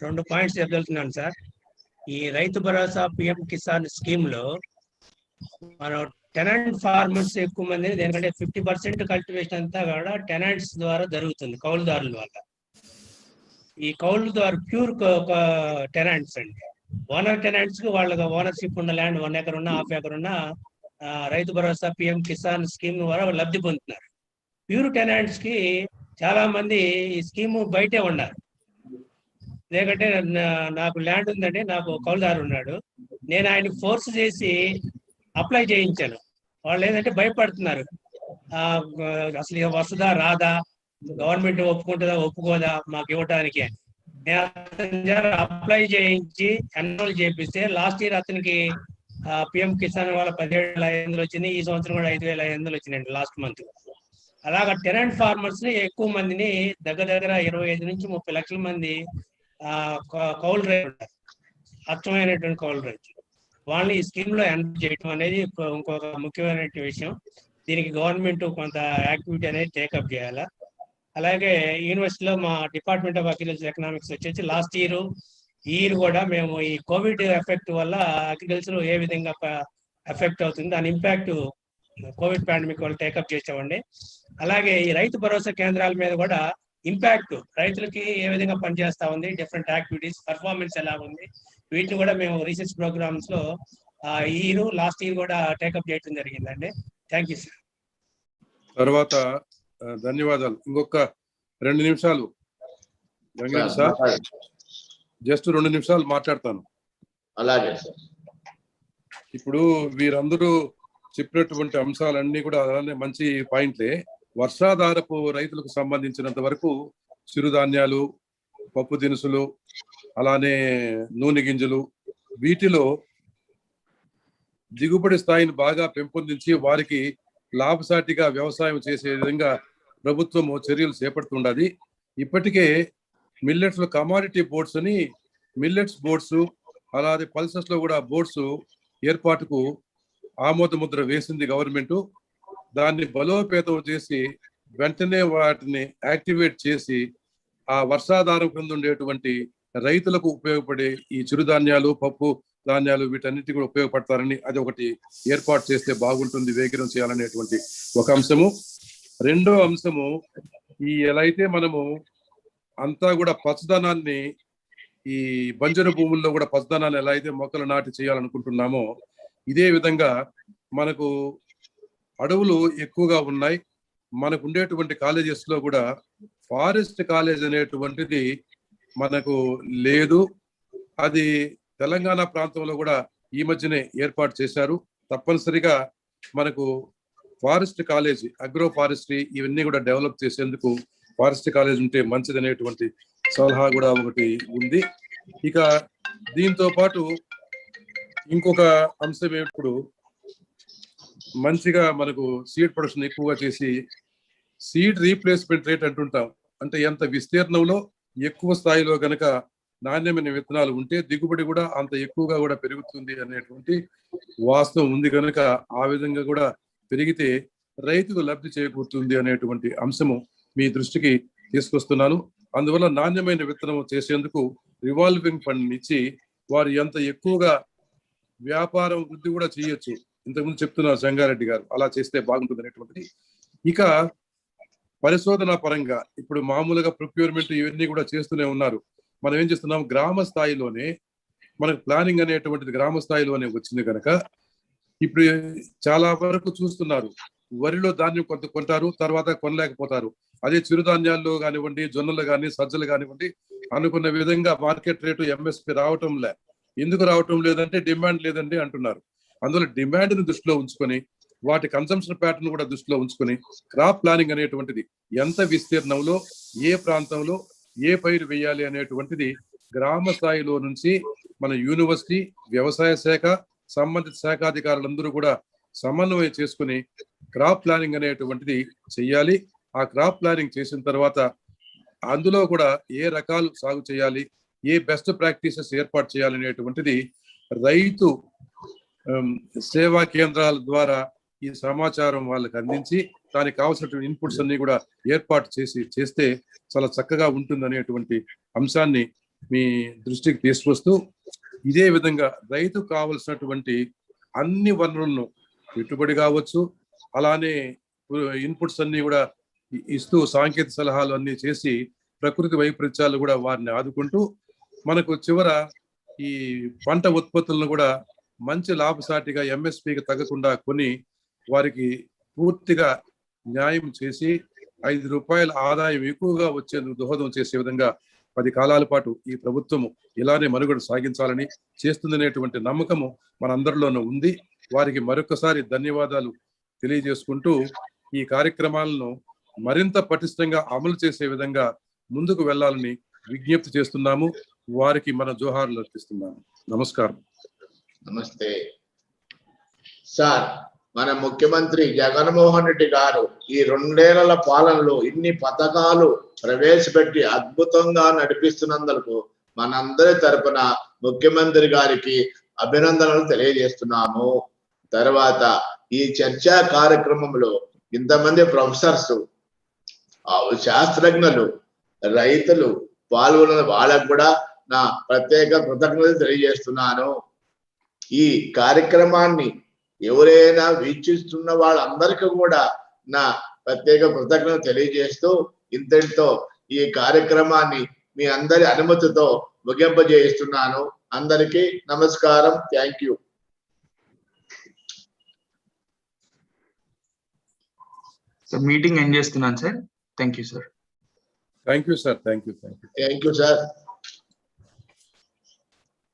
రెండు points చెప్పగలుగుతున్నాను sir. ఈ రైతు భరోసా PM Kisan scheme లో మనం tenant farmers ఎక్కువ మంది, ఎందుకంటే 50% కల్టివేషన్ అంతా కూడా టెనెంట్స్ ద్వారా జరుగుతుంది, కౌలుదారుల వల్ల. ఈ కౌలు ద్వారా ప్యూర్ టెనెంట్స్ అండి. ఓనర్ టెనెంట్స్ కి వాళ్ళకి ఓనర్షిప్ ఉన్న ల్యాండ్ 1 ఎకర్ ఉన్నా 1/2 ఎకర్ ఉన్నా రైతు భరోసా పిఎం కిసాన్ స్కీమ్ ద్వారా వాళ్ళు లబ్ధి పొందుతున్నారు. ప్యూర్ టెనెంట్స్ కి చాలా మంది ఈ స్కీమ్ బయటే ఉన్నారు. లేకంటే నాకు ల్యాండ్ ఉందండి, నాకు కౌలుదారు ఉన్నాడు, నేను ఆయనకి ఫోర్స్ చేసి అప్లై చేయించాను. వాళ్ళు ఏంటంటే భయపడుతున్నారు, అసలు వస్తుందా రాదా, గవర్నమెంట్ ఒప్పుకుంటుందా ఒప్పుకోదా మాకు ఇవ్వడానికి అని. నేను అప్లై చేయించి ఎన్రోల్ చేపిస్తే లాస్ట్ ఇయర్ అతనికి పిఎం కిసాన్ వాళ్ళ 17,500 వచ్చింది. ఈ సంవత్సరం కూడా 5,500 వచ్చినాయండి లాస్ట్ మంత్. అలాగా టెనెంట్ ఫార్మర్స్ ని ఎక్కువ మందిని దగ్గర 25 నుంచి 30 లక్షల మంది కౌలు రైతులు ఉంటారు, అచ్చమైనటువంటి కౌలు రైతులు. వాళ్ళని ఈ స్కీమ్ లో ఎంటర్ చేయడం అనేది ఇంకొక ముఖ్యమైన విషయం. దీనికి గవర్నమెంట్ కొంత యాక్టివిటీ అనేది టేకప్ చేయాలా. అలాగే యూనివర్సిటీలో మా డిపార్ట్మెంట్ ఆఫ్ అగ్రికల్చర్ ఎకనామిక్స్ వచ్చేసి లాస్ట్ ఇయర్ కూడా మేము ఈ కోవిడ్ ఎఫెక్ట్ వల్ల అగ్రికల్చర్ ఏ విధంగా ఎఫెక్ట్ అవుతుంది దాని ఇంపాక్ట్ కోవిడ్ పాండమిక్ వల్ల టేకప్ చేసామండి. అలాగే ఈ రైతు భరోసా కేంద్రాల మీద కూడా ఇంపాక్ట్ రైతులకి ఏ విధంగా పనిచేస్తా ఉంది, డిఫరెంట్ యాక్టివిటీస్ పర్ఫార్మెన్స్ ఎలా ఉంది, వీటిని కూడా మేము రీసెర్చ్ ప్రోగ్రామ్స్ లో లాస్ట్ ఇయర్ కూడా టేకప్ చేయడం జరిగిందండి. Thank you sir. తర్వాత ధన్యవాదాలు. ఇంకొక 2 నిమిషాలు వెంకటేష్ సార్, జస్ట్ 2 నిమిషాలు మాట్లాడతాను. అలాగే సార్. ఇప్పుడు వీరందరూ చెప్పినటువంటి అంశాలన్నీ కూడా అలానే మంచి పాయింట్లే. వర్షాధారపు రైతులకు సంబంధించినంత వరకు చిరుధాన్యాలు, పప్పు దినుసులు, అలానే నూనె గింజలు, వీటిలో దిగుబడి స్థాయిని బాగా పెంపొందించి వారికి లాభసాటిగా వ్యవసాయం చేసే విధంగా ప్రభుత్వం చర్యలు చేపడుతుండాలి. ఇప్పటికే మిల్లెట్స్ లో కమాడిటీ బోర్డ్స్ అని మిల్లెట్స్ బోర్డ్స్, అలాగే పల్సెస్ లో కూడా బోర్డ్స్ ఏర్పాటుకు ఆమోద ముద్ర వేసింది గవర్నమెంట్. దాన్ని బలోపేతం చేసి వెంటనే వాటిని యాక్టివేట్ చేసి ఆ వర్షాధారం కింద ఉండేటువంటి రైతులకు ఉపయోగపడే ఈ చిరుధాన్యాలు, పప్పు ధాన్యాలు వీటన్నిటి కూడా ఉపయోగపడతారని అది ఒకటి ఏర్పాటు చేస్తే బాగుంటుంది, వేగరం చేయాలనేటువంటి ఒక అంశము. రెండో అంశము, ఈ ఎలా అయితే మనము అంతా కూడా పచ్చదనాన్ని ఈ బంజరు భూముల్లో కూడా పచ్చదనాన్ని ఎలా అయితే మొక్కలు నాటి చేయాలనుకుంటున్నామో ఇదే విధంగా మనకు అడవులు ఎక్కువగా ఉన్నాయి. మనకు ఉండేటువంటి కాలేజెస్ లో కూడా ఫారెస్ట్ కాలేజ్ అనేటువంటిది మనకు లేదు. అది తెలంగాణ ప్రాంతంలో కూడా ఈ మధ్యనే ఏర్పాటు చేశారు. తప్పనిసరిగా మనకు ఫారెస్ట్ కాలేజ్, అగ్రో ఫారెస్ట్రీ ఇవన్నీ కూడా డెవలప్ చేసేందుకు ఫారెస్ట్ కాలేజ్ ఉంటే మంచిది అనేటువంటి సలహా కూడా ఒకటి ఉంది. ఇక దీంతో పాటు ఇంకొక అంశం ఇప్పుడు మంచిగా మనకు సీడ్ ప్రొడక్షన్ ఎక్కువగా చేసి సీడ్ రీప్లేస్మెంట్ రేట్ అంటుంటాం. అంటే ఎంత విస్తీర్ణంలో ఎక్కువ స్థాయిలో గనక నాణ్యమైన విత్తనాలు ఉంటే దిగుబడి కూడా అంత ఎక్కువగా కూడా పెరుగుతుంది అనేటువంటి వాస్తవం ఉంది. కనుక ఆ విధంగా కూడా పెరిగితే రైతుకు లబ్ధి చేకూరుతుంది అనేటువంటి అంశము మీ దృష్టికి తీసుకొస్తున్నాను. అందువల్ల నాణ్యమైన విత్తనం చేసేందుకు రివాల్వింగ్ ఫండ్ ఇచ్చి వారు ఎంత ఎక్కువగా వ్యాపారం వృద్ధి కూడా చేయొచ్చు. ఇంతకుముందు చెప్తున్నారు సంగారెడ్డి గారు, అలా చేస్తే బాగుంటుంది అనేటువంటిది. ఇక పరిశోధన పరంగా ఇప్పుడు మామూలుగా ప్రొక్యూర్మెంట్ ఇవన్నీ కూడా చేస్తూనే ఉన్నారు. మనం ఏం చేస్తున్నాం, గ్రామ స్థాయిలోనే మనకు ప్లానింగ్ అనేటువంటిది గ్రామ స్థాయిలోనే వచ్చింది కనుక ఇప్పుడు చాలా వరకు చూస్తున్నారు. వరిలో ధాన్యం కొంత కొంటారు, తర్వాత కొనలేకపోతారు. అదే చిరుధాన్యాల్లో కానివ్వండి, జొన్నలు కానీ, సజ్జలు కానివ్వండి, అనుకున్న విధంగా మార్కెట్ రేటు ఎంఎస్పి రావటం లే. ఎందుకు రావటం లేదంటే డిమాండ్ లేదండి అంటున్నారు. అందువల్ల డిమాండ్ ని దృష్టిలో ఉంచుకొని వాటి కన్సంప్షన్ ప్యాటర్న్ కూడా దృష్టిలో ఉంచుకొని క్రాప్ ప్లానింగ్ అనేటువంటిది ఎంత విస్తీర్ణంలో ఏ ప్రాంతంలో ఏ పైరు వేయాలి అనేటువంటిది గ్రామ స్థాయిలో నుంచి మన యూనివర్సిటీ, వ్యవసాయ శాఖ, సంబంధిత శాఖాధికారులందరూ కూడా సమన్వయం చేసుకుని క్రాప్ ప్లానింగ్ అనేటువంటిది చెయ్యాలి. ఆ క్రాప్ ప్లానింగ్ చేసిన తర్వాత అందులో కూడా ఏ రకాలు సాగు చేయాలి, ఏ బెస్ట్ ప్రాక్టీసెస్ ఏర్పాటు చేయాలి అనేటువంటిది రైతు సేవా కేంద్రాల ద్వారా ఈ సమాచారం వాళ్ళకి అందించి దానికి కావాల్సినటువంటి ఇన్పుట్స్ అన్ని కూడా ఏర్పాటు చేస్తే చాలా చక్కగా ఉంటుంది అనేటువంటి అంశాన్ని మీ దృష్టికి తీసుకొస్తూ, ఇదే విధంగా రైతుకు కావలసినటువంటి అన్ని వనరులను పెట్టుబడి కావచ్చు, అలానే ఇన్పుట్స్ అన్ని కూడా ఇస్తూ సాంకేతిక సలహాలు అన్ని చేసి ప్రకృతి వైపరీత్యాలు కూడా వారిని ఆదుకుంటూ మనకు చివర ఈ పంట ఉత్పత్తులను కూడా మంచి లాభసాటిగా ఎంఎస్పికి తగ్గకుండా కొని వారికి పూర్తిగా న్యాయం చేసి 5 రూపాయల ఆదాయం ఎక్కువగా వచ్చేందుకు దోహదం చేసే విధంగా 10 కాలాల పాటు ఈ ప్రభుత్వము ఇలానే మనుగడ సాగించాలని చేస్తుందనేటువంటి నమ్మకము మనందరిలోనూ ఉంది. వారికి మరొకసారి ధన్యవాదాలు తెలియజేసుకుంటూ ఈ కార్యక్రమాలను మరింత పటిష్టంగా అమలు చేసే విధంగా ముందుకు వెళ్ళాలని విజ్ఞప్తి చేస్తున్నాము. వారికి మన జోహార్లు అర్పిస్తున్నాము. నమస్కారం. నమస్తే సార్. మన ముఖ్యమంత్రి జగన్మోహన్ రెడ్డి గారు ఈ 2 ఏళ్ల పాలనలో ఇన్ని పథకాలు ప్రవేశపెట్టి అద్భుతంగా నడిపిస్తున్నందుకు మనందరి తరపున ముఖ్యమంత్రి గారికి అభినందనలు తెలియజేస్తున్నాము. తర్వాత ఈ చర్చా కార్యక్రమంలో ఇంతమంది ప్రొఫెసర్స్, శాస్త్రజ్ఞులు, రైతులు పాల్గొన్న వాళ్ళకు కూడా నా ప్రత్యేక కృతజ్ఞతలు తెలియజేస్తున్నాను. ఈ కార్యక్రమాన్ని ఎవరైనా వీక్షిస్తున్న వాళ్ళందరికీ కూడా నా ప్రత్యేక కృతజ్ఞతలు తెలియజేస్తూ ఇంతటితో ఈ కార్యక్రమాన్ని మీ అందరి అనుమతితో ముగింపజేస్తున్నాను. అందరికీ నమస్కారం. Thank you. మీటింగ్ ఎండ్ చేస్తున్నాను sir. Thank you sir. Thank you sir. Thank you. Thank you sir.